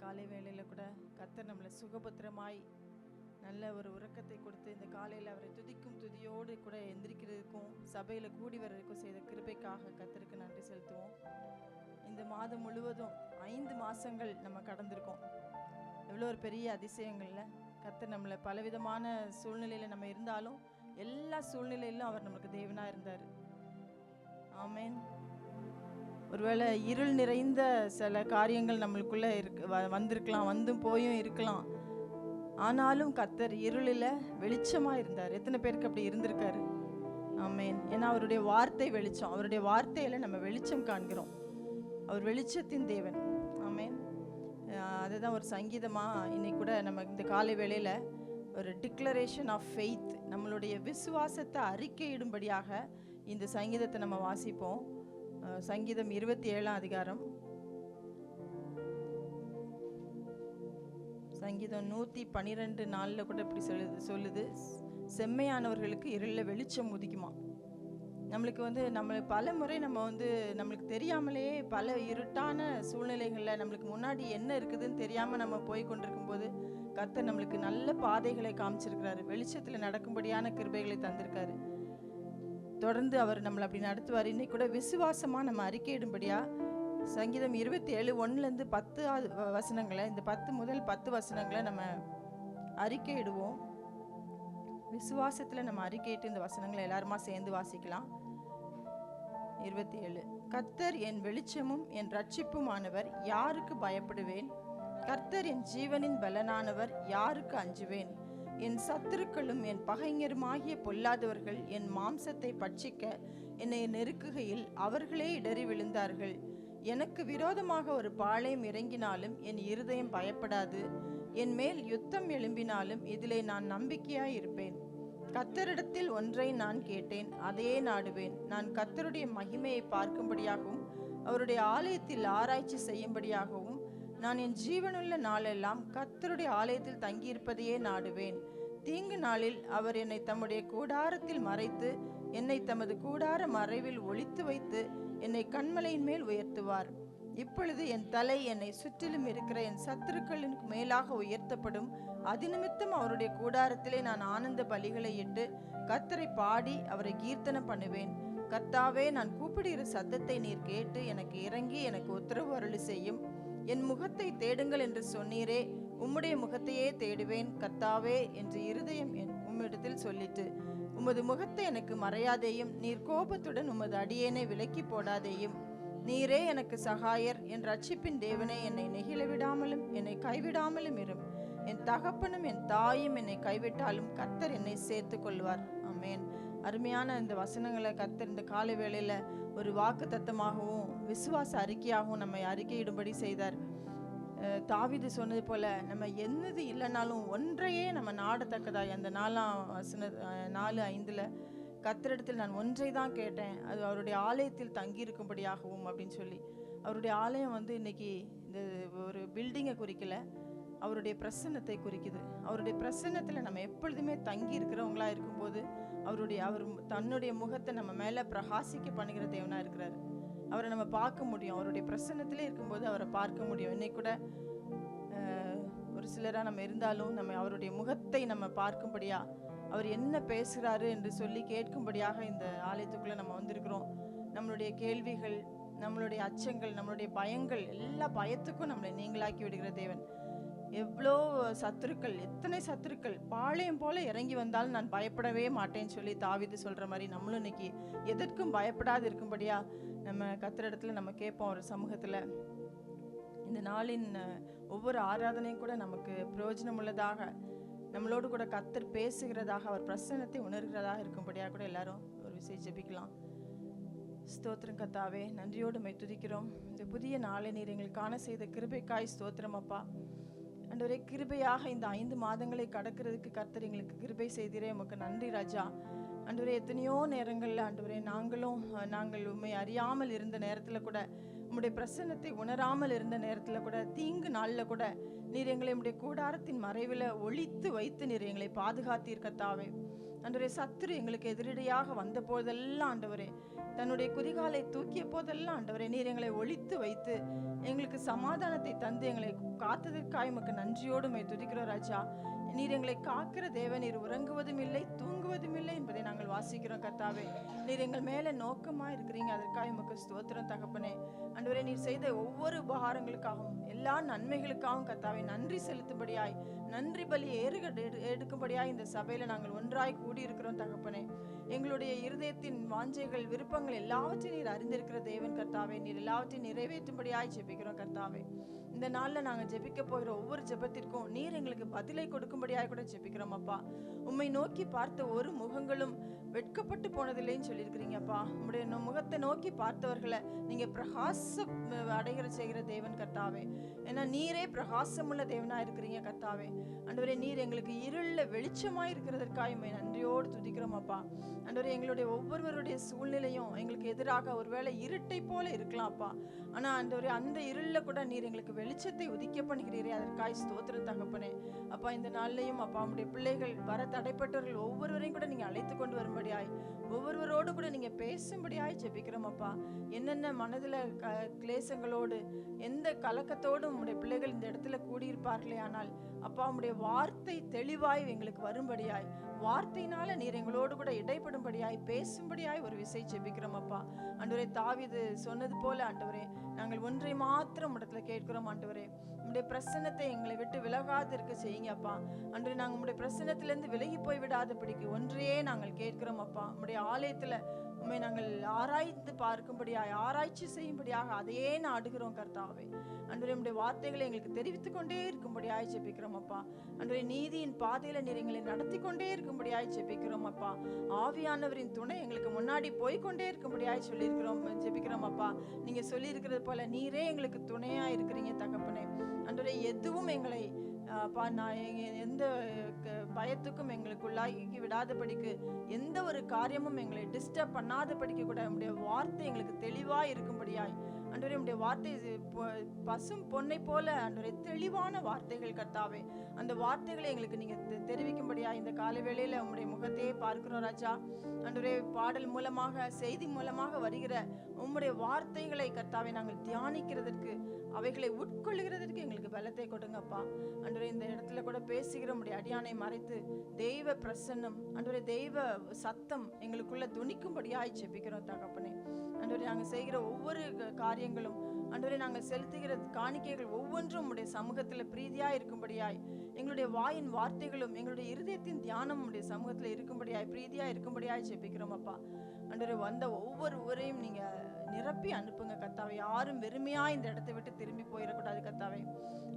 காலை வேளையில் கூட கர்த்தர் நம்மளை சுகபத்திரமாய் நல்ல ஒரு உறக்கத்தை கொடுத்து இந்த காலையில் அவரை துதிக்கும் துதியோடு கூட எந்திரிக்கிறதுக்கும் சபையில் கூடி வர்றதுக்கும் செய்த கிருபைக்காக கர்த்தருக்கு நன்றி செலுத்துவோம். இந்த மாதம் முழுவதும் 5 மாதங்கள் நம்ம கடந்திருக்கோம். எவ்வளோ ஒரு பெரிய அதிசயங்கள்ல கர்த்தர் நம்மளை பலவிதமான சூழ்நிலையில் நம்ம இருந்தாலும் எல்லா சூழ்நிலையிலும் அவர் நமக்கு தேவனாக இருந்தார். ஆமேன். ஒருவேளை இருள் நிறைந்த சில காரியங்கள் நம்மளுக்குள்ளே வந்திருக்கலாம், வந்தும் போயும் இருக்கலாம். ஆனாலும் கர்த்தர் இருளில் வெளிச்சமாக இருந்தார். எத்தனை பேருக்கு அப்படி இருந்திருக்காரு? ஆமேன். ஏன்னா அவருடைய வார்த்தை வெளிச்சம். அவருடைய வார்த்தையில் நம்ம வெளிச்சம் காண்கிறோம். அவர் வெளிச்சத்தின் தேவன். ஆமேன். அதுதான் ஒரு சங்கீதமாக இன்னைக்கு கூட நம்ம இந்த காலை வேளையில் ஒரு டிக்ளரேஷன் ஆஃப் ஃபெய்த், நம்மளுடைய விசுவாசத்தை அறிக்கையிடும்படியாக இந்த சங்கீதத்தை நம்ம வாசிப்போம். சங்கீதம் 27ஆம் அதிகாரம், சங்கீதம் 112:4 கூட இப்படி சொல்லுது, செம்மையானவர்களுக்கு இருளில் வெளிச்சம் உதிக்குமா. நம்மளுக்கு நம்ம பல முறை நம்மளுக்கு தெரியாமலே பல இருட்டான சூழ்நிலைகளில் நம்மளுக்கு முன்னாடி என்ன இருக்குதுன்னு தெரியாமல் நம்ம போய் கொண்டிருக்கும் போது கர்த்தர் நம்மளுக்கு நல்ல பாதைகளை காமிச்சிருக்கிறாரு. வெளிச்சத்தில் நடக்கும்படியான கிருபைகளை தந்திருக்காரு. தொடர்ந்து அவர் நம்மளை அப்படி நடத்துவார். இன்னைக்கு கூட விசுவாசமாக நம்ம அறிக்கையிடும்படியா சங்கீதம் 27:1-10 வசனங்களை, இந்த 10 முதல் 10 வசனங்களை நம்ம அறிக்கையிடுவோம். விசுவாசத்தில் நம்ம அறிக்கையிட்டு இந்த வசனங்களை எல்லாருமா சேர்ந்து வாசிக்கலாம். 27. கர்த்தர் என் வெளிச்சமும் என் ரட்சிப்புமானவர், யாருக்கு பயப்படுவேன்? கர்த்தர் என் ஜீவனின் பலனானவர், யாருக்கு அஞ்சுவேன்? என் சத்துருக்களும் என் பகைஞருமாகிய பொல்லாதவர்கள் என் மாம்சத்தை பட்சிக்க என்னை நெருக்குகையில் அவர்களே இடறி விழுந்தார்கள். எனக்கு விரோதமாக ஒரு பாளையம் இறங்கினாலும் என் இருதயம் பயப்படாது. என் மேல் யுத்தம் எழும்பினாலும் இதிலே நான் நம்பிக்கையாய் இருப்பேன். கர்த்தரிடத்தில் ஒன்றை நான் கேட்டேன், அதையே நாடுவேன். நான் கர்த்தருடைய மகிமையை பார்க்கும்படியாகவும் அவருடைய ஆலயத்தில் ஆராய்ச்சி செய்யும்படியாகவும் நான் என் ஜீவனுள்ள நாளெல்லாம் கர்த்தருடைய ஆலயத்தில் தங்கியிருப்பதையே நாடுவேன். தீங்கு நாளில் அவர் என்னை தம்முடைய கூடாரத்தில் மறைத்து என்னை தமது கூடார மறைவில் ஒளித்து வைத்து என்னை கன்மலையின் மேல் உயர்த்துவார். இப்பொழுது என் தலை என்னை சுற்றிலும் இருக்கிற என் சத்துருக்களின் மேலாக உயர்த்தப்படும். அதிநிமித்தம் அவருடைய கூடாரத்திலே நான் ஆனந்த பலிகளை இட்டு கர்த்தரை பாடி அவரை கீர்த்தனம் பண்ணுவேன். கர்த்தாவே, நான் கூப்பிடுகிற சத்தத்தை நீர் கேட்டு எனக்கு இறங்கி எனக்கு உத்தரவு அருளி செய்யும். என் முகத்தை தேடுங்கள் என்று சொன்னீரே, உம்முடைய முகத்தையே தேடுவேன் கர்த்தாவே என்று இருதயம் உம்மிடத்தில் சொல்லிட்டு, உமது முகத்தை எனக்கு மறையாதேயும், நீர் கோபத்துடன் உமது அடியேனை விலக்கி போடாதேயும். நீரே எனக்கு சகாயர், என் ரட்சிப்பின் தேவனே, என்னை நெகிழ விடாமலும் என்னை கைவிடாமலும் இரும். என் தகப்பனும் என் தாயும் என்னை கைவிட்டாலும் கர்த்தர் என்னை சேர்த்து கொள்வார். ஆமேன். அருமையான இந்த வசனங்களை கர்த்தர் இந்த காலை வேளையில் ஒரு வாக்கு தத்தமாகவும் விசுவாச அறிக்கையாகவும் நம்மை அறிக்கையிடும்படி செய்தார். தாவீது சொன்னது போல நம்ம என்னது இல்லைனாலும் ஒன்றையே நம்ம நாடத்தக்கதாய், அந்த 4:5 கர்த்தரிடத்தில் நான் ஒன்றை தான் கேட்டேன், அது அவருடைய ஆலயத்தில் தங்கியிருக்கும்படியாகவும் அப்படின்னு சொல்லி. அவருடைய ஆலயம் இன்னைக்கு இந்த ஒரு பில்டிங்கை குறிக்கல, அவருடைய பிரசன்னத்தை குறிக்குது. அவருடைய பிரசன்னத்தில் நம்ம எப்பொழுதுமே தங்கி இருக்கிறவங்களா இருக்கும்போது அவர் தன்னுடைய முகத்தை நம்ம மேலே பிரகாசிக்க பண்ணுகிற தேவனாக இருக்கிறாரு. அவரை நம்ம பார்க்க முடியும். அவருடைய பிரசன்னத்திலே இருக்கும்போது அவரை பார்க்க முடியும். இன்னைக்கு கூட ஒரு சிலராக நம்ம இருந்தாலும் நம்ம அவருடைய முகத்தை நம்ம பார்க்கும்படியா, அவர் என்ன பேசுகிறாரு என்று சொல்லி கேட்கும்படியாக இந்த ஆலயத்துக்குள்ளே நம்ம வந்திருக்கிறோம். நம்மளுடைய கேள்விகள், நம்மளுடைய அச்சங்கள், நம்மளுடைய பயங்கள், எல்லா பயத்துக்கும் நம்மளை நீங்களாக்கி விடுகிற தேவன். எவ்வளோ சத்துருக்கள், எத்தனை சத்துருக்கள் பாளையம் போல இறங்கி வந்தாலும் நான் பயப்படவே மாட்டேன்னு சொல்லி தாவீது சொல்கிற மாதிரி நம்மளும் இன்னைக்கு எதற்கும் பயப்படாது இருக்கும்படியா நம்ம கர்த்தரிடத்துல நம்ம கேட்போம். ஒரு சமூகத்தில் இந்த நாளின் ஒவ்வொரு ஆராதனையும் கூட நமக்கு பிரயோஜனம் உள்ளதாக, நம்மளோடு கூட கர்த்தர் பேசுகிறதாக, அவர் பிரசன்னத்தை உணர்கிறதாக இருக்கும்படியாக கூட எல்லாரும் ஒரு விஷயம் ஜெபிக்கலாம். ஸ்தோத்திரம் கர்த்தாவே, நன்றியோடு மை துதிக்கிறோம். இந்த புதிய நாளை நீர் எங்களுக்கான செய்த கிருபைக்காய் ஸ்தோத்திரம் அப்பா. ஆண்டவரே, கிருபையாக இந்த 5 மாதங்களை கடக்கிறதுக்கு கர்த்தர் எங்களுக்கு கிருபை செய்தீரே, உமக்கு நன்றி ராஜா. ஆண்டவரே, எத்தனையோ நேரங்களில் ஆண்டவரே நாங்கள் உண்மை அறியாமல் இருந்த நேரத்தில் கூட, உம்முடைய பிரசன்னத்தை உணராமல் இருந்த நேரத்தில் கூட, தீங்கு நாளில் கூட நீர் எங்களை உம்முடைய கூடாரத்தின் மறைவில் ஒளித்து வைத்து நீர் எங்களை பாதுகாத்தீர் கர்த்தாவே. ஆண்டவரே, சத்துரு எங்களுக்கு எதிரடியாக வந்த போதெல்லாம் ஆண்டவரே, தன்னுடைய குதிகாலை தூக்கிய போதெல்லாம் ஆண்டவரே, நீர் எங்களை ஒழித்து வைத்து எங்களுக்கு சமாதானத்தை தந்து எங்களை காத்ததற்காக உமக்கு நன்றியோடு உம்மை துதிக்கிறோம் ராஜா. நீர் எங்களை காக்கிற தேவன், நீர் உறங்குவதும் இல்லை தூங்குவதும் இல்லை என்பதை நாங்கள் வாசிக்கிறோம் கர்த்தாவே. நீர் எங்கள் மேல நோக்கமா இருக்கிறீங்க, அதற்காக உமக்கு ஸ்தோத்திரம் தகப்பனே. ஆண்டவரே, நீர் செய்த ஒவ்வொரு உபகாரங்களுக்காகவும் எல்லா நன்மைகளுக்காகவும் கர்த்தாவே நன்றி செலுத்தும்படியாய், நன்றி பலி எடுக்கும்படியாய் இந்த சபையில நாங்கள் ஒன்றாய் கூடியிருக்கிறோம் தகப்பனே. எங்களுடைய இருதயத்தின் வாஞ்சைகள் விருப்பங்கள் எல்லாவற்றையும் நீர் அறிந்திருக்கிற தேவன் கர்த்தாவே. நீர் எல்லாவற்றையும் நிறைவேற்றும்படியாய் ஜெபிக்கிறோம் கர்த்தாவே. இந்த நாள்ல நாங்க ஜெபிக்க போகிற ஒவ்வொரு ஜெபத்திற்கும் நீர் எங்களுக்கு பதிலை கொடுக்கும்படியாக கூட ஜெபிக்கிறோம் அப்பா. உம்மை நோக்கி பார்த்த ஒரு முகங்களும் வெட்கப்பட்டு போனதில்லைன்னு சொல்லியிருக்கிறீங்க அப்பா. உம்முடைய முகத்தை நோக்கி பார்த்தவர்களை நீங்க பிரகாசம் அடைகிற செய்கிற தேவன் கர்த்தாவே. ஏன்னா நீரே பிரகாசமுள்ள தேவனா இருக்கிறீங்க கர்த்தாவே. ஆண்டவரே, நீர் எங்களுக்கு இருள வெளிச்சமாய் இருக்கிறதற்காக உம்மை நன்றியோடு துதிக்கிறோம் அப்பா. ஆண்டவரே, எங்களுடைய ஒவ்வொருவருடைய சூழ்நிலையும் எங்களுக்கு எதிராக ஒருவேளை இருட்டை போல இருக்கலாம் அப்பா. ஆனா ஆண்டவரே, அந்த இருள கூட நீர் எங்களுக்கு வெளிச்சத்தை உதிக்க பண்ணுகிறீரே, அதற்காய் ஸ்தோத்திரம் தகப்பனே. அப்பா, இந்த நாள்லையும் அப்பா உம்முடைய பிள்ளைகள் வர தடைப்பட்டவர்கள் ஒவ்வொருவரையும் கூட நீங்க அழைத்து கொண்டு வரும்படியாய், ஒவ்வொருவரோடு கூட நீங்க பேசும்படியாய் ஜெபிக்கிறோம் அப்பா. என்னென்ன மனதுல கிளேசங்களோடு எந்த கலக்கத்தோடு உம்முடைய பிள்ளைகள் இந்த இடத்துல கூடியிருப்பார்களே, ஆனால் அப்பா உம்முடைய வார்த்தை தெளிவாய் எங்களுக்கு வரும்படியாய், வார்த்தையினால நீர் எங்களோடு கூட இடைப்படும்படியாய் பேசும்படியாய் ஒரு விசை ஜெபிக்கிறோம் அப்பா. ஆண்டவரே, தாவீது சொன்னது போல ஆண்டவரே, நாங்கள் ஒன்றை மாத்திரம் இடத்துல கேட்கிறோம் ஆண்டவரே, உம்முடைய பிரசன்னத்தை எங்களை விட்டு விலகாது இருக்க செய்யுங்க அப்பா. ஆண்டவரே, நாங்கள் உம்முடைய பிரசன்னத்திலிருந்து விலகி போய் விடாதபடிக்கு ஒன்றையே நாங்கள் கேட்கிறோம் அப்பா. உம்முடைய ஆலயத்துல உம்மை நாங்கள் ஆராய்ந்து பார்க்கும்படியாய், ஆராய்ச்சி செய்யும்படியாக அதையே நாடுகிறோம் கர்த்தாவே. ஆண்டவரே, உம்முடைய வார்த்தைகளை எங்களுக்கு தெரிவித்துக் கொண்டே இருக்கும்படியாய் ஜெபிக்கிறோம் அப்பா. ஆண்டவரே, நீதியின் பாதையில நீர் எங்களை நடத்தி கொண்டே இருக்கும்படியாய் ஜெபிக்கிறோம் அப்பா. ஆவியானவரின் துணை எங்களுக்கு முன்னாடி போய்கொண்டே இருக்கும்படியாய் சொல்லியிருக்கிறோம் ஜெபிக்கிறோம் அப்பா. நீங்க சொல்லி இருக்கிறது போல நீரே எங்களுக்கு துணையா இருக்கிறீங்க தகப்பனே. ஆண்டவரே, எதுவும் எங்களை அப்பா நான் எந்த பயத்துக்கும் எங்களுக்குள்ளாகி விடாதபடிக்கு, எந்த ஒரு காரியமும் எங்களை டிஸ்டர்ப் பண்ணாதபடிக்கு கூட உம்முடைய வார்த்தை எங்களுக்கு தெளிவா இருக்கும்படியாய் ஆண்டவரே, உம்முடைய வார்த்தை பசும் பொன்னை போல ஆண்டவரே தெளிவான வார்த்தைகள் கர்த்தாவே. அந்த வார்த்தைகளை எங்களுக்கு நீங்க தெரிவிக்கும்படியா இந்த காலை வேளையில உம்முடைய முகத்தையே பார்க்கிறோம் ராஜா. ஆண்டவரே, பாடல் மூலமாக செய்தி மூலமாக வருகிற உம்முடைய வார்த்தைகளை கர்த்தாவே நாங்கள் தியானிக்கிறதற்கு, அவைகளை உட்கொள்ளுகிறதற்கு எங்களுக்கு பலத்தை கொடுங்கப்பா. ஆண்டவரே, இந்த இடத்துல கூட பேசுகிற உம்முடைய அடியானை மறைத்து தெய்வ பிரசன்னம் ஆண்டவரே, தெய்வ சத்தம் எங்களுக்குள்ள துணிக்கும்படியாய் ஜெபிக்கிறோம் தகப்பனே. ஆண்டவரே, நாங்கள் செய்கிற ஒவ்வொரு காரியங்களும் ஆண்டவரே, நாங்கள் செலுத்துகிற காணிக்கைகள் ஒவ்வொன்றும் உம்முடைய சமூகத்தில் பிரீதியா இருக்கும்படியாய், எங்களுடைய வாயின் வார்த்தைகளும் எங்களுடைய இருதயத்தின் தியானம் உம்முடைய சமூகத்தில் இருக்கும்படியாய், பிரீதியா இருக்கும்படியாய் ஜெபிக்கிறோம் அப்பா. ஆண்டவரே, வந்த ஒவ்வொருவரையும் நீங்க நிரப்பி அனுப்புங்க கர்த்தாவே. யாரும் வெறுமையா இந்த இடத்தை விட்டு திரும்பி போயிடக்கூடாது கர்த்தாவே.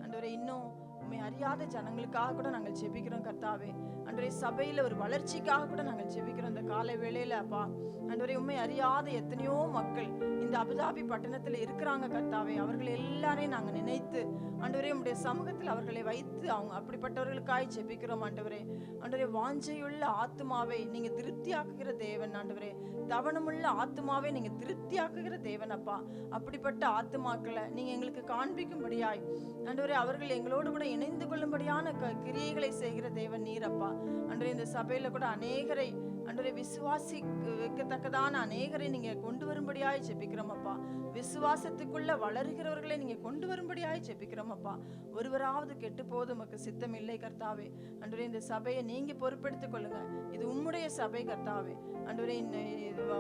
ஆண்டவரே, இன்னும் உம்மை அறியாத ஜனங்களுக்காக கூட நாங்கள் ஜெபிக்கிறோம் கர்த்தாவே. ஆண்டவரே, சபையில ஒரு வளர்ச்சிக்காக கூட நாங்கள் ஜெபிக்கிறோம் இந்த காலை வேளையில அப்பா. ஆண்டவரே, உம்மை அறியாத எத்தனையோ மக்கள் இந்த அபுதாபி பட்டணத்துல இருக்கிறாங்க கர்த்தாவே. அவர்கள் எல்லாரையும் நாங்கள் நினைத்து ஆண்டவரே உம்முடைய சமூகத்தில் அவர்களை வைத்து அவங்க அப்படிப்பட்டவர்களுக்காய் ஜெபிக்கிறோம் ஆண்டவரே. ஆண்டவரே, வாஞ்சையுள்ள ஆத்துமாவை நீங்க திருப்தியாக்குகிற தேவன் ஆண்டவரே. தவணமுள்ள ஆத்துமாவை நீங்க திருப்தியாக்குகிற தேவன் அப்பா. அப்படிப்பட்ட ஆத்துமாக்களை நீங்க எங்களுக்கு காண்பிக்கும்படியாய் ஆண்டவரே, அவர்கள் எங்களோடு கூட இணைந்து கொள்ளும்படியான கிரியைகளை செய்கிற தேவன் நீரப்பா. ஆண்டவரே, இந்த சபையில கூட அநேகரை ஆண்டவரே விசுவாசிக்கத்தக்கதான அநேகரை நீங்க கொண்டு வரும்படியாய் ஜெபிக்கிறோம் அப்பா. விசுவாசத்துக்குள்ள வளர்கிறவர்களை நீங்க கொண்டு வரும்படியாய் ஜெபிக்கிறோம் அப்பா. ஒருவராவது கெட்டு போது உமக்கு சித்தம் இல்லை கர்த்தாவே. ஆண்டவரே, இந்த சபையை நீங்க பொறுப்பெடுத்துக் கொள்ளுங்க. இது உம்முடைய சபை கர்த்தாவே. ஆண்டவரே,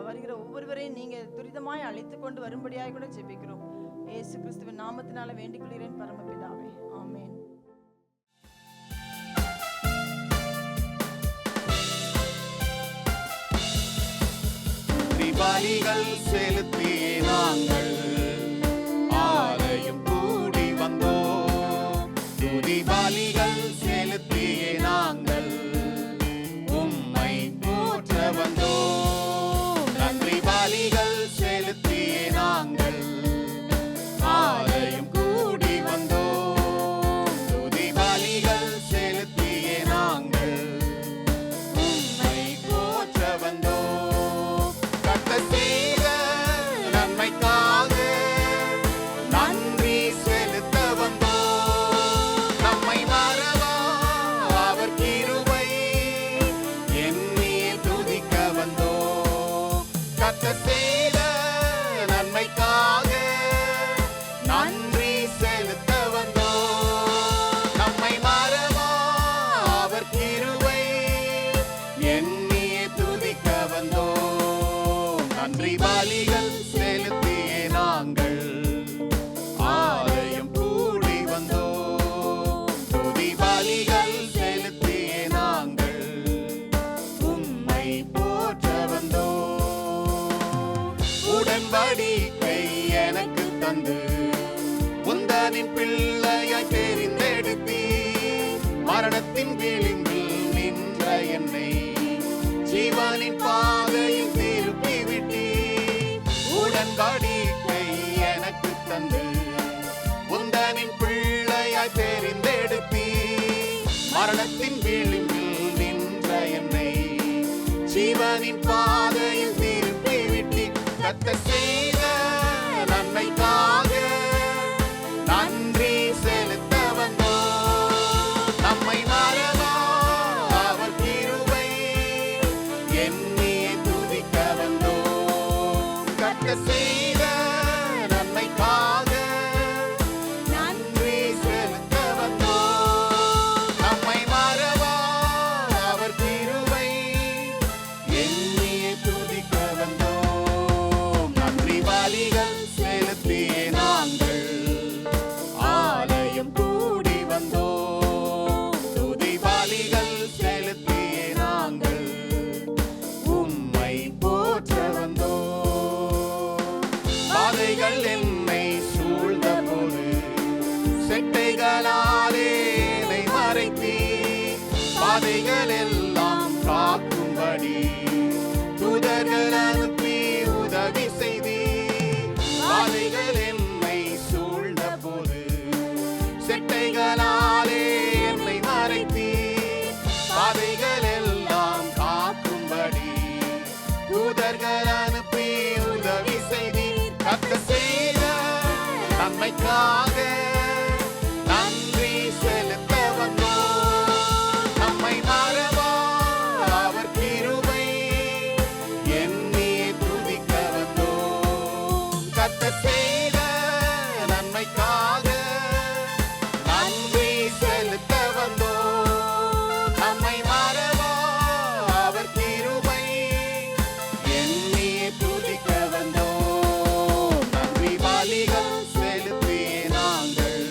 வருகிற ஒவ்வொருவரையும் நீங்க துரிதமாய் அழைத்து கொண்டு வரும்படியாய் கூட ஜெபிக்கிறோம். இயேசு கிறிஸ்துவின் நாமத்தினால வேண்டிக் கொள்கிறேன் பரமபிதாவே, ஆமென். பலிகள் செலுத்தி நாங்கள் ஆலயம் கூடி வந்தோம். துதி பலிகள் செலுத்தியே நாங்கள் உம்மை போற்ற வந்தோம். நன்றி பலிகள் செலுத்தியே நாங்கள் ஆலயம் கூடி வந்தோம். துதி பலிகள் செலுத்தியே நாங்கள் உம்மை போற்ற வந்தோம். செய்த நன்மைக்காக தெரிந்தெடுத்தீ. மரணத்தின் விளிம்பில் நின்ற என்னை ஜீவனின் பாதையில் திருப்பி விட்டீர். கர்த்தர் செய்த நன்மைக்காக நன்றி செலுத்த வந்தோம். நம்மை மறவா அவர் கிருபை எண்ணியே துதிக்க வந்தோம். கர்த்தர் செய்த நன்மைக்காக நன்றி செலுத்த வந்தோம். நம்மை மறவா அவர் கிருபை எண்ணியே துதிக்க வந்தோம். நன்றி பலிகள் செலுத்தியே நாங்கள் ஆலயம் கூடி வந்தோம். துதி பலிகள் செலுத்தியே நாங்கள் உம்மை போற்ற வந்தோம். பாதைகள் என்னை சூழ்ந்த போது செட்டைகளாலே என்னை மறைத்தீ. பாதைகள் எல்லாம் காக்கும்படி தூதர்கள் அனுப்பி உதவி செய்தீ. பாதைகள் என்னை சூழ்ந்த போது செட்டைகளாலே என்னை மறைத்தீ. பாதைகள் எல்லாம் காக்கும்படி தூதர்கள் அனுப்பி உதவி செய்தீர். கர்த்தர் செய்த நன்மைக்காக நன்றி செலுத்த வந்தோம். நம்மை மறவா அவர் கிருபை எண்ணியே துதிக்க வந்தோம். கர்த்தர் செய்த நன்மைக்காக நன்றி செலுத்த வந்தோம். நம்மை மறவா அவர் கிருபை எண்ணியே துதிக்க வந்தோம். நன்றி பலிகள் செலுத்தியே நாங்கள்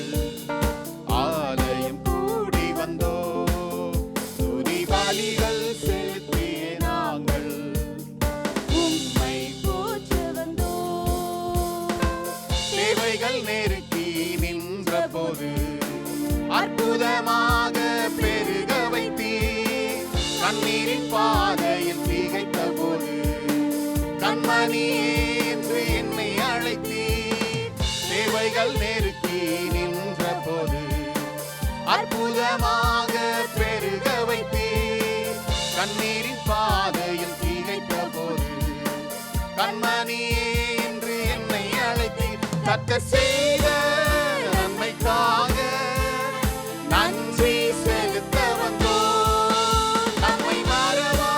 ஆலயம் கூடி வந்தோம். துதி பலிகள் செலுத்தியே நாங்கள் உம்மை போற்ற வந்தோம். தேவைகள் நெருக்கி நின்ற போது அற்புதமாக பெருக வைத்தீர். கண்ணீரின் பாதையில் திகைத்த போது கண்மணியே என்று என்னை அழைத்தீர். தேவைகள் நெருக்கி நின்ற போது அற்புதமாக பெருக வைத்தீர். கண்ணீரின் பாதையில் திகைத்த போது கண்மணியே என்று என்னை அழைத்தீர். கர்த்தர் செய்த நன்மைக்காக நன்றி செலுத்த வந்தோம். நம்மை மறவா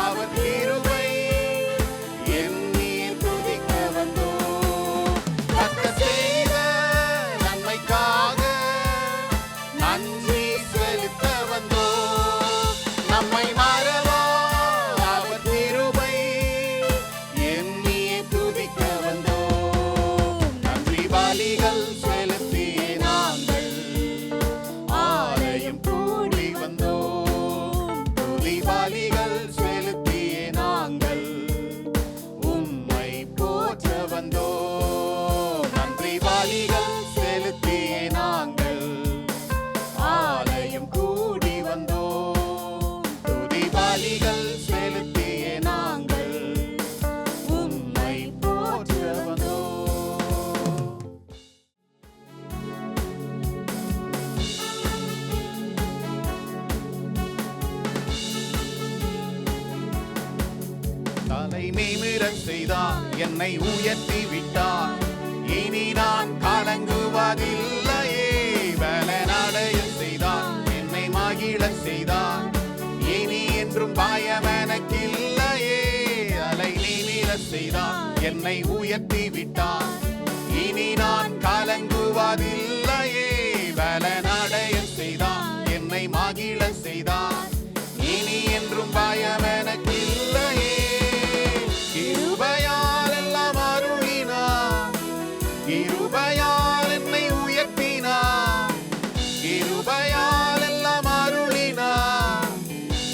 அவர் கிருபை எண்ணியே துதிக்க வந்தோம். கர்த்தர் செய்த நன்மைக்காக நன்றி செலுத்த வந்தோம். நம்மை மறவா அவர் கிருபை எண்ணியே துதிக்க வந்தோம். நன்றி பலிகள் செலுத்தியே நாங்கள் ஆலயம் கூடி வந்தோம். துதி பலிகள் செலுத்தியே நாங்கள் உம்மை போற்ற வந்தோம். நன்றி பலிகள் செலுத்தியே நாங்கள் ஆலயம் கூடி வந்தோம். துதி பலிகள் செலுத்தியே நாங்கள் உம்மை போற்ற வந்தோம். தலை நிமிரச் செய்தார், என்னை உயர்த்தி விட்டார். இனி நான் கலங்குவதில்லையே. பலனடைய செய்தார், என்னை மகிழச் செய்தார். இனி என்றும் பயம் எனக்கில்லையே. தலை நிமிரச் செய்தார், என்னை உயர்த்தி விட்டார். இனி நான் கலங்குவதில்லையே. பலனடைய செய்தார், என்னை மகிழச் செய்தார். இனி என்றும் பயம் எனக்கில்லையே. கிருபையால் எல்லாம் அருளினார். கிருபையால் என்னை உயர்த்தினார். கிருபையால் எல்லாம் அருளினார்.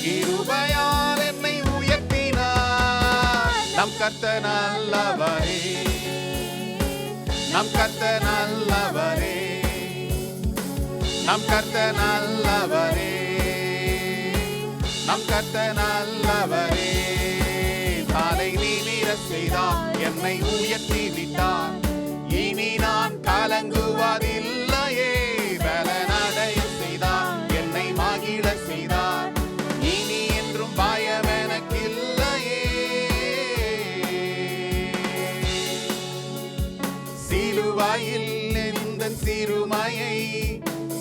கிருபையால் என்னை உயர்த்தினார். நம் கர்த்தர் நல்லவரே. நம் கர்த்தர் நல்லவரே. நம் கர்த்தர் நல்லவரே. நம் கர்த்தர் நல்லவரே. தலை நிமிரச் செய்தார், என்னை உயர்த்தி விட்டார். இனி நான் கலங்குவதில்லையே. பெருமையை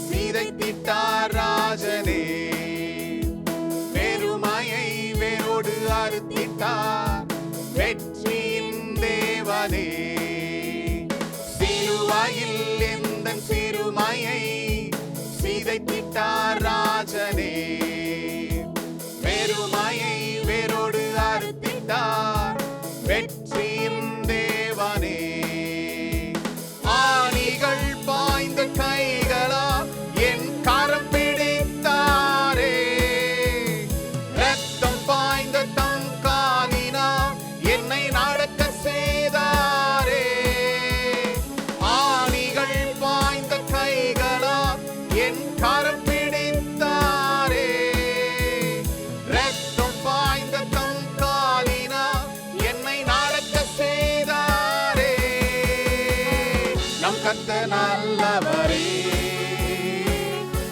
சிதைத்திட்டார் ராஜனே. பெருமையை வேரோடு அறுத்திட்டார் வெற்றியின் தேவனே. சிலுவையில் எந்தன் சிறுமையை சிதைத்திட்டார் ராஜனே. பெருமையை வேரோடு அறுத்திட்டார் வெற்றியின் தேவனே. ஆணிகள் பாய்ந்த கைகளா என் கரம் பிடித்தாரே. ரத்தம் பாய்ந்த தம் காலினா என்னை நடக்க செய்தாரே. ஆணிகள் பாய்ந்த கைகளா என் கரம் பிடித்தாரே. ரத்தம் பாய்ந்த தம் காலினா என்னை நடக்க செய்தாரே. நம் கர்த்தர் நல்லவரே,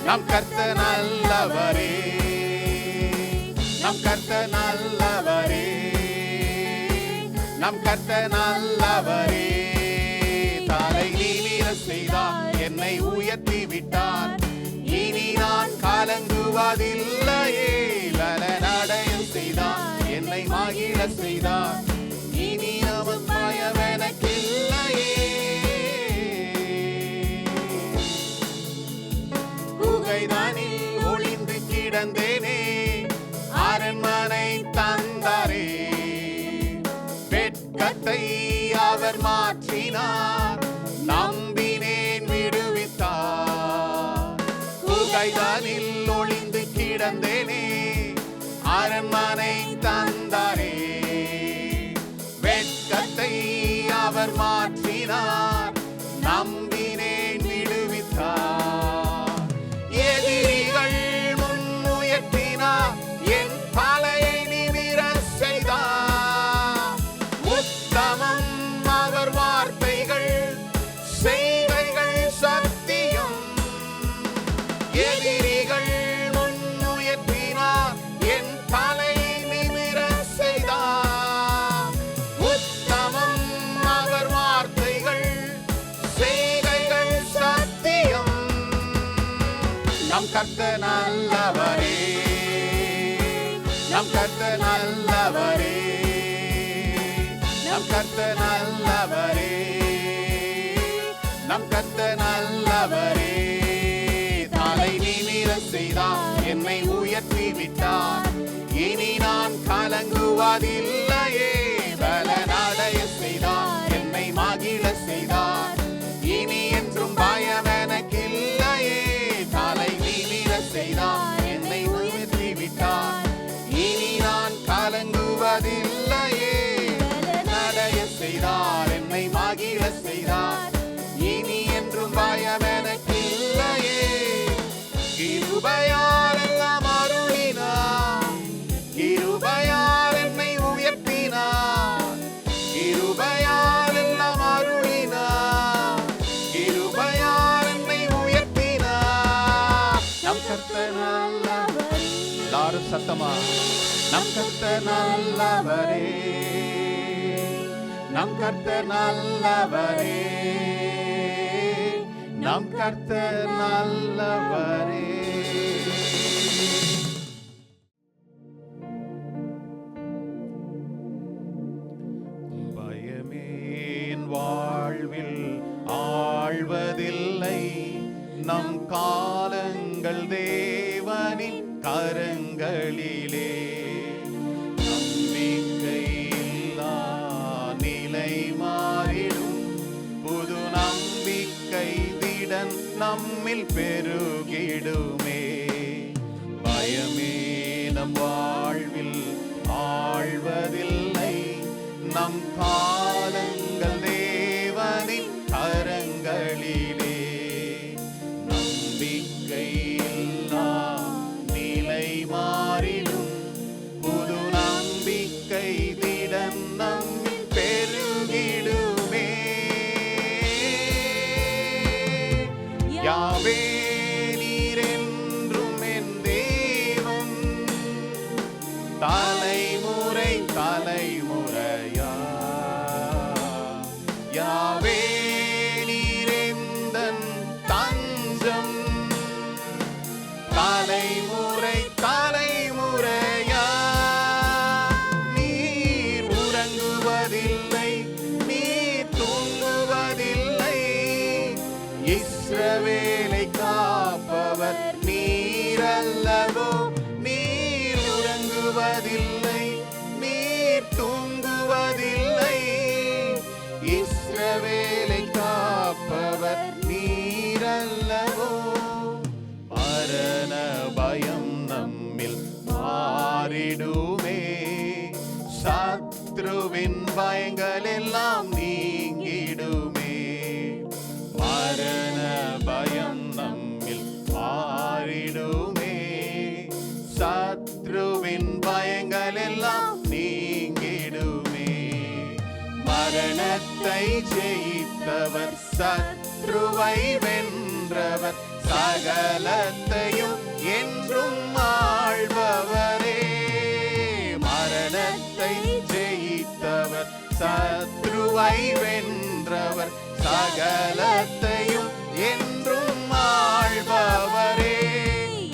நம் கர்த்தர் நல்லவரே, நம் கர்த்தர் நல்லவரே, நம் கர்த்தர் நல்லவரே. தலை நிமிர செய்தார், என்னை உயர்த்தி விட்டார். இனி நான் கலங்குவதில்லையே. பலனடைய செய்தார், என்னை மகிழ செய்தார். இனி அவன் பயம் எனக்கில்லையே. குகைதானில் ஒளிந்து கிடந்தேனே, அரண்மனை தந்தாரே. வெட்கத்தை அவர் மாற்றினார், நம்பினேன் விடுவித்தார். குகைதானில் ஒளிந்து கிடந்தேனே, அரண்மனை தந்தாரே. வெட்கத்தை அவர் மாற்றினார், நம்பினேன் விடுவித்தார். எதிரிகள் முன்னுயர்த்தினார், என் தலையை நிமிர செய்தார். உத்தமம் அவர் வார்த்தைகள், செய்கைகள் சத்தியம். எதிரிகள் முன்னுயர்த்தினார், என் தலையை நிமிர செய்தார். உத்தமம் அவர் வார்த்தைகள், செய்கைகள் சத்தியம். நம் கர்த்தர் நல்லவரே, நம் கர்த்தர் நல்லவரே, நம் கர்த்தர் நல்லவரே, நம் கர்த்தர் நல்லவரே. தலை நிமிர செய்தார், என்னை உயர்த்தி விட்டார். இனி நான் கலங்குவதில்லையே. பலனடைய செய்தார், என்னை மகிழ செய்தார். இனி என்றும் பயம் எனக்கில்லையே. தலை நிமிர செய்தார், என்னை உயர்த்தி விட்டார். இனி நான் கலங்குவதில்லையே. நடைய செய்தார், என்னை மகிழ செய்தார். இனி என்றும் பயம் எனக்கில்லையே. கிருபையால் எல்லாம் அருளினார், கிருபையால் என்னை உயர்த்தினார். கிருபையால் எல்லாம் அருளினார், கிருபையால் என்னை உயர்த்தினார். நம் கர்த்தர் நல்லவர். எல்லாரும் சத்தமா, நம் கர்த்தர் நல்லவரே, நம் கர்த்தர் நல்லவரே, நம் கர்த்தர் நல்லவரே. பயமே என் வாழ்வில் ஆழ்வதில்லை. நம் காலங்கள் தேவனின் கரங்களிலே. நம்பிக்கையில்லா நிலை மாறிடும், புது நம்பிக்கை திடன் நம்மில் பெருகிடுமே. பயமே நம் வாழ்வில் ஆழ்வதில்லை. நம் காலங்கள் தேவனின் கரங்களிலே. நம்பிக்கையில்லா நிலை மாறிடும், புது நம்பிக்கை திடன் நம்மில் பெருகிடுமே. யாவே நீரென்றும் என் தேவன், தலைமுறை தலைமுறையா. யாவே நீரெந்தன் தந்தை, இஸ்ரவேலை காப்பவர் நீரல்லவோ. நீர் உறங்குவதில்லை, நீர் தூங்குவதில்லை, இஸ்ரவேலை காப்பவர் நீரல்லவோ. மரண பயம் நம்மில் மாறிடுமே, சத்ருவின் பயங்கள் எல்லாம் நீங்கிடுமே. மரண பயம் நம்மில் மாறிடுமே, சத்ருவின் பயங்கள் எல்லாம் நீங்கிடுமே. மரணத்தை ஜெயித்தவர், சத்ருவை வென்றவர், சகலத்தையும் என்றும் ஆள்பவரே. மரணத்தை ஜெயித்தவர், சத்ருவை வென்றவர், சகலத்தையும் என்றும் ஆள்பவரே.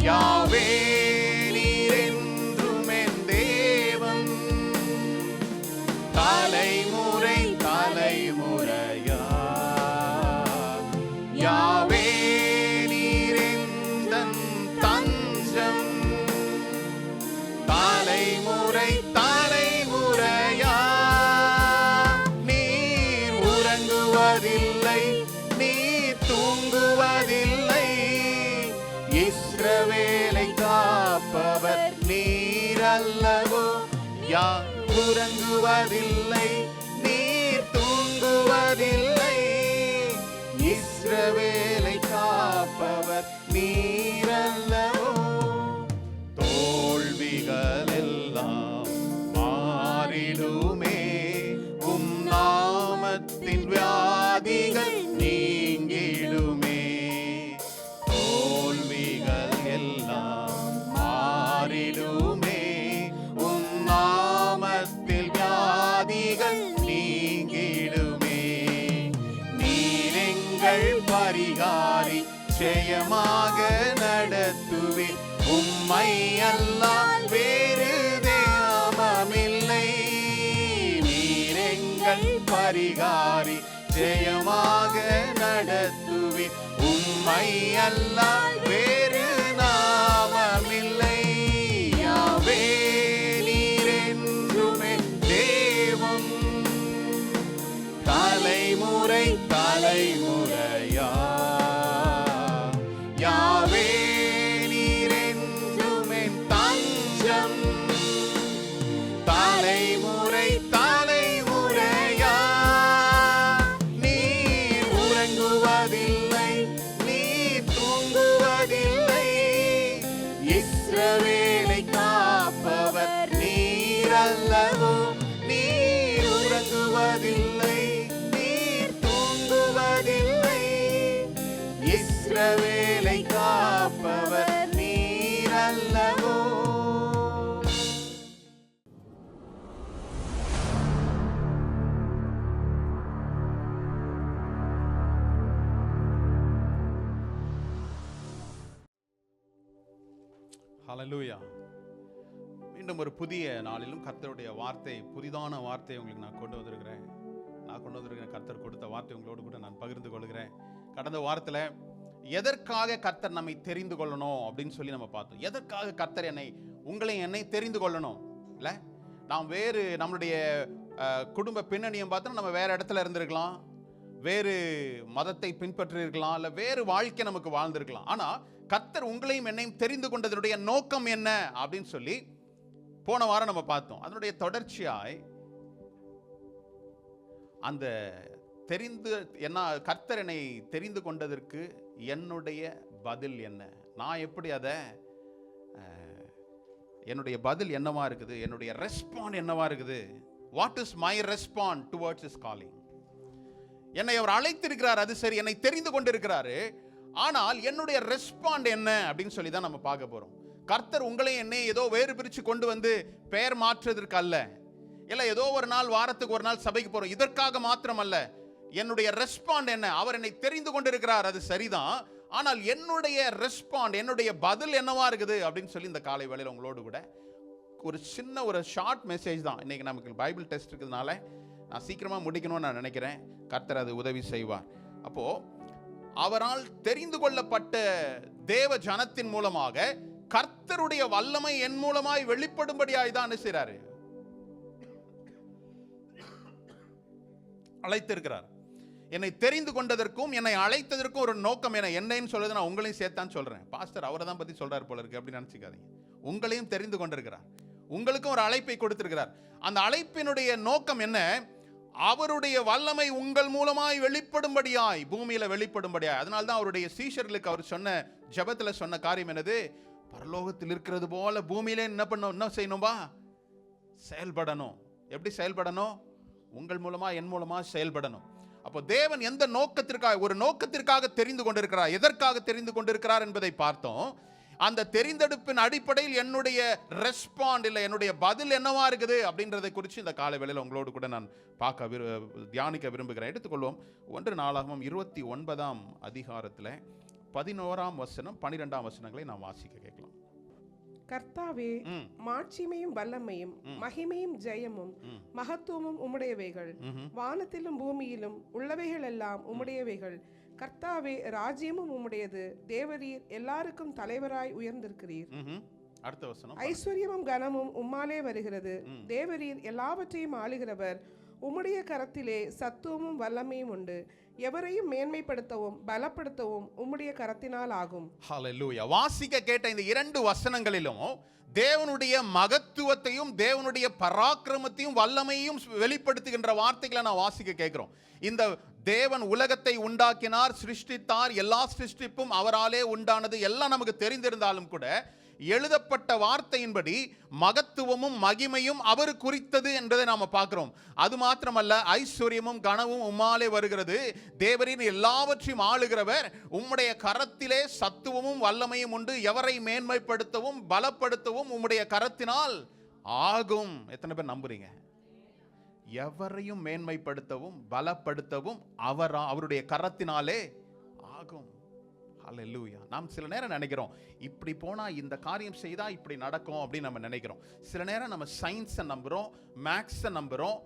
யாவே நீர் என்றும் என் தேவன், தலைமுறை தலைமுறையா. யாவே நீர் எந்தன் தஞ்சம், தலைமுறை தலைமுறையா. நீர் உறங்குவதில்லை, நீர் தூங்குவதில்லை, இஸ்ரவேலை காப்பவர் நீரல்லவோ. யார் உறங்குவதில்லை, நீர் தூங்குவதில்லை, இஸ்ரவேலை காப்பவர் நீரல்லவோ. தோல்விகள் எல்லாம் மாறிடுமே, உம் நாமத்தின் வியாதிகள் நீங்கிடுமே. தோல்விகள் எல்லாம் மாறிடுமே, உம் நாமத்தில் வியாதிகள் நீங்கிடுமே. நீர் எங்கள் பரிகாரி, ஜெயமாக நடத்துவீர், உம்மை அல்லால் வேறு தெய்வமில்லை. நீர் எங்கள் பரிகாரி, ஜெயமாக நடத்துவீர், உம்மை அல்லால் வேறு நாமமில்லை. யாவே நீர் என்றுமே தேவன், தலைமுறை தலைமுறையா. யாவே நீர் என்றுமே தஞ்சம், தலைமுறை தலைமுறையா. நீர் உறங்குவதில்லை, நீர் தூங்குவதில்லை, இஸ்ரவேலை காப்பவர் நீரல்லவோ. நீர் உறங்குவதில்லை, நீர் தூங்குவதில்லை, இஸ்ரவேலை காப்பவர் நீரல்லவோ. ஹல்லேலூயா. மீண்டும் ஒரு புதிய நாளிலும் கர்த்தருடைய வார்த்தை, புதிதான வார்த்தையை உங்களுக்கு நான் கொண்டு வந்திருக்கிறேன். கர்த்தர் கொடுத்த வார்த்தை உங்களோடு கூட நான் பகிர்ந்து கொள்கிறேன். கடந்த வாரத்தில் எதற்காக கர்த்தர் நம்மை தெரிந்து கொள்ளணும் அப்படின்னு சொல்லி நம்ம பார்த்தோம். எதற்காக கர்த்தர் என்னை தெரிந்து கொள்ளணும் இல்லை? நாம் வேறு நம்மளுடைய குடும்ப பின்னணியை பார்த்தோன்னா நம்ம வேறு இடத்துல இருந்திருக்கலாம், வேறு மதத்தை பின்பற்றி இருக்கலாம், இல்லை வேறு வாழ்க்கை நமக்கு வாழ்ந்திருக்கலாம். ஆனால் கர்த்தர் உங்களையும் என்னையும் தெரிந்து கொண்டதனுடைய நோக்கம் என்ன அப்படின்னு சொல்லி போன வாரம் நம்ம பார்த்தோம். அதனுடைய தொடர்ச்சியாய் அந்த கர்த்தர் என்னை தெரிந்து கொண்டதற்கு என்னுடைய பதில் என்ன, நான் எப்படி அதை என்னுடைய பதில் என்னவா இருக்குது, என்னுடைய ரெஸ்பாண்ட் என்னவா இருக்குது. What is my respond towards his calling? என்னை அவர் அழைத்திருக்கிறார், அது சரி, என்னை தெரிந்து கொண்டிருக்கிறாரு. ஆனால் என்னுடைய ரெஸ்பாண்ட் என்ன அப்படின்னு சொல்லி தான் நம்ம பார்க்க போறோம். கர்த்தர் உங்களை என்னை ஏதோ வேறு பிரித்து கொண்டு வந்து பெயர் மாற்றுவதற்கு அல்ல, இல்லை ஏதோ ஒரு நாள் வாரத்துக்கு ஒரு நாள் சபைக்கு போறோம், இதற்காக மாத்திரம் அல்ல. என்னுடைய ரெஸ்பாண்ட் என்ன? அவர் என்னை தெரிந்து கொண்டிருக்கிறார், அது சரிதான். ஆனால் என்னுடைய ரெஸ்பாண்ட், என்னுடைய பதில் என்னவா இருக்குது அப்படின்னு சொல்லி இந்த காலை வேளையில் உங்களோடு கூட ஒரு சின்ன ஒரு ஷார்ட் மெசேஜ் தான். இன்னைக்கு நமக்கு பைபிள் டெஸ்ட் இருக்கிறதுனால நான் சீக்கிரமாக முடிக்கணும்னு நான் நினைக்கிறேன். கர்த்தர் அது உதவி செய்வார். அப்போ அவரால் தெரிந்து கொள்ளப்பட்ட தேவ ஜனத்தின் மூலமாக கர்த்தருடைய வல்லமை என் மூலமாய் வெளிப்படும்படியாய் தான் என்ன செய்றாரு? அழைத்திருக்கிறார். என்னை தெரிந்து கொண்டதற்கும் என்னை அழைத்ததற்கும் ஒரு நோக்கம். என்னன்னு சொல்றது நான் உங்களையும் சேர்த்தான் சொல்றேன். பாஸ்டர் அவரை தான் பத்தி சொல்றாரு போல இருக்கு அப்படின்னு நினைச்சுக்காதீங்க. உங்களையும் தெரிந்து கொண்டிருக்கிறார், உங்களுக்கும் ஒரு அழைப்பை கொடுத்திருக்கிறார். அந்த அழைப்பினுடைய நோக்கம் என்ன? அவருடைய வல்லமை உங்கள் மூலமாய் வெளிப்படும்படியாய், பூமியில வெளிப்படும்படியாய். அதனால்தான் அவருடைய சீஷர்களுக்கு அவர் சொன்ன ஜெபத்துல சொன்ன காரியம் என்னது? பரலோகத்தில் இருக்கிறது போல பூமியில என்ன செய்யணும்பா? செயல்படணும். எப்படி செயல்படணும்? உங்கள் மூலமா என் மூலமா செயல்படணும். அப்போ தேவன் எந்த நோக்கத்திற்காக, ஒரு நோக்கத்திற்காக தெரிந்து கொண்டிருக்கிறார். எதற்காக தெரிந்து கொண்டிருக்கிறார் என்பதை பார்த்தோம். அந்த தெரிந்தெடுப்பின் அடிப்படையில் என்னுடைய ரெஸ்பாண்ட் இல்லை, என்னுடைய பதில் என்னவா இருக்குது அப்படின்றதை குறித்து இந்த காலை வேளையில் உங்களோடு கூட நான் தியானிக்க விரும்புகிறேன். எடுத்துக்கொள்வோம். 1 நாளாகமம் 29ஆம் அதிகாரத்தில் 11ஆம் வசனம் 12ஆம் வசனங்களை நாம் வாசிக்க கேட்கலாம். கர்த்தாவே, மாட்சிமையும் வல்லமையும் மகிமையும் ஜெயமும் மகத்துவமும் உம்முடையவைகள். வானத்திலும் பூமியிலும் உள்ளவைகள் எல்லாம் உம்முடையவைகள். கர்த்தாவே, ராஜ்யமும் உம்முடையது. தேவரீர் எல்லாருக்கும் தலைவராய் உயர்ந்திருக்கிறீர். அடுத்த வசனம். ஐஸ்வர்யமும் கனமும் உம்மாலே வருகிறது. தேவரீர் எல்லாவற்றையும் ஆளுகிறவர். உம்முடைய கரத்திலே சத்துவமும் வல்லமையும் உண்டு. எவரையும் மேன்மைப்படுத்தவும் பலப்படுத்தவும் உம்முடைய கரத்தினால் ஆகும். ஹல்லேலூயா. வாசிக்க கேட்ட இந்த 2 வசனங்களிலும் தேவனுடைய மகத்துவத்தையும் தேவனுடைய பராக்கிரமத்தையும் வல்லமையும் வெளிப்படுத்துகின்ற வார்த்தைகளை நான் வாசிக்க கேட்கிறோம். இந்த தேவன் உலகத்தை உண்டாக்கினார், சிருஷ்டித்தார். எல்லா சிருஷ்டிப்பும் அவராலே உண்டானது எல்லாம் நமக்கு தெரிந்திருந்தாலும் கூட எழுதப்பட்ட வார்த்தையின்படி மகத்துவமும் மகிமையும் அவர் குறித்தது என்பதை நாம பார்க்கிறோம். அது மாத்திரமல்ல, ஐஸ்வர்யமும் கனவும் உம்மாலே வருகிறது. தேவரின் எல்லாவற்றையும் ஆளுகிறவர். உம்முடைய கரத்திலே சத்துவமும் வல்லமையும் உண்டு. எவரை மேன்மைப்படுத்தவும் பலப்படுத்தவும் உம்முடைய கரத்தினால் ஆகும். எத்தனை பேர் நம்புறீங்க? எவரையும் மேன்மைப்படுத்தவும் பலப்படுத்தவும் அவருடைய கரத்தினாலே ஆகும். ஹல்லேலூயா. நாம் சில நேரம் நினைக்கிறோம், இப்படி போனா இந்த காரியம் செய்தா இப்படி நடக்கும் அப்படின்னு நம்ம நினைக்கிறோம். சில நேரம் நம்ம சயின்ஸை நம்புறோம், மேக்ஸை நம்புறோம்,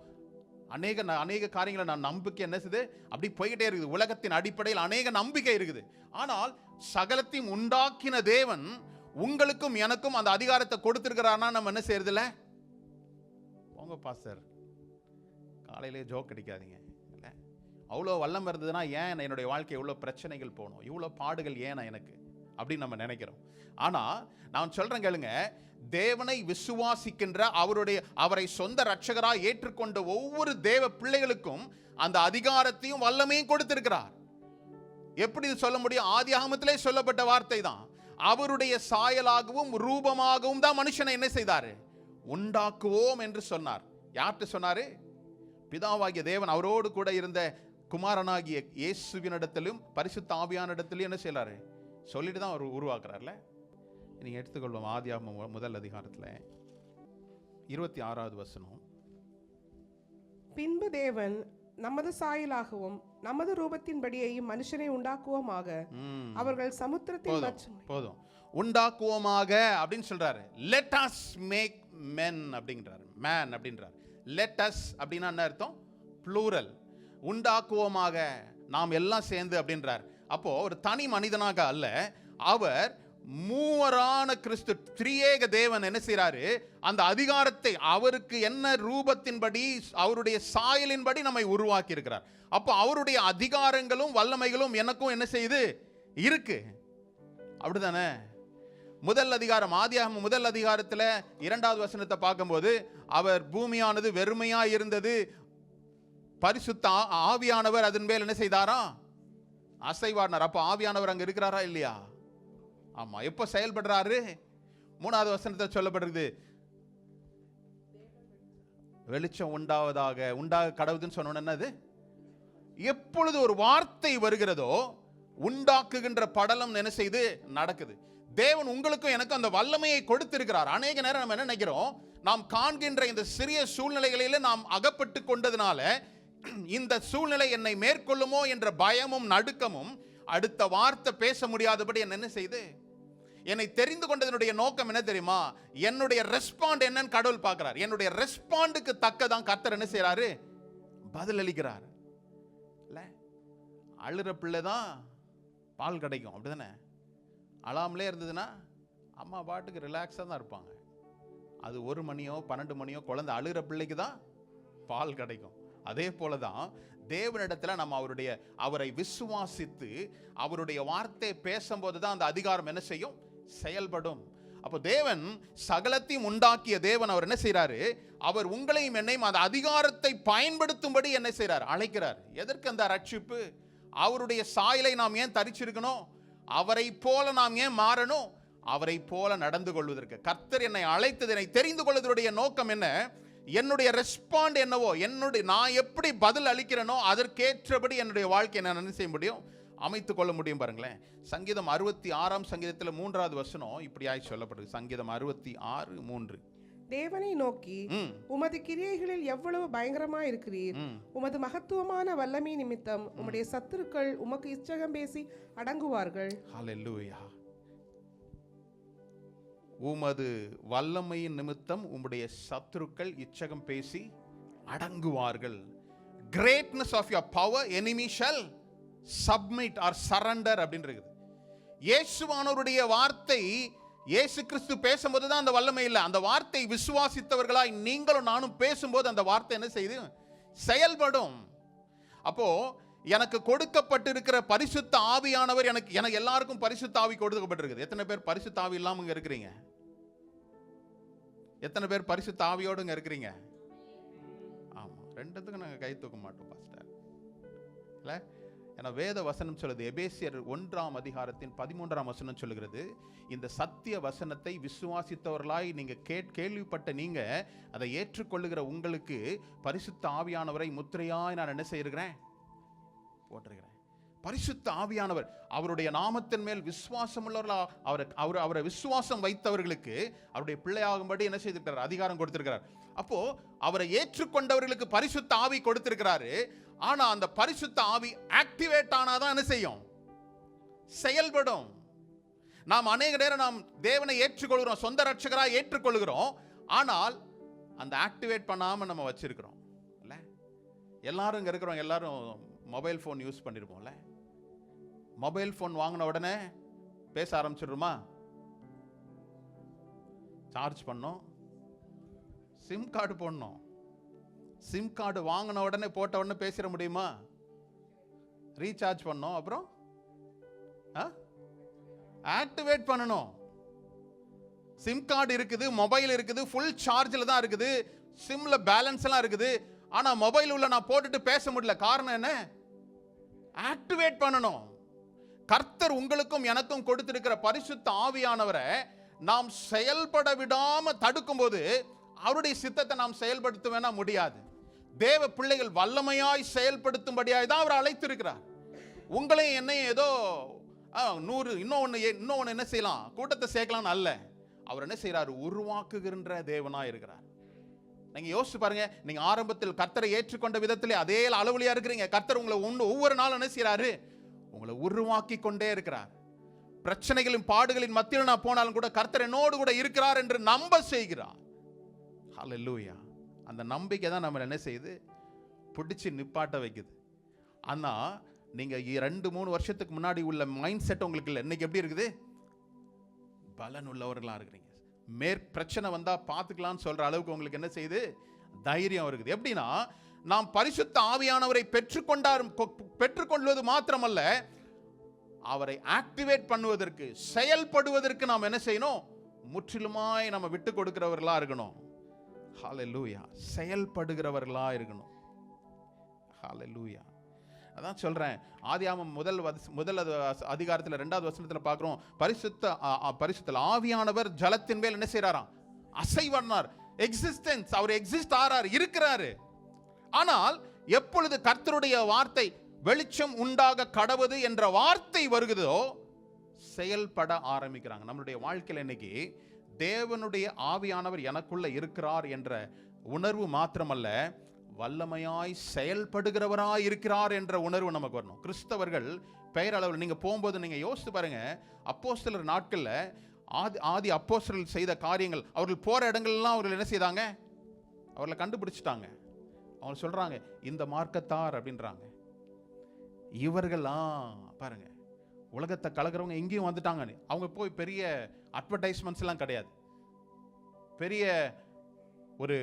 அநேக காரியங்களை நான் நம்பிக்கை என்ன செய்யுது அப்படி போய்கிட்டே இருக்குது. உலகத்தின் அடிப்படையில் அநேக நம்பிக்கை இருக்குது. ஆனால் சகலத்தையும் உண்டாக்கின தேவன் உங்களுக்கும் எனக்கும் அந்த அதிகாரத்தை கொடுத்திருக்கிறார்னா நம்ம என்ன செய்யறதில்ல? போங்க பாஸ்டர், காலையிலே ஜோக் அடிக்காதீங்க. அவ்வளோ வல்லம் இருந்ததுன்னா ஏன் என்னுடைய வாழ்க்கை இவ்வளோ பிரச்சனைகள் போகணும், இவ்வளோ பாடுகள் ஏன் எனக்கு அப்படின்னு நம்ம நினைக்கிறோம். ஆனால் நான் சொல்கிறேன் கேளுங்க, தேவனை விசுவாசிக்கின்ற அவரை சொந்த இரட்சகராக ஏற்றுக்கொண்ட ஒவ்வொரு தேவ பிள்ளைகளுக்கும் அந்த அதிகாரத்தையும் வல்லமையும் கொடுத்திருக்கிறார். எப்படி சொல்ல முடியும்? ஆதியாகமத்திலே சொல்லப்பட்ட வார்த்தை தான். அவருடைய சாயலாகவும் ரூபமாகவும் தான் மனுஷனை என்ன செய்தாரு? உண்டாக்குவோம் என்று சொன்னார். யார்கிட்ட சொன்னாரு? பிதாவாகிய தேவன் அவரோடு கூட இருந்த குமாரனாகிய இயேசுவினிடத்திலும் பரிசுத்த ஆவியானிடத்திலும் என்ன செய்யறாரு? சொல்லிட்டு தான் அவர் உருவாக்குறார்ல. நீங்க எடுத்துக்கொள்வோம். ஆதியாகமம் 1 அதிகாரத்தில் 26வது வசனம். பின்பு தேவன் நமது சாயலாகவும் நமது ரூபத்தின்படியையும் மனுஷனை உண்டாக்குவோமாக. அவர்கள் சமுத்திரத்தின் போதும் உண்டாக்குவோமாக அப்படின்னு சொல்றாரு. லெட் அஸ் மேக் மென் அப்படின்றாரு. மேன் அப்படின்றார். லெட் அஸ் அப்படின்னா என்ன அர்த்தம்? ப்ளூரல். உண்டாக்குவோமாக, நாம் எல்லாம் சேர்ந்து அப்படின்றார். அப்போ ஒரு தனி மனிதனாக அல்ல, அவர் மூவரான கிறிஸ்து திரியேக தேவன் என்ன செய்றாரு? அந்த அதிகாரத்தை அவருக்கு என்ன ரூபத்தின்படி அவருடைய சாயலின்படி நம்மை உருவாக்கி இருக்கிறார். அப்போ அவருடைய அதிகாரங்களும் வல்லமைகளும் எனக்கும் என்ன செய்யுது? இருக்கு. அப்படிதானே? முதல் அதிகாரம், ஆதியாகமம் 1 அதிகாரத்தில் 2வது வசனத்தை பார்க்கும்போது, அவர் பூமியானது வெறுமையா இருந்தது, பரிசுத்த ஆவியானவர் அதன் மேல் என்ன செய்தாரா? அசைவாடினார். அப்ப ஆவியானவர் அங்க இருக்கிறாரா இல்லையா? ஆமா. எப்ப செயல்படுறாரு? 3வது வசனத்தில் சொல்லப்படுறது, வெளிச்சம் உண்டாக கடவுதுன்னு சொன்ன என்னது? எப்பொழுது ஒரு வார்த்தை வருகிறதோ உண்டாக்குகின்ற படலம் என்ன செய்து நடக்குது. தேவன் உங்களுக்கும் எனக்கும் அந்த வல்லமையை கொடுத்திருக்கிறார். அநேக நேரம் நம்ம என்ன நினைக்கிறோம்? நாம் காண்கின்ற இந்த சிறிய சூழ்நிலைகளில நாம் அகப்பட்டு கொண்டதுனால இந்த சூழ்நிலை என்னை மேற்கொள்ளுமோ என்ற பயமும் நடுக்கமும் அடுத்த வார்த்தை பேச முடியாதபடி என்ன செய்து என்னை தெரிந்து கொண்டதனுடைய நோக்கம் என்ன தெரியுமா? என்னுடைய ரெஸ்பாண்ட் என்னன்னு கடவுள் பார்க்கிறார். என்னுடைய ரெஸ்பாண்டுக்கு தக்கதான் கர்த்தர் என்ன செய்யறாரு? பதில் அளிக்கிறார். இல்ல, அழுற பிள்ளைதான் பால் கிடைக்கும், அப்படி தானே? அலாம்லே இருந்ததுன்னா அம்மா பாட்டுக்கு ரிலாக்ஸாக தான் இருப்பாங்க. அது 1 மணியோ 12 மணியோ குழந்தை அழுகிற பிள்ளைக்கு தான் பால் கிடைக்கும். அதே போல தான் தேவனிடத்தில் நம்ம அவரை விசுவாசித்து அவருடைய வார்த்தையை பேசும்போது தான் அந்த அதிகாரம் என்ன செய்யும்? செயல்படும். அப்போ தேவன் சகலத்தையும் உண்டாக்கிய தேவன் அவர் என்ன செய்கிறாரு? அவர் உங்களையும் என்னையும் அந்த அதிகாரத்தை பயன்படுத்தும்படி என்ன செய்கிறார்? அழைக்கிறார். எதற்கு அந்த ரட்சிப்பு? அவருடைய சாயலை நாம் ஏன் தரிச்சிருக்கணும்? அவரை போல நாம் ஏன் மாறணும்? அவரை போல நடந்து கொள்வதற்கு கர்த்தர் என்னை அழைத்தது, என்னை தெரிந்து கொள்வதனுடைய நோக்கம் என்ன? என்னுடைய ரெஸ்பாண்ட் என்னவோ, நான் எப்படி பதில் அளிக்கிறேனோ அதற்கேற்றபடி என்னுடைய வாழ்க்கையை நான் என்ன செய்ய முடியும்? அமைத்துக் கொள்ள முடியும். பாருங்களேன், சங்கீதம் 66 சங்கீதத்தில் 3வது வசனம் இப்படியாய் சொல்லப்படுது. சங்கீதம் 66:3. தேவனை நோக்கி, உமது கிரியைகளில் எவ்வளவு பயங்கரமாய் இருக்கிறீர். உமது மகத்துவமான வல்லமை நிமித்தம் உம்முடைய சத்துருக்கள் உமக்கு இச்சகம் பேசி அடங்குவார்கள். ஹல்லேலூயா. உமது வல்லமையின் நிமித்தம் உம்முடைய சத்துருக்கள் இச்சகம் பேசி அடங்குவார்கள். Greatness of your power, enemy shall submit or surrender அப்படின்னு இருக்குது. இயேசுவானவருடைய வார்த்தை, இயேசு கிறிஸ்து பேசும்போது தான் அந்த வல்லமை இல்லை. அந்த வார்த்தை விசுவாசித்தவர்களாய் நீங்களும் நானும் பேசும்போது அந்த வார்த்தை என்ன செய்யுது? செயல்படும். அப்போ எனக்கு கொடுக்கப்பட்டிருக்கிற பரிசுத்த ஆவியானவர், எனக்கு எல்லாருக்கும் பரிசுத்த ஆவி கொடுக்கப்பட்டிருக்குது. எத்தனை பேர் பரிசுத்த ஆவி இல்லாம இங்க இருக்கிறீங்க? எத்தனை பேர் பரிசுத்த ஆவியோடு இங்க இருக்கிறீங்க? ஆமா, ரெண்டுத்துக்கும் நாங்க கை தூக்க மாட்டோம் பாஸ்டர். இல்ல, ஏன்னா வேத வசனம் சொல்லுது, எபேசியர் 1ஆம் அதிகாரத்தின் 13ஆம் வசனம் சொல்லுகிறது, இந்த சத்திய வசனத்தை விசுவாசித்தவர்களாய் நீங்க கேள்விப்பட்ட நீங்க அதை ஏற்றுக்கொள்ளுகிற உங்களுக்கு பரிசுத்த ஆவியானவரை முத்திரையாய் நான் என்ன செய்கிறேன்? போட்டிருக்கிறேன். பரிசுத்த ஆவியானவர் அவருடைய நாமத்தின் மேல் விசுவாசம் உள்ளவர்களா, அவரை விசுவாசம் வைத்தவர்களுக்கு அவருடைய பிள்ளையாகும்படி என்ன செய்திருக்கிறார்? அதிகாரம் கொடுத்திருக்கிறார். அப்போ அவரை ஏற்றுக்கொண்டவர்களுக்கு பரிசுத்த ஆவி கொடுத்திருக்கிறாரு. ஆனா அந்த பரிசுத்த ஆவி ஆக்டிவேட் ஆனாதான் என்ன செய்யும்? செயல்படும். நாம் அநேக நேரம் நாம் தேவனை ஏற்றுக்கொள்கிறோம், சொந்த ரட்சகராக ஏற்றுக்கொள்கிறோம். ஆனால் அந்த ஆக்டிவேட் பண்ணாம நம்ம வச்சிருக்கிறோம். இல்ல, எல்லாரும் இங்க இருக்கிறோம், எல்லாரும் மொபைல் ஃபோன் யூஸ் பண்ணிருப்போம்ல. மொபைல் ஃபோன் வாங்கின உடனே பேச ஆரம்பிச்சிடுமா? சார்ஜ் பண்ணோம், சிம் கார்டு போடணும். சிம் கார்டு வாங்கின உடனே போட்ட உடனே பேசிட முடியுமா? ரீசார்ஜ் பண்ணோம், அப்புறம் ஆக்டிவேட் பண்ணணும். சிம் கார்டு இருக்குது, மொபைல் இருக்குது, ஃபுல் சார்ஜில் தான் இருக்குது, சிம்ல பேலன்ஸ் எல்லாம் இருக்குது. ஆனா மொபைல் உள்ள நான் போட்டுட்டு பேச முடியல. காரணம் என்ன? ஆக்டிவேட் பண்ணணும். கர்த்தர் உங்களுக்கும் எனக்கும் கொடுத்திருக்கிற பரிசுத்த ஆவியானவரை நாம் செயல்பட விடாம தடுக்கும் போது அவருடைய சித்தத்தை நாம் செயல்படுத்த முடியாது. தேவ பிள்ளைகள் வல்லமையாய் செயல்படுத்தும்படியாய் தான் அவர் அழைத்திருக்கிறார். உங்களையும் என்னையும் ஏதோ 100 இன்னொன்னு என்ன செய்யலாம், கூட்டத்தை சேர்க்கலாம் அல்ல. அவர் என்ன செய்யறாரு? உருவாக்குகின்ற தேவனாய் இருக்கிறார். நீங்க யோசிச்சு பாருங்க, நீங்க ஆரம்பத்தில் கர்த்தரை ஏற்றுக்கொண்ட விதத்திலே அதே அளவுலையா இருக்கிறீங்க. கர்த்தர் உங்களை ஒவ்வொரு நாளும் என்ன செய்யறாரு? உங்களை உருவாக்கி கொண்டே இருக்கிறார். பிரச்சனைகளின் பாடுகளின் மத்தியில் நான் போனாலும் கூட கர்த்தர் என்னோடு கூட இருக்கிறார் என்று நம்ப செய்கிறார். ஹல்லேலூயா. அந்த நம்பிக்கை தான் நம்ம என்ன செய்யுது? பிடிச்சி நிப்பாட்ட வைக்குது. ஆனா நீங்க 2-3 வருஷத்துக்கு முன்னாடி உள்ள மைண்ட் செட் உங்களுக்கு இல்லை. இன்னைக்கு எப்படி இருக்குது? பலன் உள்ளவர்களா இருக்கிறீங்க. பிரச்சனை வந்தா பார்த்துக்கலாம்னு சொல்ற அளவுக்கு உங்களுக்கு என்ன செய்யுது? தைரியம் இருக்குது. எப்படின்னா, நாம் பரிசுத்த ஆவியானவரை பெற்றுக்கொள்வது மாத்திரமல்ல, அவரை ஆக்டிவேட் பண்ணுவதற்கு, செயல்படுவதற்கு நாம் என்ன செய்யணும்? முற்றிலுமாய் நம்ம விட்டு கொடுக்கிறவர்களா இருக்கணும். ஹல்லேலூயா. செயல்படுகிறவர்களா இருக்கணும். ஹல்லேலூயா. அதான் சொல்றேன், ஆதியாகமம் முதல் அதிகாரத்தில் 2வது வசனத்தில் பார்க்கிறோம், பரிசுத்த ஆவியானவர் ஜலத்தின் மேல் என்ன செய்யறாராம்? அசைவனார். எக்ஸிஸ்டன்ஸ், அவர் எக்ஸிஸ்ட் ஆறார், இருக்கிறாரு. ஆனால் எப்பொழுது கர்த்தருடைய வார்த்தை வெளிச்சம் உண்டாக கடவுது என்ற வார்த்தை வருகிறதோ செயல்பட ஆரம்பிக்கிறாங்க. நம்மளுடைய வாழ்க்கையில் இன்னைக்கு தேவனுடைய ஆவியானவர் எனக்குள்ள இருக்கிறார் என்ற உணர்வு மாத்திரமல்ல, வல்லமையாய் செயல்படுகிறவராய் இருக்கிறார் என்ற உணர்வு நமக்கு வரணும். கிறிஸ்தவர்கள் பெயரளவில் நீங்க போகும்போது நீங்க யோசித்து பாருங்க, அப்போஸ்தலர் நாட்கள்ல ஆதி அப்போஸ்தலர்கள் செய்த காரியங்கள், அவர்கள் போற இடங்கள்லாம் அவர்கள் என்ன செய்தாங்க? அவர்களை கண்டுபிடிச்சிட்டாங்க. அவங்க சொல்றாங்க, இந்த மார்க்கத்தார் அப்படின்றாங்க. இவர்கள்லாம் பாருங்க, உலகத்தை கலக்கிறவங்க எங்கேயும் வந்துட்டாங்க. அவங்க போய் பெரிய அட்வர்டைஸ்மெண்ட்ஸ் எல்லாம் கிடையாது, பெரிய ஒரு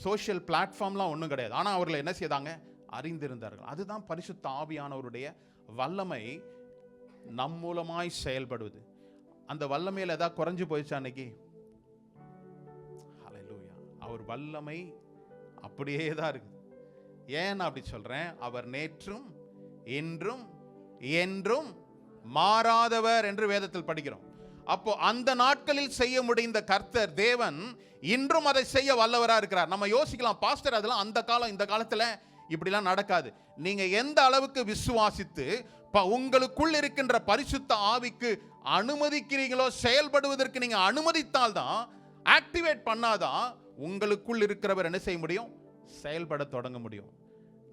சோஷியல் பிளாட்ஃபார்ம்லாம் ஒன்றும் கிடையாது. ஆனால் அவர்கள் என்ன செய்தாங்க? அறிந்திருந்தார்கள். அதுதான் பரிசுத்த ஆவியானவருடைய வல்லமை நம் மூலமாய் செயல்படுவது. அந்த வல்லமையில் ஏதாவது குறைஞ்சு போயிடுச்சா அன்னைக்கு? ஹல்லேலூயா. அவர் வல்லமை அப்படியே தான் இருக்கு. ஏன் அப்படி சொல்றேன்? அவர் நேற்றும் இன்றும் என்றும் மாறாதவர் என்று வேதத்தில் படிக்கிறோம். அப்போ அந்த நாட்களில் செய்ய முடிந்த கர்த்தர் தேவன் இன்றும் அதை செய்ய வல்லவராக இருக்கிறார். நம்ம யோசிக்கலாம், பாஸ்டர் அதெல்லாம் அந்த காலம், இந்த காலத்தில் இப்படிலாம் நடக்காது. நீங்க எந்த அளவுக்கு விசுவாசித்து உங்களுக்குள் இருக்கின்ற பரிசுத்த ஆவிக்கு அனுமதிக்கிறீங்களோ, செயல்படுவதற்கு நீங்க அனுமதித்தால்தான், ஆக்டிவேட் பண்ணாதான் உங்களுக்குள் இருக்கிறவர் என்ன செய்ய முடியும்? செயல்பட தொடங்க முடியும்.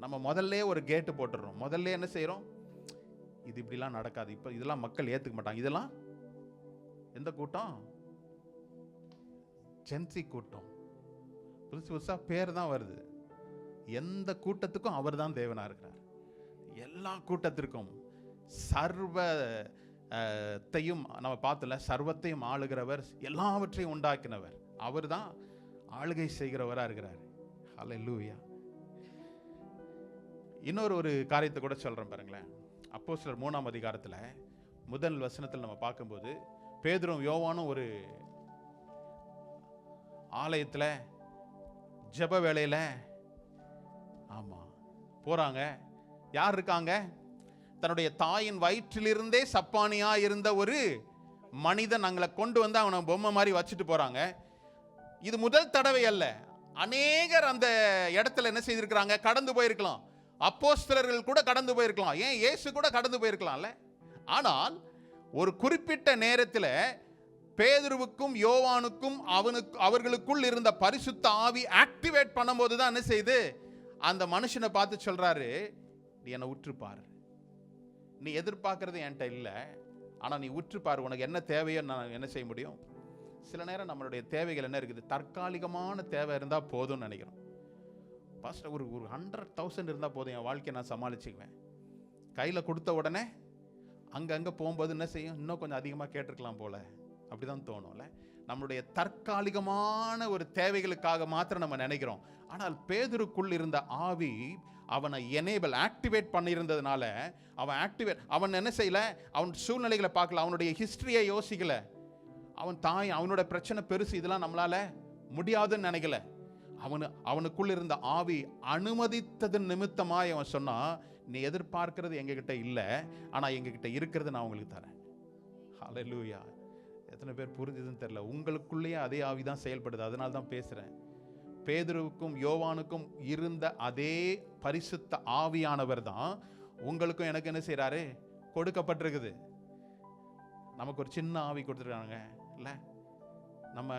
நம்ம முதல்ல ஒரு கேட்டு போட்டுறோம். முதல்ல என்ன செய்யறோம்? இது இப்படிலாம் நடக்காது, இப்போ இதெல்லாம் மக்கள் ஏற்றுக்க மாட்டாங்க. இதெல்லாம் எந்த கூட்டம்? ஜென்சி கூட்டம். புதுசு புதுசாக பேர் தான் வருது. எந்த கூட்டத்துக்கும் அவர் தான் தேவனாக இருக்கிறார். எல்லா கூட்டத்திற்கும் சர்வத்தையும் நம்ம பார்த்தல, சர்வத்தையும் ஆளுகிறவர், எல்லாவற்றையும் உண்டாக்கினவர் அவர் தான் ஆளுகை செய்கிறவராக இருக்கிறார். ஹல்லேலூயா. இன்னொரு காரியத்தை கூட சொல்கிறேன் பாருங்களேன். அப்போஸ்தலர் 3ஆம் அதிகாரத்தில் முதல் வசனத்தில் நம்ம பார்க்கும்போது, பேதுரும் யோவானும் ஒரு ஆலயத்தில் ஜெப வேளையில் போறாங்க. யார் இருக்காங்க? தன்னுடைய தாயின் வயிற்றிலிருந்தே சப்பானியா இருந்த ஒரு மனிதன் அங்களை கொண்டு வந்து அவனை பொம்மை மாதிரி வச்சுட்டு போறாங்க. இது முதல் தடவை அல்ல, அநேகர் அந்த இடத்துல என்ன செய்திருக்கிறாங்க? கடந்து போயிருக்கலாம். அப்போஸ்தலர்கள் கூட கடந்து போயிருக்கலாம், ஏன் இயேசு கூட கடந்து போயிருக்கலாம்ல. ஆனால் ஒரு குறிப்பிட்ட நேரத்தில் பேதுருவுக்கும் யோவானுக்கும் அவர்களுக்குள் இருந்த பரிசுத்த ஆவி ஆக்டிவேட் பண்ணும்போது தான் என்ன செய்து அந்த மனுஷனை பார்த்து சொல்றாரு, நீ என்னை உற்றுப்பார், நீ எதிர்பார்க்கறது என்கிட்ட இல்லை, ஆனால் நீ உற்றுப்பார், உனக்கு என்ன தேவையோ நான் என்ன செய்ய முடியும். சில நேரம் நம்மளுடைய தேவைகள் என்ன இருக்குது? தற்காலிகமான தேவை இருந்தால் போதும்னு நினைக்கிறோம். பாஸ்டர் ஒரு 100,000 இருந்தால் போதும், என் வாழ்க்கையை நான் சமாளிச்சுக்குவேன். கையில் கொடுத்த உடனே அங்கங்கே போகும்போது என்ன செய்யும்? இன்னும் கொஞ்சம் அதிகமாக கேட்டிருக்கலாம் போல, அப்படிதான் தோணும்ல. நம்மளுடைய தற்காலிகமான ஒரு தேவைகளுக்காக மாத்திரம் நம்ம நினைக்கிறோம். ஆனால் பேதுருக்குள் இருந்த ஆவி அவனை எனேபிள், ஆக்டிவேட் பண்ணியிருந்ததுனால அவன் என்ன செய்யல? அவன் சூழ்நிலைகளை பார்க்கல, அவனுடைய ஹிஸ்டரியை யோசிக்கல, அவனோட பிரச்சனை பெருசு, இதெல்லாம் நம்மளால முடியாதுன்னு நினைக்கல. அவனுக்குள் இருந்த ஆவி அனுமதித்தது நிமித்தமாய் அவன் சொன்னா, நீ எதிர்பார்க்கிறது எங்ககிட்ட இல்லை, ஆனா எங்ககிட்ட இருக்கிறது நான் உங்களுக்கு தரேன். ஹல்லேலூயா. எத்தனை பேர் புரிஞ்சுதுன்னு தெரியல. உங்களுக்குள்ளேயே அதே ஆவிதான் செயல்படுது. அதனால தான் பேசுறேன். பேதுருவுக்கும் யோவானுக்கும் இருந்த அதே பரிசுத்த ஆவியானவர் தான் உங்களுக்கும் எனக்கு என்ன செய்யறாரு? கொடுக்கப்பட்டிருக்குது. நமக்கு ஒரு சின்ன ஆவி கொடுத்துருக்காங்க இல்ல, நம்ம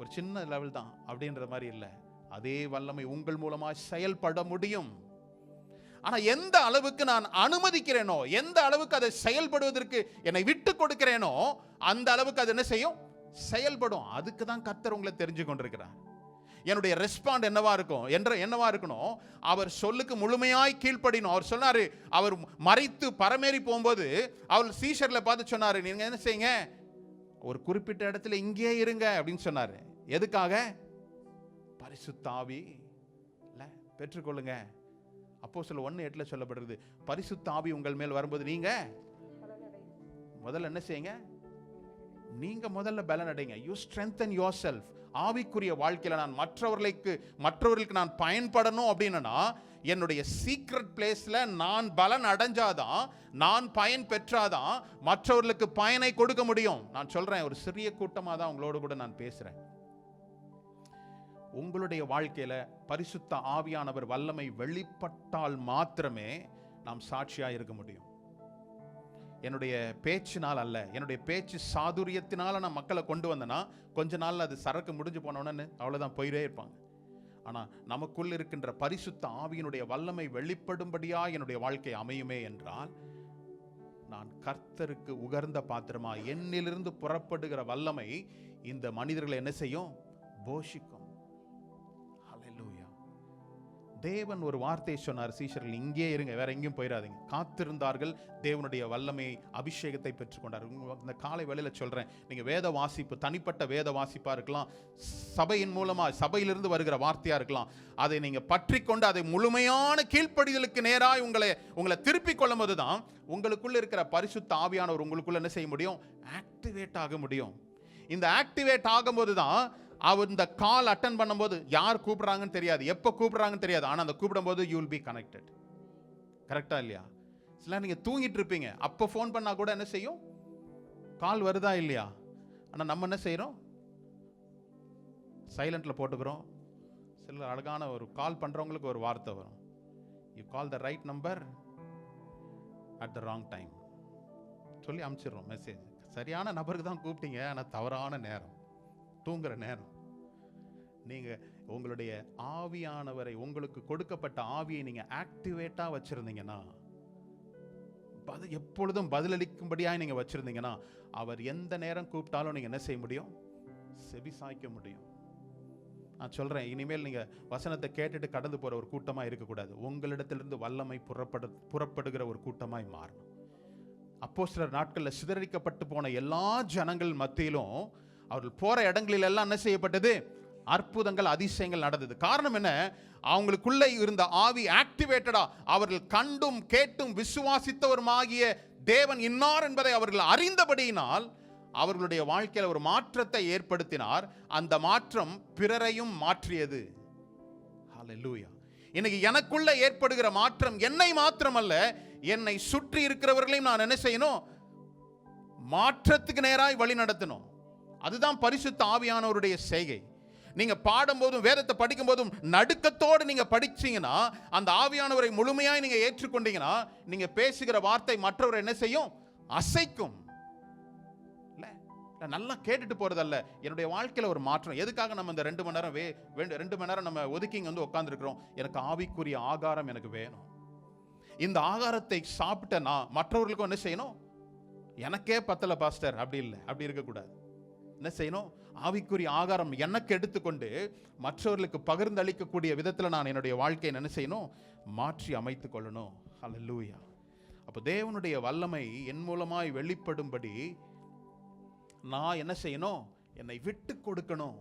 ஒரு சின்ன லெவல் தான் அப்படின்ற மாதிரி இல்லை. அதே வல்லமை உங்கள் மூலமா செயல்பட முடியும். ஆனா எந்த அளவுக்கு நான் அனுமதிக்கிறேனோ, எந்த அளவுக்கு அதை செயல்படுவதற்கு என்னை விட்டு கொடுக்கிறேனோ, அந்த அளவுக்கு அது என்ன செய்யும்? செயல்படும். அதுக்கு தான் கர்த்தர் உங்களை தெரிஞ்சு கொண்டிருக்கிறார். என்னுடைய ரெஸ்பாண்ட் என்னவா இருக்கணும்? அவர் சொல்லுக்கு முழுமையாய் கீழ்ப்படினோம். அவர் சொன்னாரு, அவர் மரித்து பரமேறி போகும்போது அவர் சீஷர்ல பார்த்து சொன்னாரு, நீங்க என்ன செய்யுங்க? ஒரு குறிப்பிட்ட இடத்துல இங்கே இருங்க அப்படின்னு சொன்னாரு. எதுக்காக? பரிசுத்த ஆவி பெற்றுக்கொள்ளுங்க. அப்போஸ்தலர் 1:8 சொல்லப்படுகிறது, பரிசுத்த ஆவி உங்கள் மேல் வரும்போது நீங்க முதல்ல என்ன செய்யுங்க? நீங்க முதல்ல பலன் அடைங்க. யூ ஸ்ட்ரெங்தன் யுவர் செல்ஃப். ஆவிக்குரிய வாழ்க்கையில நான் மற்றவர்களுக்கு நான் பயன்படணும் அப்படின்னா, என்னுடைய சீக்ரெட் பிளேஸ்ல நான் பலன் அடைஞ்சாதான், நான் பயன் பெற்றாதான் மற்றவர்களுக்கு பயனை கொடுக்க முடியும். நான் சொல்றேன், ஒரு சிறிய கூட்டமாக தான் உங்களோடு கூட நான் பேசுறேன். உங்களுடைய வாழ்க்கையில பரிசுத்த ஆவியானவர் வல்லமை வெளிப்பட்டால் மாத்திரமே நாம் சாட்சியா இருக்க முடியும். என்னுடைய பேச்சினால் அல்ல, என்னுடைய பேச்சு சாதுரியத்தினால நான் மக்களை கொண்டு வந்தேன்னா, கொஞ்ச நாள் அது சரக்கு முடிஞ்சு போனோன்னு அவ்வளவுதான், போயிட்டே இருப்பாங்க. ஆனா நமக்குள் இருக்கின்ற பரிசுத்த ஆவியினுடைய வல்லமை வெளிப்படும்படியா என்னுடைய வாழ்க்கை அமையுமே என்றால், நான் கர்த்தருக்கு உகர்ந்த பாத்திரமா, என்னிலிருந்து புறப்படுகிற வல்லமை இந்த மனிதர்களை என்ன செய்யும்? போஷிக்கும். ஹல்லேலூயா. தேவன் ஒரு வார்த்தையை சொன்னார், சீஷர்கள் இங்கே இருங்க, வேற எங்கேயும் போயிடாதீங்க. காத்திருந்தார்கள், தேவனுடைய வல்லமை அபிஷேகத்தை பெற்றுக்கொண்டார். இந்த காலை வேளையில சொல்றேன், நீங்க வேத வாசிப்பு, தனிப்பட்ட வேத வாசிப்பா இருக்கலாம், சபையின் மூலமா சபையிலிருந்து வருகிற வார்த்தையா இருக்கலாம், அதை நீங்க பற்றி கொண்டு அதை முழுமையான கீழ்ப்படிதலுக்கு நேராய் உங்களை திருப்பிக் கொள்ளும் போதுதான் உங்களுக்குள்ள இருக்கிற பரிசுத்த ஆவியானவர் உங்களுக்குள்ள என்ன செய்ய முடியும்? ஆக்டிவேட் ஆக முடியும். இந்த ஆக்டிவேட் ஆகும்போது தான் அவர் இந்த கால் அட்டன் பண்ணும்போது யார் கூப்பிடுறாங்கன்னு தெரியாது, எப்போ கூப்பிடுறாங்கன்னு தெரியாது, ஆனால் அந்த கூப்பிடும்போது யூ வில் பி கனெக்டட். கரெக்டா இல்லையா? சில நீங்கள் தூங்கிட்டு இருப்பீங்க, அப்போ ஃபோன் பண்ணால் கூட என்ன செய்யும்? கால் வருதா இல்லையா? ஆனால் நம்ம என்ன செய்கிறோம்? சைலண்டில் போட்டுக்கிறோம். சில அழகான ஒரு கால் பண்ணுறவங்களுக்கு ஒரு வார்த்தை வரும், you call the right number at the wrong time சொல்லி அனுப்பிச்சிடுறோம் மெசேஜ். சரியான நபருக்கு தான் கூப்பிட்டீங்க, ஆனால் தவறான நேரம், தூங்குற நேரம். நீங்கள் உங்களுடைய ஆவியானவரை, உங்களுக்கு கொடுக்கப்பட்ட ஆவியை நீங்கள் ஆக்டிவேட்டாக வச்சுருந்தீங்கன்னா, எப்பொழுதும் பதிலளிக்கும்படியாக நீங்கள் வச்சுருந்தீங்கன்னா, அவர் எந்த நேரம் கூப்பிட்டாலும் நீங்கள் என்ன செய்ய முடியும்? செவி சாய்க்க முடியும். நான் சொல்கிறேன், இனிமேல் நீங்கள் வசனத்தை கேட்டுட்டு கடந்து போகிற ஒரு கூட்டமாக இருக்கக்கூடாது. உங்களிடத்திலிருந்து வல்லமை புறப்படுகிற ஒரு கூட்டமாய் மாறணும். அப்போஸ்தலர் நாட்களில் சிதறடிக்கப்பட்டு போன எல்லா ஜனங்கள் மத்தியிலும் அவர்கள் போற இடங்களில் எல்லாம் என்ன செய்யப்பட்டது? அற்புதங்கள், அதிசயங்கள் நடந்தது. காரணம் என்ன? அவங்களுக்குள்ள இருந்த ஆவி ஆக்டிவேட்டடா, அவர்கள் கண்டும் கேட்டும் விசுவாசித்தவருமாகிய தேவன் இன்னார் என்பதை அவர்கள் அறிந்தபடியினால் அவர்களுடைய வாழ்க்கையில் ஒரு மாற்றத்தை ஏற்படுத்தினார். அந்த மாற்றம் பிறரையும் மாற்றியது. ஹல்லேலூயா. இன்னைக்கு எனக்குள்ள ஏற்படுகிற மாற்றம் என்னை மாத்திரமல்ல, என்னை சுற்றி இருக்கிறவர்களையும் நான் என்ன செய்யணும்? மாற்றத்துக்கு நேராய் வழி நடத்தணும். அதுதான் பரிசுத்த ஆவியானவருடைய செய்கை. நீங்க பாடும்போதும் வேதத்தை படிக்கும் போதும் நடுக்கத்தோடு நீங்க படிச்சீங்கன்னா, அந்த ஆவியானவரை முழுமையாய் நீங்க ஏற்றுக்கொண்டீங்கன்னா, நீங்க பேசுகிற வார்த்தை மற்றவரை என்ன செய்யும்? அசைக்கும். நல்லா கேட்டுட்டு போறதல்ல, என்னுடைய வாழ்க்கையில ஒரு மாற்றம். எதுக்காக நம்ம இந்த 2 மணி நேரம் 2 மணி நேரம் நம்ம ஒதுக்கி வந்து உட்கார்ந்துருக்கிறோம்? எனக்கு ஆவிக்குரிய ஆகாரம் எனக்கு வேணும். இந்த ஆகாரத்தை சாப்பிட்ட நான் மற்றவர்களுக்கும் என்ன செய்யணும்? எனக்கே பத்தல பாஸ்டர் அப்படி இல்லை, அப்படி இருக்கக்கூடாது. என்ன செய்யணும்? ஆவிக்குரிய ஆகாரம் எனக்கு எடுத்துக்கொண்டு மற்றவர்களுக்கு பகிர்ந்து அளிக்கக்கூடிய விதத்தில் நான் என்னுடைய வாழ்க்கையை என்ன செய்யணும்? மாற்றி அமைத்துக் கொள்ளணும். ஹல்லேலூயா. அப்போ தேவனுடைய வல்லமை என் மூலமாய் வெளிப்படும்படி நான் என்ன செய்யணும்? என்னை விட்டு கொடுக்கணும்.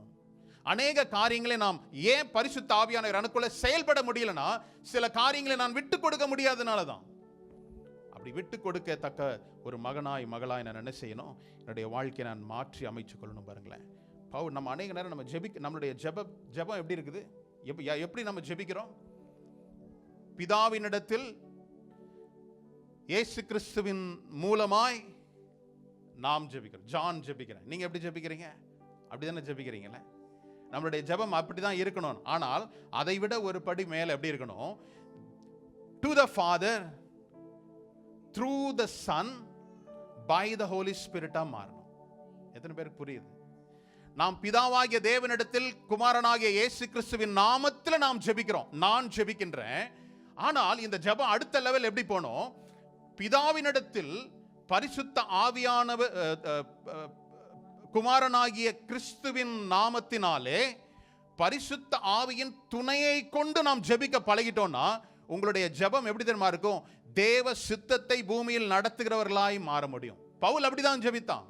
அநேக காரியங்களை நாம் ஏன் பரிசுத்த ஆவியானவர் எனக்குள்ள செயல்பட முடியலனா, சில காரியங்களை நான் விட்டு கொடுக்க முடியாதனால தான். அப்படி விட்டு கொடுக்கத்தக்க ஒரு மகனாய் மகளாய் நான் என்ன செய்யணும்? என்னுடைய வாழ்க்கையை நான் மாற்றி அமைச்சுக் கொள்ளணும். பாருங்களேன், நம்ம அநேக நேரம் நம்ம நம்மளுடைய ஜெபம் எப்படி இருக்குது? எப்படி நம்ம ஜெபிக்கிறோம்? பிதாவினிடத்தில் இயேசு கிறிஸ்துவின் மூலமாய் நாம் ஜெபிக்கிறோம். ஜான் ஜெபிக்கிறேன். நீங்க எப்படி ஜெபிக்கிறீங்க? அப்படிதானே ஜெபிக்கிறீங்கல்ல? நம்மளுடைய ஜெபம் அப்படிதான் இருக்கணும். ஆனால் அதை விட ஒரு படி மேல எப்படி இருக்கணும்? To the father through the son by the holy ஸ்பிரிட்டா மாறணும். எத்தனை பேருக்கு புரியுது? நாம் பிதாவாகிய தேவனிடத்தில் குமாரனாகிய இயேசு கிறிஸ்துவின் நாமத்தில் நாம் ஜெபிக்கிறோம். நான் ஜெபிக்கின்றேன். ஆனால் இந்த ஜெபம் அடுத்த லெவல் எப்படி போனோம்? பிதாவினிடத்தில் பரிசுத்த ஆவியானவர் குமாரனாகிய கிறிஸ்துவின் நாமத்தினாலே பரிசுத்த ஆவியின் துணையை கொண்டு நாம் ஜெபிக்க பழகிட்டோம்னா உங்களுடைய ஜெபம் எப்படி தெரியுமா இருக்கும்? தேவ சித்தத்தை பூமியில் நடத்துகிறவர்களாய் மாற முடியும். பவுல் அப்படிதான் ஜெபித்தான்.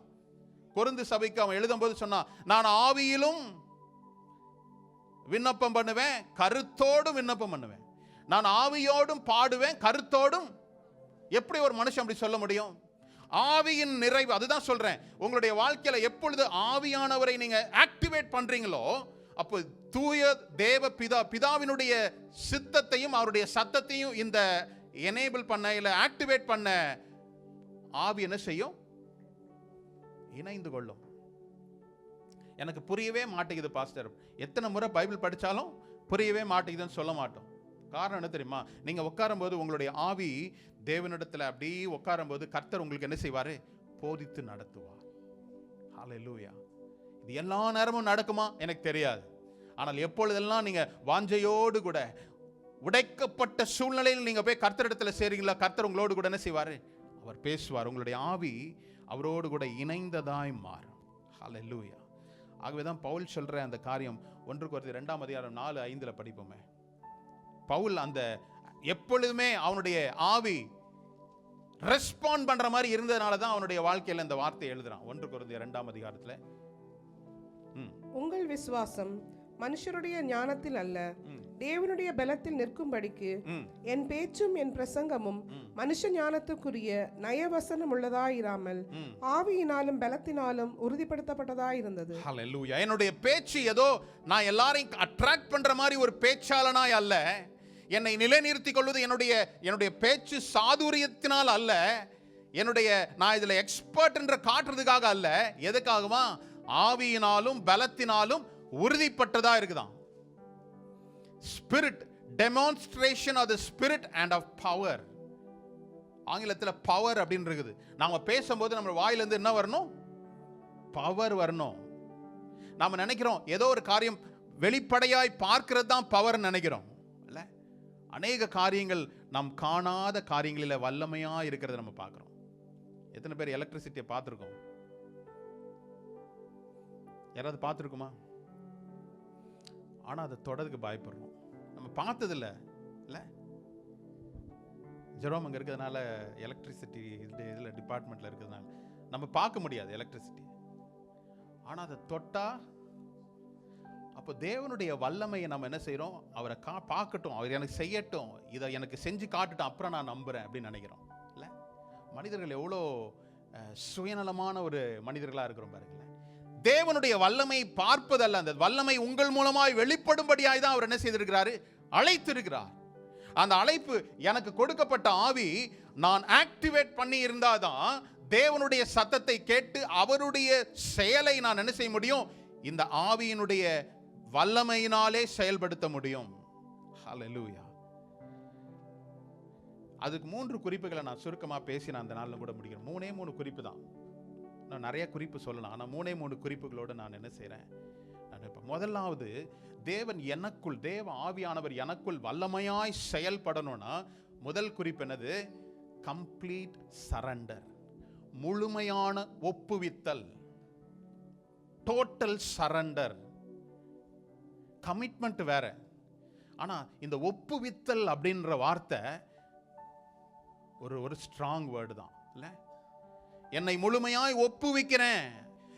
கொரிந்து சபைக்கு அவன் எழுதும்போது சொன்னா, நான் ஆவியிலும் விண்ணப்பம் பண்ணுவேன், கருத்தோடும் விண்ணப்பம் பண்ணுவேன். நான் ஆவியோடும் பாடுவேன், கருத்தோடும். எப்படி ஒரு மனுஷன் அப்படி சொல்ல முடியும்? ஆவியின் நிறைவு. அதுதான் சொல்றேன், உங்களுடைய வாழ்க்கையில எப்பொழுது ஆவியானவரை நீங்க ஆக்டிவேட் பண்றீங்களோ, அப்போ தூய தேவ பிதாவினுடைய சித்தத்தையும் அவருடைய சத்தத்தையும் இந்த எனேபிள் பண்ண இல்ல ஆக்டிவேட் பண்ண ஆவி என்ன செய்யும்? இணைந்து கொள்ளும். எனக்கு புரியவே மாட்டேங்குது பாஸ்டர், எத்தனை முறை பைபிள் படிச்சாலும் புரியவே மாட்டேங்குதுன்னு சொல்ல மாட்டோம். காரணம் என்ன தெரியுமா? நீங்க உட்காரும் போது உங்களுடைய ஆவி தேவனிடத்துல அப்படி உட்காரும் போது கர்த்தர் உங்களுக்கு என்ன செய்வாரு? போதித்து நடத்துவார். ஹல்லேலூயா. இது எல்லா நேரமும் நடக்குமா எனக்கு தெரியாது. ஆனால் எப்பொழுதெல்லாம் நீங்க வாஞ்சையோடு கூட உடைக்கப்பட்ட சூழ்நிலையில் நீங்க போய் கர்த்தரிடத்துல சேருங்களா, கர்த்தர் உங்களோடு கூட என்ன செய்வாரு? அவர் பேசுவார். உங்களுடைய ஆவி அவரோடு கூட இணைந்ததாய் மாறும். ஹல்லேலூயா. ஆகவே தான் பவுல் சொல்ற அந்த காரியம் 1 கொரிந்தியர் 2 அதிகாரம் 4-5 படிப்போமே. பவுல் அந்த எப்பொழுதுமே அவனுடைய ஆவி ரெஸ்பாண்ட் பண்ற மாதிரி இருந்ததுனால தான் அவனுடைய வாழ்க்கையில இந்த வார்த்தை எழுதுறான். 1 கொரிந்தியர் 2ஆம் அதிகாரத்துல, உங்கள் விசுவாசம் மனுஷருடைய ஞானத்தில் அல்ல, தேவனுடைய பலத்தில் நிற்கும்படிக்கு என் பேச்சும் என் பிரசங்கமும் மனுஷ ஞானத்துக்குரிய நயவசனம் உள்ளதாயிராமல் ஆவியினாலும் பலத்தினாலும் உறுதிப்படுத்தப்பட்டதாயிருந்தது. ஹல்லேலூயா. என்னுடைய பேச்சு ஏதோ நான் எல்லாரையும் அட்ராக்ட் பண்ற மாதிரி ஒரு பேச்சாளனாய் அல்ல, என்னை நிலைநிறுத்திக் கொள்வது என்னுடைய பேச்சு சாதுரியத்தினால் அல்ல, நான் இதுல எக்ஸ்பர்ட் என்ற காட்டுறதுக்காக அல்ல. எதுக்காகவா? ஆவியினாலும் பலத்தினாலும் உறுதிப்பட்டதா இருக்குதான். Spirit demonstration of the spirit and of power. ஆங்கிலத்தில் பவர் அப்படின்னு இருக்குது. நாம பேசும்போது நம்ம வாயிலிருந்து என்ன வரணும்? பவர் வரணும். நாம நினைக்கிறோம் ஏதோ ஒரு காரியம் வெளிப்படையாய் பார்க்கிறது தான் பவர் நினைக்கிறோம். இல்ல, அநேக காரியங்கள் நாம் காணாத காரியங்களில் வல்லமையா இருக்கிறத நம்ம பார்க்கிறோம். எத்தனை பேர் எலக்ட்ரிசிட்டியை பார்த்துருக்கோம்? யாராவது பார்த்துருக்குமா? ஆனால் அதை தொடறதுக்கு பயப்படுறோம். நம்ம பார்த்ததில்ல. இல்லை, ஜெரோம் அங்கே இருக்கிறதுனால எலக்ட்ரிசிட்டி இதில் டிபார்ட்மெண்ட்டில் இருக்கிறதுனால நம்ம பார்க்க முடியாது எலக்ட்ரிசிட்டி. ஆனால் அதை தொட்டா, அப்போ தேவனுடைய வல்லமையை நம்ம என்ன செய்கிறோம்? அவரை பார்க்கட்டும், அவர் எனக்கு செய்யட்டும், இதை எனக்கு செஞ்சு காட்டுட்டும், அப்புறம் நான் நம்புகிறேன் அப்படின்னு நினைக்கிறோம். இல்லை, மனிதர்கள் எவ்வளோ சுயநலமான ஒரு மனிதர்களாக இருக்கிறோம் பாருங்களேன். தேவனுடைய வல்லமை பார்ப்பதல்ல, அந்த வல்லமை உங்கள் மூலமாய் வெளிப்படும்படியாய் தான் அவர் என்ன செய்திருக்கிறாரு? அழைத்திருக்கிறார். அந்த அழைப்பு எனக்கு கொடுக்கப்பட்ட ஆவி நான் ஆக்டிவேட் பண்ணி இருந்தாதான் தேவனுடைய சத்தத்தை கேட்டு அவருடைய செயலை நான் என்ன செய்ய முடியும்? இந்த ஆவியினுடைய வல்லமையினாலே செயல்படுத்த முடியும். ஹல்லேலூயா. அதுக்கு 3 குறிப்புகளை நான் சுருக்கமா பேசி நான் அந்த நாளில் கூட முடிக்கிறேன். 3 குறிப்பு தான். நான் நிறைய குறிப்பு சொல்லலாம், ஆனால் 3 குறிப்புகளோடு நான் என்ன செய்கிறேன்? நான் இப்போ முதலாவது, தேவன் எனக்குள், தேவ ஆவியானவர் எனக்குள் வல்லமையாய் செயல்படணும்னா முதல் குறிப்பு என்னது? கம்ப்ளீட் சரண்டர், முழுமையான ஒப்புவித்தல், டோட்டல் சரண்டர். கமிட்மெண்ட் வேற, ஆனா இந்த ஒப்புவித்தல் அப்படின்ற வார்த்தை ஒரு ஸ்ட்ராங் வேர்டு தான். இல்ல, என்னை முழுமையாய் ஒப்புவிக்கிறேன்,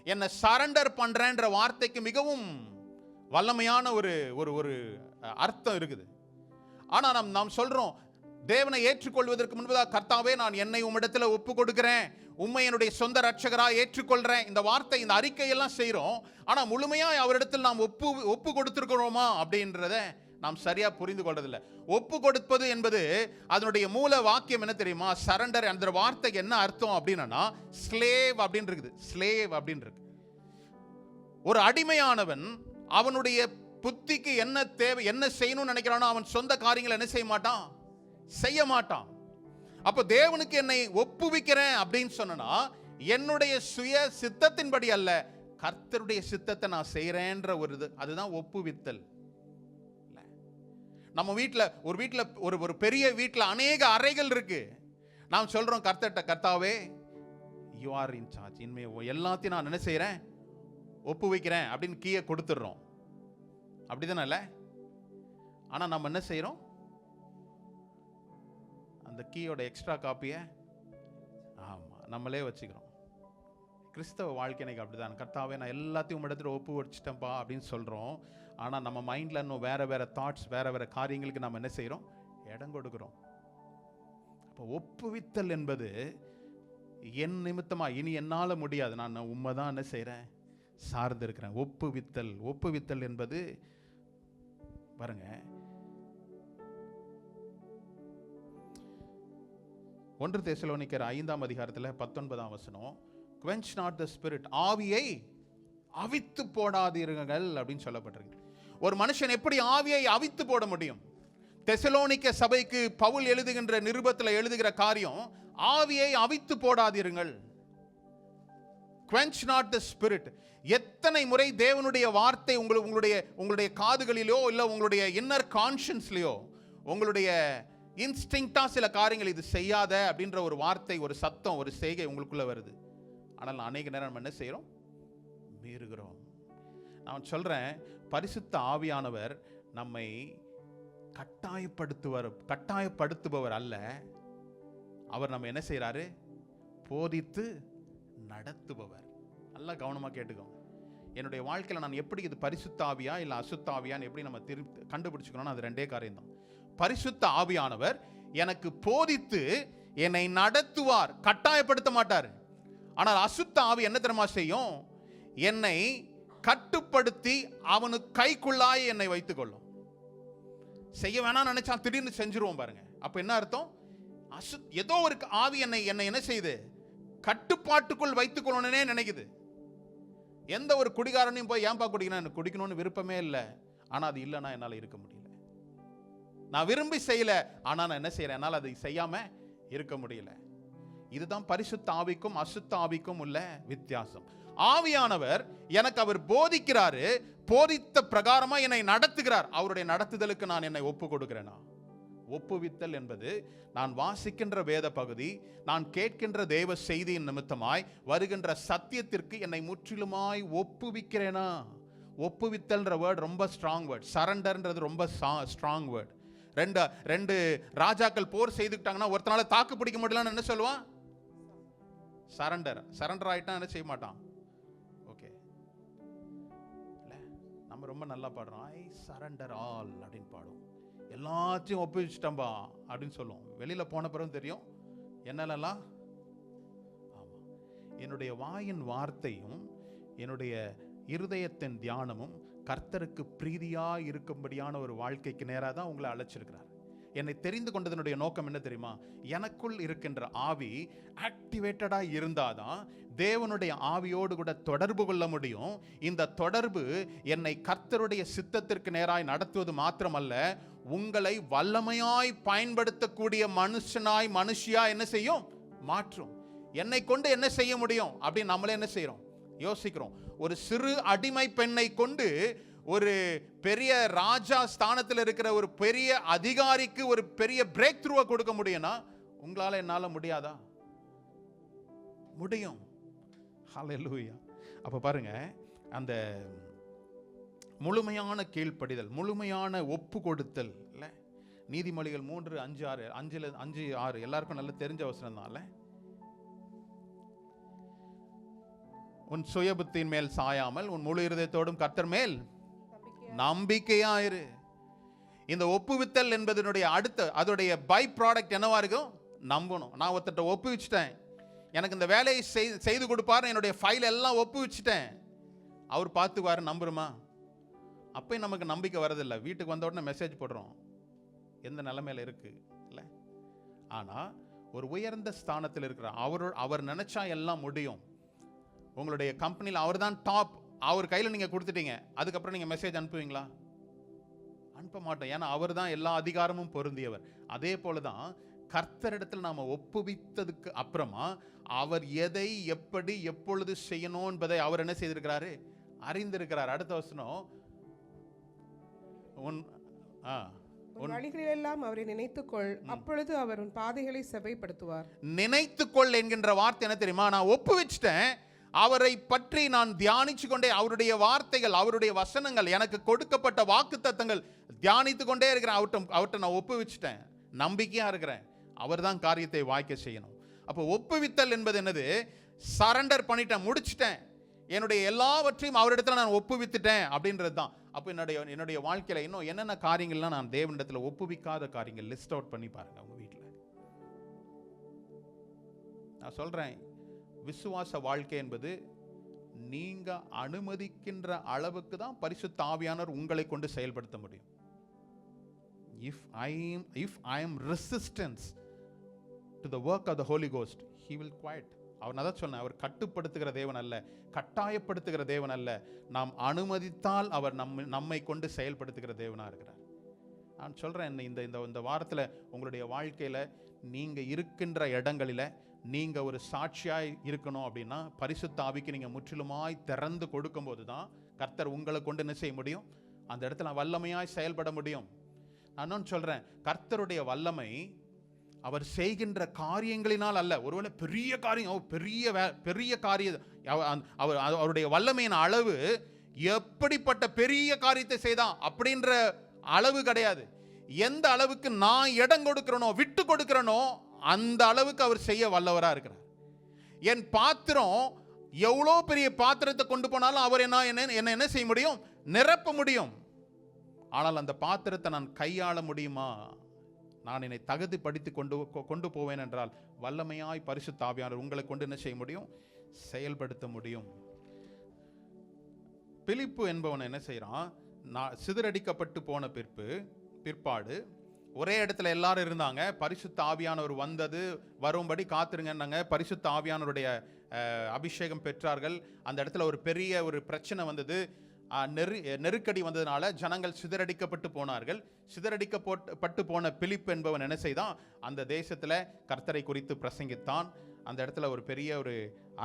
என்னை சரண்டர் பண்றேன்ற வார்த்தைக்கு மிகவும் வல்லமையான ஒரு அர்த்தம் இருக்குது. ஆனா நாம் சொல்றோம், தேவனை ஏற்றுக்கொள்வதற்கு முன்பதாக, கர்த்தாவே நான் என்னை உம்மிடத்துல ஒப்பு கொடுக்கிறேன், உம்மை என்னுடைய சொந்த ரட்சகராக ஏற்றுக்கொள்றேன், இந்த வார்த்தை, இந்த அறிக்கையெல்லாம் செய்கிறோம். ஆனா முழுமையாய் அவரிடத்தில் நாம் ஒப்பு கொடுத்திருக்கிறோமா அப்படின்றத நாம் சரியா புரிந்து கொள்றதில்லை. ஒப்பு கொடுப்பது என்பது அதனுடைய மூல வாக்கியம் என்ன தெரியுமா? சரண்டர். அந்த வார்த்தைக்கு என்ன அர்த்தம் அப்படின்னா ஸ்லேவ் அப்படின்னு இருக்குது. ஸ்லேவ் அப்படின்னு இருக்கு. ஒரு அடிமையானவன் அவனுடைய புத்திக்கு என்ன தேவை, என்ன செய்யணும்னு நினைக்கிறானோ அவன் சொந்த காரியங்களை என்ன செய்ய மாட்டான்? செய்ய மாட்டான். அப்ப தேவனுக்கு என்னை ஒப்புவிக்கிறேன் அப்படின்னு சொன்னா என்னுடைய சுய சித்தத்தின்படி அல்ல, கர்த்தருடைய சித்தத்தை நான் செய்யறேன்ற அதுதான் ஒப்புவித்தல். நம்ம ஒரு பெரிய வீட்டில் அநேக அறைகள் இருக்கு. நாம் சொல்றோம் கர்த்தர்ட்ட, கர்த்தாவே யூ ஆர் இன் சார்ஜ், இனிமே எல்லாத்தையும் நான் என்ன செய்யறேன்? ஒப்புவிக்கிறேன் அப்படின்னு கீயை கொடுத்துடுறோம். அப்படிதானே? இல்லை, ஆனா நம்ம என்ன செய்யறோம்? அந்த கீயோட எக்ஸ்ட்ரா காப்பியை நம்மளே வச்சுக்கிறோம். கிறிஸ்தவ வாழ்க்கை அப்படிதான். கர்த்தாவே நான் எல்லாத்தையும் உம்மிடத்துல ஒப்பு வச்சுட்டேன்ப்பா அப்படின்னு சொல்றோம். ஆனா நம்ம மைண்ட்ல இன்னும் வேற தாட்ஸ், வேற காரியங்களுக்கு நம்ம என்ன செய்யறோம்? இடம் கொடுக்கிறோம். அப்போ ஒப்புவித்தல் என்பது என் நிமித்தமா இனி என்னால முடியாது, நான் உண்மைதான் என்ன செய்யறேன்? சார்ந்து இருக்கிறேன். ஒப்புவித்தல் என்பது பாருங்க, 1 தெசலோனிக்கர் 5ஆம் அதிகாரத்தில் 19ஆம் வசனம், quench not the spirit, ஆவியை அவித்து போடாதீர்கள் அப்படின்னு சொல்லப்பட்டிருக்கு. ஒரு மனுஷன் எப்படி ஆவியை அவித்து போட முடியும்? தெசலோனிக்க சபைக்கு பவுல் எழுதுகின்ற நிருபத்தில் எழுதுகிற காரியம், ஆவியை அவித்து போடாதீர்கள். quench not the spirit. எத்தனை முறை தேவனுடைய வார்த்தை உங்களுடைய காதுகளிலோ இல்ல உங்களுடைய இன்னர் கான்ஷியன்ஸ்லயோ, உங்களுடைய இன்ஸ்டிங்க்டா சில காரியங்கள் இது செய்யாத அப்படின்ற ஒரு வார்த்தை, ஒரு சத்தம், ஒரு செய்கை உங்களுக்குள்ள வருது. ஆனால் அநேக நேரம் நம்ம என்ன செய்யறோம்? மீறுகிறோம். நான் சொல்றேன், பரிசுத்த ஆவியானவர் நம்மை கட்டாயப்படுத்துபவர் அல்ல. அவர் நம்ம என்ன செய்யறாரு? போதித்து நடத்துபவர். நல்லா கவனமா கேட்டுக்கோங்க. என்னுடைய வாழ்க்கையில நான் எப்படி இது பரிசுத்த ஆவியா இல்ல அசுத்த ஆவியான்னு எப்படி நம்ம கண்டுபிடிச்சுக்கணும்? அது ரெண்டே காரியம் தான். பரிசுத்த ஆவியானவர் எனக்கு போதித்து என்னை நடத்துவார், கட்டாயப்படுத்த மாட்டார். ஆனால் அசுத்த ஆவி என்ன தெரியுமா செய்யும்? என்னை கட்டுப்படுத்தி அவனுக்கு கைக்குள்ளாய் என்னை வைத்துக் கொள்ளும். செய்ய வேணாம் நினைச்சா திடீர்னு செஞ்சிருவோம் பாருங்க. அப்ப என்ன அர்த்தம்? ஏதோ ஒரு ஆவி என்னை என்ன செய்யுது? கட்டுப்பாட்டுக்குள் வைத்துக் கொள்ளணும்னே நினைக்குது. எந்த ஒரு குடிகாரனையும் போய் ஏன்பா குடிக்கணும், எனக்கு குடிக்கணும்னு விருப்பமே இல்லை, ஆனா அது இல்லைன்னா என்னால் இருக்க முடியல. நான் விரும்பி செய்யல, ஆனா நான் என்ன செய்யறேன்? என்னால் அதை செய்யாம இருக்க முடியல. இதுதான் பரிசுத்த ஆவிக்கும் அசுத்த ஆவிக்கும் உள்ள வித்தியாசம். ஆவியானவர் எனக்கு அவர் போதிக்கிறாரு, போதித்த பிரகாரமா என்னை நடத்துகிறார். அவருடைய நடத்துதலுக்கு நான் என்னை ஒப்பு கொடுக்கிறேனா? ஒப்புவித்தல் என்பது நான் வாசிக்கின்ற வேத பகுதி, நான் கேட்கின்ற தேவ செய்தியின் நிமித்தமாய் வருகின்ற சத்தியத்திற்கு என்னை முற்றிலுமாய் ஒப்புவிக்கிறேனா? ஒப்புவித்தல்ன்ற வேர்ட் ரொம்ப ஸ்ட்ராங் வேர்ட். சரண்டர்ன்றது ரொம்ப ஸ்ட்ராங் வேர்ட். ரெண்டு ராஜாக்கள் போர் செய்துக்கிட்டாங்கன்னா ஒருத்தனால தாக்கு பிடிக்க முடியலன்னு என்ன சொல்லுவான்? சரண்டர் ஆயிட்டா என்ன செய்ய மாட்டான். ஓகே, நம்ம ரொம்ப நல்லா பாடுறோம், ஐ சரண்டர் ஆல் அப்படின்னு பாடுவோம். எல்லாத்தையும் ஒப்புவிச்சிட்டம்பா அப்படின்னு சொல்லுவோம். வெளியில போன பிறகு தெரியும் என்னெல்லாம். ஆமா, என்னுடைய வாயின் வார்த்தையும் என்னுடைய இருதயத்தின் தியானமும் கர்த்தருக்கு பிரீதியா இருக்கும்படியான ஒரு வாழ்க்கைக்கு நேராக தான் உங்களை அழைச்சிருக்கிறார். என்னை தெரிந்து கொண்டதனுடைய நோக்கம் என்ன தெரியுமா? எனக்குள் இருக்கின்ற ஆவி ஆக்டிவேட்டடா இருந்தாதான் தேவனுடைய ஆவியோடு கூட தொடர்பு கொள்ள முடியும். இந்த தொடர்பு என்னை கர்த்தருடைய சித்தத்திற்கு நேராய் நடத்துவது மாத்திரமல்ல, உங்களை வல்லமையாய் பயன்படுத்தக்கூடிய மனுஷியா என்ன செய்யும்? மாற்றும். என்னை கொண்டு என்ன செய்ய முடியும் அப்படின்னு நம்மளே என்ன செய்யறோம்? யோசிக்கிறோம். ஒரு சிறு அடிமை பெண்ணை கொண்டு ஒரு பெரிய ராஜா ஸ்தானத்தில் இருக்கிற ஒரு பெரிய அதிகாரிக்கு ஒரு பெரிய பிரேக் த்ரூவை கொடுக்க முடியும்னா உங்களால என்னால முடியாதா? முடியும். ஹல்லேலூயா. அப்ப பாருங்க, அந்த முழுமையான கீழ்ப்படிதல், முழுமையான ஒப்பு கொடுத்தல் இல்ல. நீதிமொழிகள் 3:5-6 எல்லாருக்கும் நல்ல தெரிஞ்ச வசனம் தான். உன் சுயபுத்தின் மேல் சாயாமல் உன் முழு இருதயத்தோடும் கர்த்தர் மேல் நம்பிக்கையாயிரு. இந்த ஒப்புவித்தல் என்பதனுடைய அதோடைய பை ப்ராடக்ட் என்னவா இருக்கும்? நம்பணும். நான் ஒருத்தட்ட ஒப்புவிச்சிட்டேன், எனக்கு இந்த வேலையை செய்து கொடுப்பாரு, என்னுடைய ஃபைல் எல்லாம் ஒப்புவிச்சிட்டேன், அவர் பார்த்துக்குவாரு, நம்புறோமா? அப்பயும் நமக்கு நம்பிக்கை வரதில்லை. வீட்டுக்கு வந்த உடனே மெசேஜ் போடுறோம் எந்த நிலைமையில இருக்கு இல்ல. ஆனா ஒரு உயர்ந்த ஸ்தானத்தில் இருக்கிற அவர் நினைச்சா எல்லாம் முடியும். உங்களுடைய கம்பெனியில் அவர் தான் டாப், அவர் கையில் நீங்கள் கொடுத்துட்டீங்க, அதுக்கப்புறம் நீங்கள் மெசேஜ் அனுப்புவீங்களா? அனுப்ப மாட்டோம். ஏன்னா அவர் தான் எல்லா அதிகாரமும் பொருந்தியவர். அதே போல தான் கர்த்தரிடத்தில் நாம் ஒப்புவித்ததுக்கு அப்புறமா அவர் எதை எப்படி எப்பொழுது செய்யணும் என்பதை அவர் என்ன செய்திருக்கிறாரு? அறிந்திருக்கிறார். அடுத்த வசனம், உன் வழிகளெல்லாம் அவரை நினைத்துக்கொள், அப்பொழுது அவர் உன் பாதைகளை செவைப்படுத்துவார். நினைத்துக்கொள் என்கின்ற வார்த்தை என்ன தெரியுமா? நான் ஒப்புவிச்சிட்டேன், அவரை பற்றி நான் தியானிச்சு கொண்டே, அவருடைய வார்த்தைகள், அவருடைய வசனங்கள், எனக்கு கொடுக்கப்பட்ட வாக்குத்தத்தங்கள் தியானித்து கொண்டே இருக்கிறேன். அவர்கிட்ட நான் ஒப்புவிச்சிட்டேன், நம்பிக்கையா இருக்கிறேன், அவர் தான் காரியத்தை வாய்க்க செய்யணும். அப்போ ஒப்புவித்தல் என்பது என்னது? சரண்டர் பண்ணிட்டேன், முடிச்சிட்டேன், என்னுடைய எல்லாவற்றையும் அவரிடத்துல நான் ஒப்புவித்துட்டேன் அப்படின்றது தான். அப்போ என்னுடைய வாழ்க்கையில இன்னும் என்னென்ன காரியங்கள்லாம் நான் தேவனிடத்துல ஒப்புவிக்காத காரியங்கள் லிஸ்ட் அவுட் பண்ணி பாருங்க. உங்க வீட்டில் நான் சொல்றேன், விசுவாச வாழ்க்கை என்பது நீங்க அனுமதிக்கின்ற அளவுக்கு தான் பரிசுத்த ஆவியானவர் உங்களை கொண்டு செயல்படுத்த முடியும். If I am resistance to the work of the Holy Ghost, he will quiet. அவர் நான் தான் சொன்னேன், அவர் கட்டுப்படுத்துகிற தேவன் அல்ல, கட்டாயப்படுத்துகிற தேவன் அல்ல. நாம் அனுமதித்தால் அவர் நம்மை கொண்டு செயல்படுத்துகிற தேவனா இருக்கிறார். நான் சொல்றேன், இந்த வாரத்தில் உங்களுடைய வாழ்க்கையில நீங்க இருக்கின்ற இடங்களில நீங்க ஒரு சாட்சியாய் இருக்கணும் அப்படின்னா பரிசுத்த ஆவிக்கு நீங்க முற்றிலுமாய் திறந்து கொடுக்கும் போது தான் கர்த்தர் உங்களை கொண்டு என்ன செய்ய முடியும்? அந்த இடத்துல வல்லமையாய் செயல்பட முடியும். நான் சொல்றேன், கர்த்தருடைய வல்லமை அவர் செய்கின்ற காரியங்களினால் அல்ல. ஒருவேளை பெரிய காரியம், பெரிய காரியம், அவருடைய வல்லமையின் அளவு எப்படிப்பட்ட பெரிய காரியத்தை செய்தான் அப்படின்ற அளவு கிடையாது. எந்த அளவுக்கு நான் இடம் கொடுக்கிறனோ, விட்டு கொடுக்கிறனோ, அந்த அளவுக்கு அவர் செய்ய வல்லவரா இருக்கிறார். என் பாத்திரம் எவ்வளோ பெரிய பாத்திரத்தை கொண்டு போனாலும் அவர் என்ன செய்ய முடியும்? நிரப்ப முடியும். ஆனால் அந்த பாத்திரத்தை நான் கையாள முடியுமா? நான் என்னை தகுதிப்படுத்தி கொண்டு போவேன் என்றால் வல்லமையாய் பரிசுத்த ஆவியானவர் உங்களை கொண்டு என்ன செய்ய முடியும்? செயல்படுத்த முடியும். பிலிப்பு என்பவன் என்ன செய்யறான்? சிதறடிக்கப்பட்டு போன பிற்பாடு ஒரே இடத்துல எல்லாரும் இருந்தாங்க. பரிசுத்த ஆவியானவர் வரும்படி காத்திருங்கன்னாங்க. பரிசுத்த ஆவியானவருடைய அபிஷேகம் பெற்றார்கள். அந்த இடத்துல ஒரு பெரிய ஒரு பிரச்சனை வந்தது. நெருக்கடி வந்ததுனால ஜனங்கள் சிதறடிக்கப்பட்டு போனார்கள். சிதறடிக்கப்பட்டு போன பிலிப்பு என்பவன் என்ன செய்தான்? அந்த தேசத்துல கர்த்தரை குறித்து பிரசங்கித்தான். அந்த இடத்துல ஒரு பெரிய ஒரு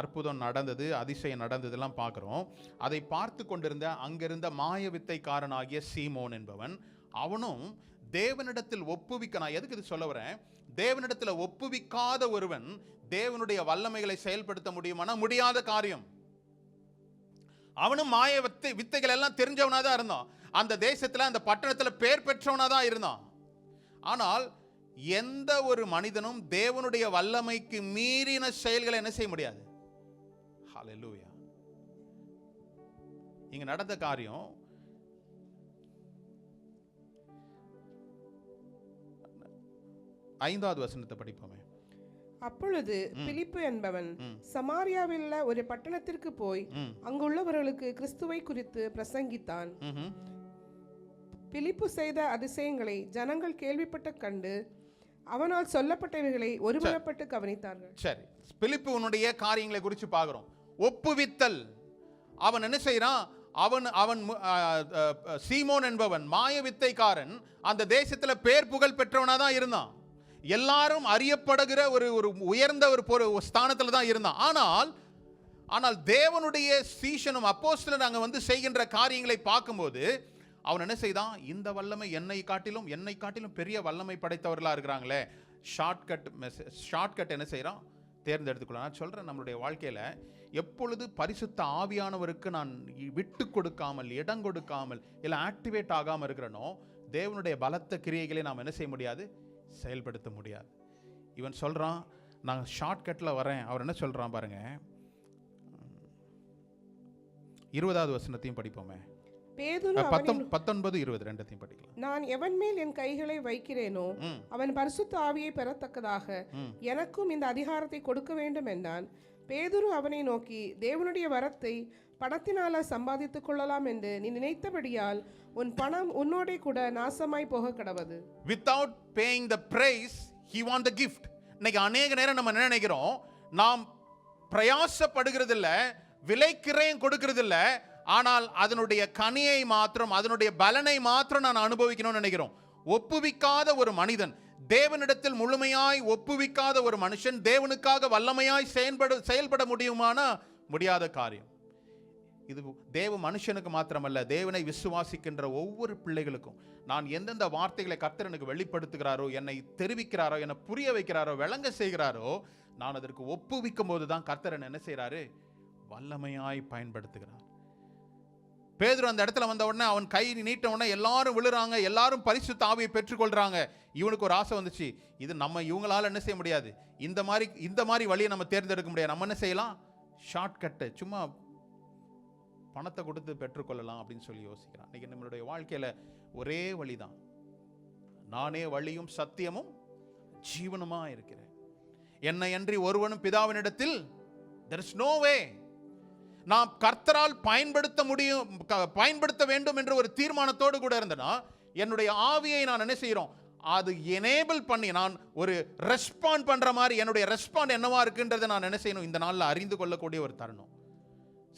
அற்புதம் நடந்தது, அதிசயம் நடந்ததெல்லாம் பார்க்குறோம். அதை பார்த்து கொண்டிருந்த அங்கிருந்த மாய வித்தைக்காரனாகிய சீமோன் என்பவன், அவனும் தேவனிடத்தில் நான் எதுக்கு இது சொல்ல வரேன்? தேவனிடத்தில் ஒப்புவிக்காத ஒருவன் தேவனுடைய வல்லமைகளை செயல்படுத்த முடியுமானா முடியாத காரியம். அவனும் மாய வித்தைகள் எல்லாம் தெரிஞ்சவனா தான் இருந்தான். அந்த தேசத்துல, அந்த பட்டணத்துல பேர் பெற்றவனா தான் இருந்தான். ஆனால் எந்த ஒரு மனிதனும் தேவனுடைய வல்லமைக்கு மீறின செயல்களை என்ன செய்ய முடியாது. ஹல்லேலூயா. இங்க நடந்த காரியம், ஐந்தாவது வசனத்தை படிப்போமே. அப்பொழுது பிலிப்பு என்பவன் சமாரியாவில் உள்ள ஒரு பட்டணத்திற்கு போய் அங்குள்ளவர்களுக்கு கிறிஸ்துவை குறித்து பிரசங்கித்தான். பிலிப்பு செய்த அதிசயங்களை ஜனங்கள் கேள்விப்பட்டு கண்டு அவனால் சொல்லப்பட்டவைகளை ஒருமனப்பட்டு கவனித்தார்கள். சரி, பிலிப்புனுடைய காரியங்களை குறித்து பார்க்கிறோம். ஒப்புவித்தல். அவன் என்ன செய்யறான்? அவன் சீமோன் என்பவன் மாய வித்தைக்காரன் அந்த தேசத்துல பேர் புகழ் பெற்றவனா தான் இருந்தான். எல்லாரும் அறியப்படுகிற ஒரு உயர்ந்த ஒரு ஸ்தானத்துல தான் இருந்தான். ஆனால் தேவனுடைய சீஷனும் அப்போஸ்தலரும் அங்க செய்கின்ற காரியங்களை பார்க்கும்போது அவன் என்ன செய்தான்? இந்த வல்லமை என்னை காட்டிலும் பெரிய வல்லமை படைத்தவர்களா இருக்கிறாங்களே, ஷார்ட்கட் என்ன செய்யறான்? தேர்ந்தெடுத்துக்கொள்ள. நான் சொல்றேன், நம்மளுடைய வாழ்க்கையில எப்பொழுது பரிசுத்த ஆவியானவருக்கு நான் விட்டு கொடுக்காமல், இடம் கொடுக்காமல், இல்லை ஆக்டிவேட் ஆகாம இருக்கிறனோ, தேவனுடைய பலத்த கிரியைகளை நாம் என்ன செய்ய முடியாது? செயல்படுத்த முடியாது. இவன் சொல்றான், நான் ஷார்ட்கட்ல வரேன். அவர் என்ன சொல்றான் பாருங்க, 20வது வசனத்தையும் படிப்போமே. 19-20 ரெண்டத்தையும் படிக்கலாம். நான் எவன் மேல் என் கைகளை வைக்கிறேனோ அவன் பரிசுத்த ஆவியை பெறத்தக்கதாக எனக்கும் இந்த அதிகாரத்தை கொடுக்க வேண்டும் என்றான். பேதுரு அவனை நோக்கி, தேவனுடைய வரத்தை பணத்தினால சம்பாதித்துக் கொள்ளலாம் என்று நீ நினைத்தபடியால் உன் பணம் உன்னோட கூட நாசமாய் போக கடவது. Without paying the price, he want the gift. இன்னைக்கு அநேக நேரம் நம்ம என்ன நினைக்கிறோம்? நாம் பிரயாசப்படுகிறது இல்ல, விலைக்கிரயம் கொடுக்கிறது இல்ல, ஆனால் அதனுடைய கனியை மாத்திரம், அதனுடைய பலனை மாத்திரம் நான் அனுபவிக்கணும்னு நினைக்கிறோம். ஒப்புவிக்காத ஒரு மனிதன், தேவனிடத்தில் முழுமையாய் ஒப்புவிக்காத ஒரு மனுஷன் தேவனுக்காக வல்லமையாய் செயல்பட முடியுமானா முடியாத காரியம். இது தேவ மனுஷனுக்கு மாத்திரமல்ல, தேவனை விசுவாசிக்கின்ற ஒவ்வொரு பிள்ளைகளுக்கும் நான் எந்தெந்த வார்த்தைகளை கர்த்தர் எனக்கு வெளிப்படுத்துகிறாரோ, என்னை தெரிவிக்கிறாரோ, என்னை புரிய வைக்கிறாரோ, விளங்க செய்கிறாரோ, நான் அதற்கு ஒப்புவிக்கும் போது தான் கர்த்தர் என்ன செய்கிறாரு? வல்லமையாய் பயன்படுத்துகிறார். பேதுரு அந்த இடத்துல வந்த உடனே அவன் கை நீட்ட உடனே எல்லாரும் விழுறாங்க, எல்லாரும் பரிசுத்த ஆவியை பெற்றுக்கொள்றாங்க. இவனுக்கு ஒரு ஆசை வந்துச்சு, இது நம்ம இவங்களால என்ன செய்ய முடியாது, இந்த மாதிரி வழியை நம்ம தேர்ந்தெடுக்க முடியாது, நம்ம என்ன செய்யலாம்? ஷார்ட்கட்டு, சும்மா பணத்தை கொடுத்து பெற்றுக்கொள்ளலாம் அப்படின்னு சொல்லி யோசிக்கிறான். இன்னைக்கு நம்மளுடைய வாழ்க்கையில ஒரே வழிதான், நானே வழியும் சத்தியமும் ஜீவனுமா இருக்கிறேன், என்னை அன்றி ஒருவனும் பிதாவினிடத்தில் there is no way. நாம் கர்த்தரால் பயன்படுத்த வேண்டும் என்ற ஒரு தீர்மானத்தோடு கூட இருந்தனா, என்னுடைய ஆவியை நான் என்ன செய்யறோம்? அது எனேபிள் பண்ணி நான் ஒரு ரெஸ்பாண்ட் பண்ற மாதிரி, என்னுடைய ரெஸ்பாண்ட் என்னவா இருக்குன்றதை நான் என்ன செய்யணும்? இந்த நாளில் அறிந்து கொள்ளக்கூடிய ஒரு தருணம்.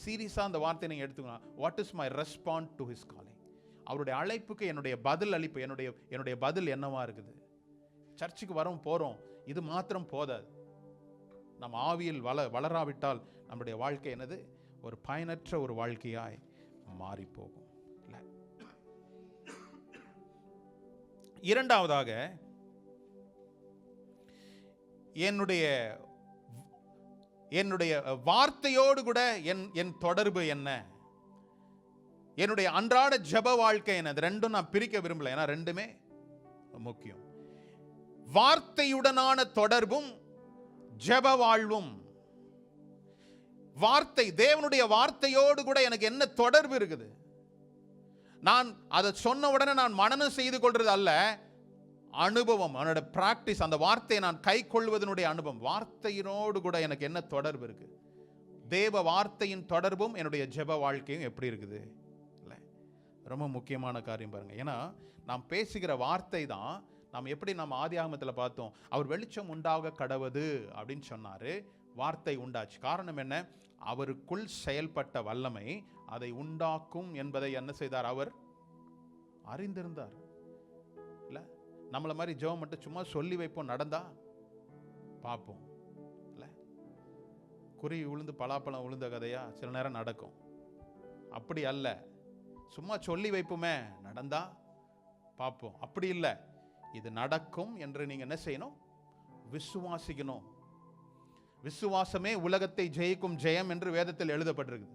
சீரியஸா அந்த வார்த்தை நீங்க எடுத்துக்கலாம். What is my respond to his calling? அவருடைய அழைப்புக்கு என்னுடைய பதில் அளிப்பு, என்னுடைய பதில் என்னவா இருக்குது? சர்ச்சுக்கு வரோம், போறோம், இது மாத்திரம் போதாது. நம்ம ஆவியில் வளராவிட்டால் நம்முடைய வாழ்க்கை என்னது? ஒரு பயனற்ற ஒரு வாழ்க்கையாய் மாறி போகும். இரண்டாவதாக, என்னுடைய வார்த்தையோடு கூட என் தொடர்பு என்ன? என்னுடைய அன்றாட ஜெப வாழ்க்கை என்ன? ரெண்டும் நான் பிரிக்க விரும்பல, ஏன்னா ரெண்டுமே முக்கியம். வார்த்தையுடனான தொடர்பும் ஜெப வாழ்வும். வார்த்தை, தேவனுடைய வார்த்தையோடு கூட எனக்கு என்ன தொடர்பு இருக்குது? நான் அதை சொன்ன உடனே நான் மனனம் செய்து கொள்றது அல்ல, அனுபவம், அவனோட பிராக்டிஸ், அந்த வார்த்தையை நான் கை கொள்வதனுடைய அனுபவம். வார்த்தையினோடு கூட எனக்கு என்ன தொடர்பு இருக்கு? தேவ வார்த்தையின் தொடர்பும் என்னுடைய ஜெப வாழ்க்கையும் எப்படி இருக்குது? இல்லை, ரொம்ப முக்கியமான காரியம் பாருங்க. ஏன்னா நாம் பேசுகிற வார்த்தை தான், நாம் எப்படி நம்ம ஆதியாகமத்தில் பார்த்தோம், அவர் வெளிச்சம் உண்டாக கடவது அப்படின்னு சொன்னாரு, வார்த்தை உண்டாச்சு. காரணம் என்ன? அவருக்குள் செயல்பட்ட வல்லமை அதை உண்டாக்கும் என்பதை என்ன செய்தார்? அவர் அறிந்திருந்தார். இல்லை, நம்மளை மாதிரி ஜெபம் மட்டும் சும்மா சொல்லி வைப்போம், நடந்தா பார்ப்போம். இல்லை, குருவி விழுந்து பலாப்பழம் விழுந்த கதையா சில நேரம் நடக்கும். அப்படி அல்ல, சும்மா சொல்லி வைப்போமே, நடந்தா பார்ப்போம். அப்படி இல்லை, இது நடக்கும் என்று நீங்க என்ன செய்யணும்? விசுவாசிக்கணும். விசுவாசமே உலகத்தை ஜெயிக்கும் ஜெயம் என்று வேதத்தில் எழுதப்பட்டிருக்கு.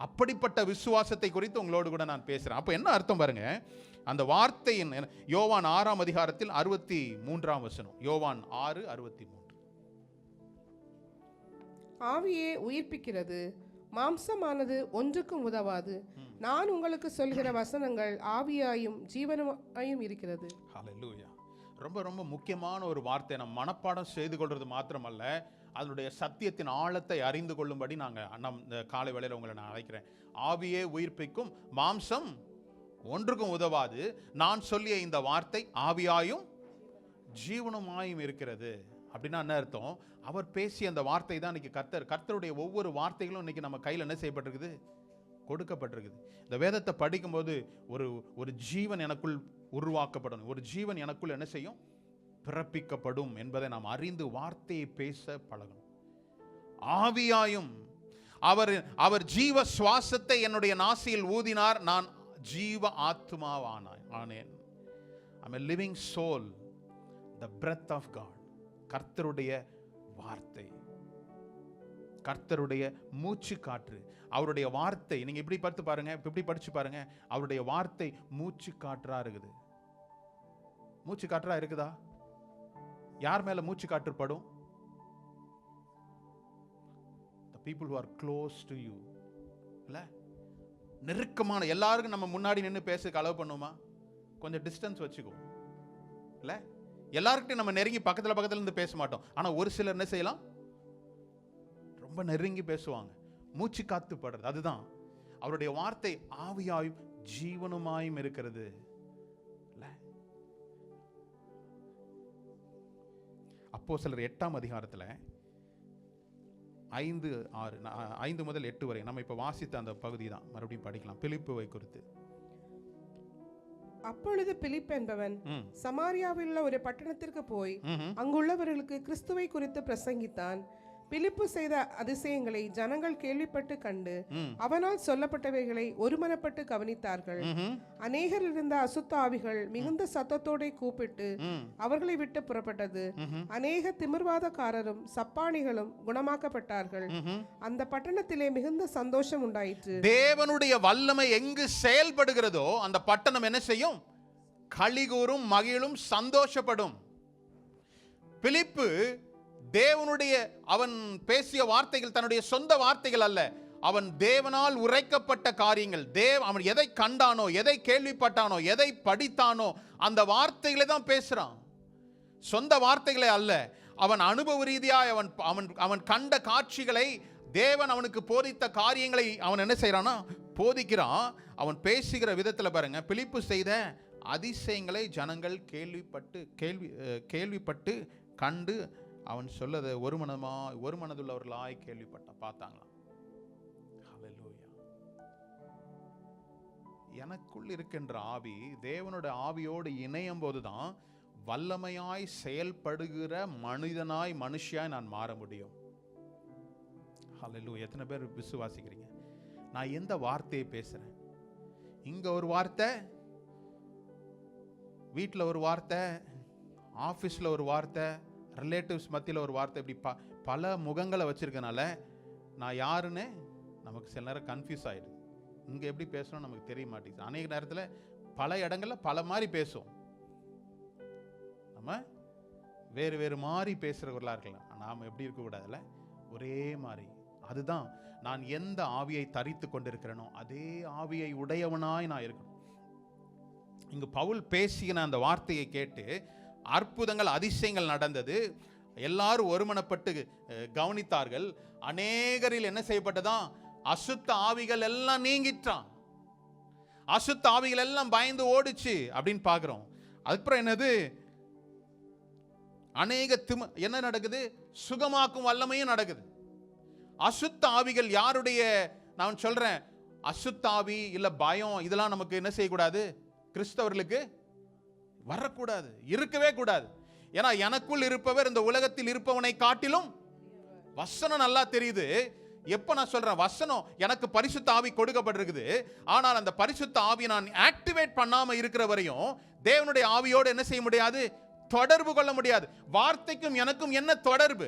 அப்படிப்பட்ட விசுவாசத்தை குறித்து உங்களோடு கூட நான் பேசுறேன். அப்ப என்ன அர்த்தம் பாருங்க, அந்த வார்த்தையின் யோவான் 6ஆம் அதிகாரத்தில் 63ஆம் வசனம். யோவான் 6:63. ஆவியே உயிர்ப்பிக்கிறது, மாம்சமானது ஒன்றுக்கும் உதவாது. நான் உங்களுக்கு சொல்கிற வசனங்கள் ஆவியாயும் ஜீவனாயும் இருக்கிறது. ஹல்லேலூயா. ரொம்ப ரொம்ப முக்கியமான ஒரு வார்த்தை. நம்ம மனப்பாடம் செய்து கொள்றது மாத்திரமல்ல, அதனுடைய சத்தியத்தின் ஆழத்தை அறிந்து கொள்ளும்படி நாங்கள் இந்த காலை வேளையில் உங்களை நான் அழைக்கிறேன். ஆவியே உயிர்ப்பிக்கும், மாம்சம் ஒன்றுக்கும் உதவாது. நான் சொல்லிய இந்த வார்த்தை ஆவியாயும் ஜீவனுமாயும் இருக்கிறது. அப்படின்னா என்ன அர்த்தம்? அவர் பேசிய அந்த வார்த்தை தான் இன்னைக்கு கர்த்தருடைய ஒவ்வொரு வார்த்தைகளும் இன்னைக்கு நம்ம கையில் என்ன செய்யப்பட்டிருக்குது? கொடுக்கப்பட்டிருக்குது. இந்த வேதத்தை படிக்கும்போது ஒரு ஜீவன் எனக்குள் உருவாக்கப்படும், ஒரு ஜீவன் எனக்குள் என்ன செய்யும்? பிறப்பிக்கப்படும் என்பதை நாம் அறிந்து வார்த்தையை பேச பழகணும். ஆவியாயும், அவர் ஜீவ சுவாசத்தை என்னுடைய நாசியில் ஊதினார், நான் ஜீவ ஆத்மாவானேன். I'm a living soul, the breath of God. கர்த்தருடைய வார்த்தை, கர்த்தருடைய மூச்சு காற்று, அவருடைய வார்த்தை. நீங்க இப்படி பார்த்து பாருங்க, இப்படி படிச்சு பாருங்க, அவருடைய வார்த்தை மூச்சு காற்றா இருக்குது. மூச்சு காற்றா இருக்குதா? யார் மேல மூச்சு காற்று படும்? The people who are close to you. இல்ல, நெருக்கமான எல்லாருக்கும் நம்ம முன்னாடி நின்று பேசுறதுக்கு அலோவ் பண்ணுமா? கொஞ்சம் டிஸ்டன்ஸ் வச்சுக்கோ. இல்ல, எல்லாருக்கிட்டையும் நம்ம நெருங்கி பக்கத்துல இருந்து பேச மாட்டோம். ஆனா ஒரு சிலர் என்ன செய்யலாம்? ரொம்ப நெருங்கி பேசுவாங்க. மூச்சு காத்து படுறது, அதுதான் அவருடைய வார்த்தை. ஆவியாயும் ஜீவனுமாயும் இருக்கிறது. அப்போஸ்தலர் 8ஆம் அதிகாரத்தில் 5 முதல் 8 வரை நம்ம இப்ப வாசித்த அந்த பகுதி தான் மறுபடியும் படிக்கலாம். பிலிப்புவை குறித்து. அப்பொழுது பிலிப் என்பவன் சமாரியாவில் உள்ள ஒரு பட்டணத்திற்கு போய் அங்குள்ளவர்களுக்கு கிறிஸ்துவை குறித்து பிரசங்கித்தான். பிலிப்பு செய்த அதிசயங்களை ஜனங்கள் கேள்விப்பட்டு கண்டு அவனால் சொல்லப்பட்டவைகளை ஒருமனப்பட்டு கவனித்தார்கள். அநேகர் இருந்த அசுத்த ஆவிகள் மிகுந்த சத்தத்தோட கூப்பிட்டு அவர்களை விட்டு புறப்பட்டது. அநேக திமிர்வாதக்காரரும் சப்பானிகளும் குணமாக்கப்பட்டார்கள். அந்த பட்டணத்திலே மிகுந்த சந்தோஷம் உண்டாயிற்று. தேவனுடைய வல்லமை எங்கு செயல்படுகிறதோ அந்த பட்டணம் என்ன செய்யும்? களிகூரும், மகிழும், சந்தோஷப்படும். பிலிப்பு தேவனுடைய, அவன் பேசிய வார்த்தைகள் தன்னுடைய சொந்த வார்த்தைகள் அல்ல, அவன் தேவனால் உரைக்கப்பட்ட காரியங்கள். அவன் எதை கண்டானோ, எதை கேள்விப்பட்டானோ, எதை படித்தானோ அந்த வார்த்தைகளை தான் பேசுறான். சொந்த வார்த்தைகளை அல்ல. அவன் அனுபவ ரீதியாய் அவன் கண்ட காட்சிகளை, தேவன் அவனுக்கு போதித்த காரியங்களை அவன் என்ன செய்யறானா? போதிக்கிறான். அவன் பேசுகிற விதத்துல பாருங்க, பிலிப்பு செய்த அதிசயங்களை ஜனங்கள் கேள்விப்பட்டு கண்டு அவன் சொல்லதை ஒரு மனதுள்ளவர்களாய் பார்த்தாங்களாம். ஹல்லேலூயா. எனக்குள் இருக்கின்ற ஆவி தேவனோட ஆவியோடு இணையும் போதுதான் வல்லமையாய் செயல்படுகிற மனுஷியாய் நான் மாற முடியும். ஹல்லேலூயா. எத்தனை பேர் விசுவாசிக்கிறீங்க? நான் எந்த வார்த்தையை பேசுறேன்? இங்க ஒரு வார்த்தை, வீட்டில் ஒரு வார்த்தை, ஆஃபீஸில் ஒரு வார்த்தை, ரிலேட்டிவ்ஸ் மத்தியில் ஒரு வார்த்தை, இப்படி பல முகங்களை வச்சிருக்கனால நான் யாருன்னு நமக்கு சில நேரம் கன்ஃபியூஸ் ஆகிடுது. இங்கே எப்படி பேசணும் நமக்கு தெரிய மாட்டேங்குது. அநேக நேரத்தில் பல இடங்களில் பல மாதிரி பேசும். நம்ம வேறு வேறு மாதிரி பேசுகிறவர்களாக இருக்கலாம். நாம் எப்படி இருக்கக்கூடாதுல்ல, ஒரே மாதிரி. அதுதான் நான் எந்த ஆவியை தரித்து கொண்டிருக்கிறேனோ அதே ஆவியை உடையவனாய் நான் இருக்கணும். இங்கு பவுல் பேசின அந்த வார்த்தையை கேட்டு அற்புதங்கள் அதிசயங்கள் நடந்தது. எல்லாரும் ஒருமனப்பட்டு கவனித்தார்கள். அநேகரில் என்ன செய்யப்பட்டதான், அசுத்த ஆவிகள் எல்லாம் நீங்கிட்டான். அசுத்த ஆவிகள் எல்லாம் பயந்து ஓடிச்சு அப்படின்னு பார்க்கிறோம். அதுக்கப்புறம் என்னது, அநேக என்ன நடக்குது, சுகமாக்கும் வல்லமையும் நடக்குது. அசுத்த ஆவிகள் யாருடைய, நான் சொல்றேன், அசுத்த ஆவி இல்ல பயம் இதெல்லாம் நமக்கு என்ன செய்யக்கூடாது, கிறிஸ்தவர்களுக்கு வரக்கூடாது, இருக்கவே கூடாது. ஏன்னா எனக்குள் இருப்பவர் இந்த உலகத்தில் இருப்பவனை காட்டிலும், வசனம் நல்லா தெரியுது. எப்ப நான் சொல்றேன், வசனம் எனக்கு பரிசுத்த ஆவி கொடுக்கப்பட்டிருக்குது. ஆனால் அந்த பரிசுத்த ஆவி நான் ஆக்டிவேட் பண்ணாம இருக்கிற வரையும் தேவனுடைய ஆவியோடு என்ன செய்ய முடியாது, தொடர்பு கொள்ள முடியாது. வார்த்தைக்கும் எனக்கும் என்ன தொடர்பு?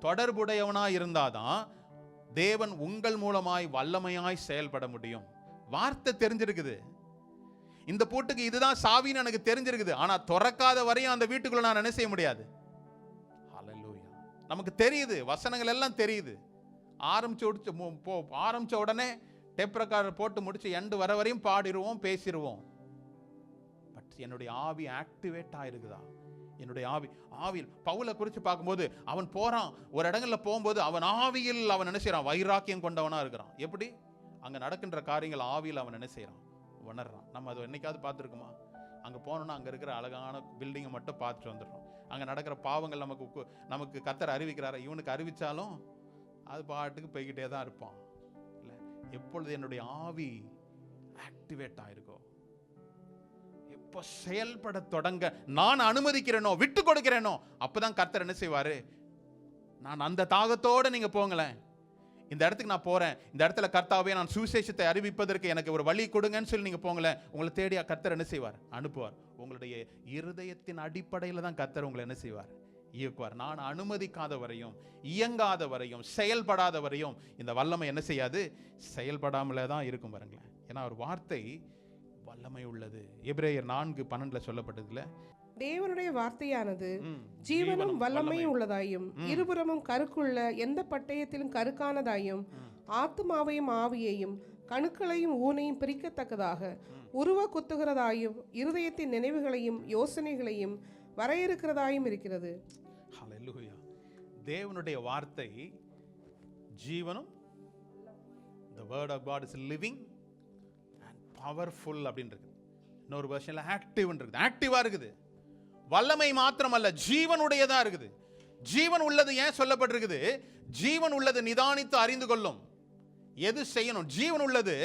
தொடர்புடையவனாய் இருந்தாதான் தேவன் உங்கள் மூலமாய் வல்லமையாய் செயல்பட முடியும். வார்த்தை தெரிஞ்சிருக்குது, இந்த பூட்டுக்கு இதுதான் சாவின்னு எனக்கு தெரிஞ்சிருக்குது. ஆனா திறக்காத வரையும் அந்த வீட்டுக்குள்ள நான் என்ன செய்ய முடியாது. ஹல்லேலூயா. நமக்கு தெரியுது, வசனங்கள் எல்லாம் தெரியுது. ஆரம்பிச்ச உடனே டேப் ரெக்கார்டர் போட்டு முடிச்சு எண்டு வர வரையும் பாடிடுவோம், பேசிடுவோம். பட் என்னுடைய ஆவி ஆக்டிவேட் ஆயிருக்குதா? என்னுடைய ஆவியில் பவுலை குறித்து பார்க்கும்போது அவன் போறான், ஒரு இடங்கள்ல போகும்போது அவன் ஆவியில் அவன் என்ன செய்யறான், வைராக்கியம் கொண்டவனா இருக்கிறான். எப்படி அங்க நடக்கின்ற காரியங்கள் ஆவியில் அவன் என்ன செய்யறான், உணர்றான். நம்ம அதை என்னைக்காவது பார்த்துருக்குமா? அங்கே போனோன்னா அங்கே இருக்கிற அழகான பில்டிங்கை மட்டும் பார்த்துட்டு வந்துடுறோம். அங்கே நடக்கிற பாவங்கள் நமக்கு கர்த்தர் அறிவிக்கிறாரு. இவனுக்கு அறிவித்தாலும் அது பாட்டுக்கு போய்கிட்டே தான் இருப்பான். இல்லை, எப்பொழுது என்னுடைய ஆவி ஆக்டிவேட் ஆயிருக்கோ, எப்போ செயல்பட தொடங்க நான் அனுமதிக்கிறேனோ, விட்டு கொடுக்கிறேனோ, அப்போதான் கர்த்தர் என்ன செய்வாரு. நான் அந்த தாகத்தோடு நீங்க போங்களேன், இந்த இடத்துக்கு நான் போறேன், இந்த இடத்துல கர்த்தாவே நான் சுவிசேஷத்தை அறிவிப்பதற்கு எனக்கு ஒரு வழி கொடுங்கன்னு சொல்லி நீங்க போங்களேன், உங்களை தேடி கர்த்தர் என்ன செய்வார், அனுப்புவார். உங்களுடைய இருதயத்தின் அடிப்படையில் தான் கர்த்தர் உங்களை என்ன செய்வார், இயக்குவார். நான் அனுமதிக்காத வரையும், இயங்காத வரையும், செயல்படாத வரையும் இந்த வல்லமை என்ன செய்யாது, செயல்படாமலே தான் இருக்கும் பாருங்களேன். ஏன்னா ஒரு வார்த்தை வல்லமை உள்ளது. எபிரேயர் 4:12 சொல்லப்பட்டதுல, தேவனுடைய வார்த்தையானது ஜீவனும் வல்லமையும் உள்ளதாயும் இருபுறமும் கருக்குள்ள எந்த பட்டயத்திலும் கருக்கானதாயும் ஆத்துமாவையும் ஆவியையும் கணுக்களையும் ஊனையும் பிரிக்கத்தக்கதாக உருவ குத்துகிறதாயும் இருதயத்தின் நினைவுகளையும் யோசனைகளையும் வரையறுக்கிறதாயும் இருக்கிறது. ஹல்லேலூயா. தேவனுடைய வார்த்தை ஜீவனும், the word of God is living and powerful அப்படின்றது. இன்னொரு வெர்ஷன்ல ஆக்டிவ் இருக்குது, ஆக்டிவா இருக்குது. வல்லமை மாத்திரமல்ல, ஜீவனுடையதா இருக்குது. ஜீவன் உள்ளது ஏன் சொல்லப்பட்டிருக்குது, ஜீவன் உள்ளது நிதானித்து அறிந்து கொள்ளும். எது செய்யணும், ஜீவன் உள்ளது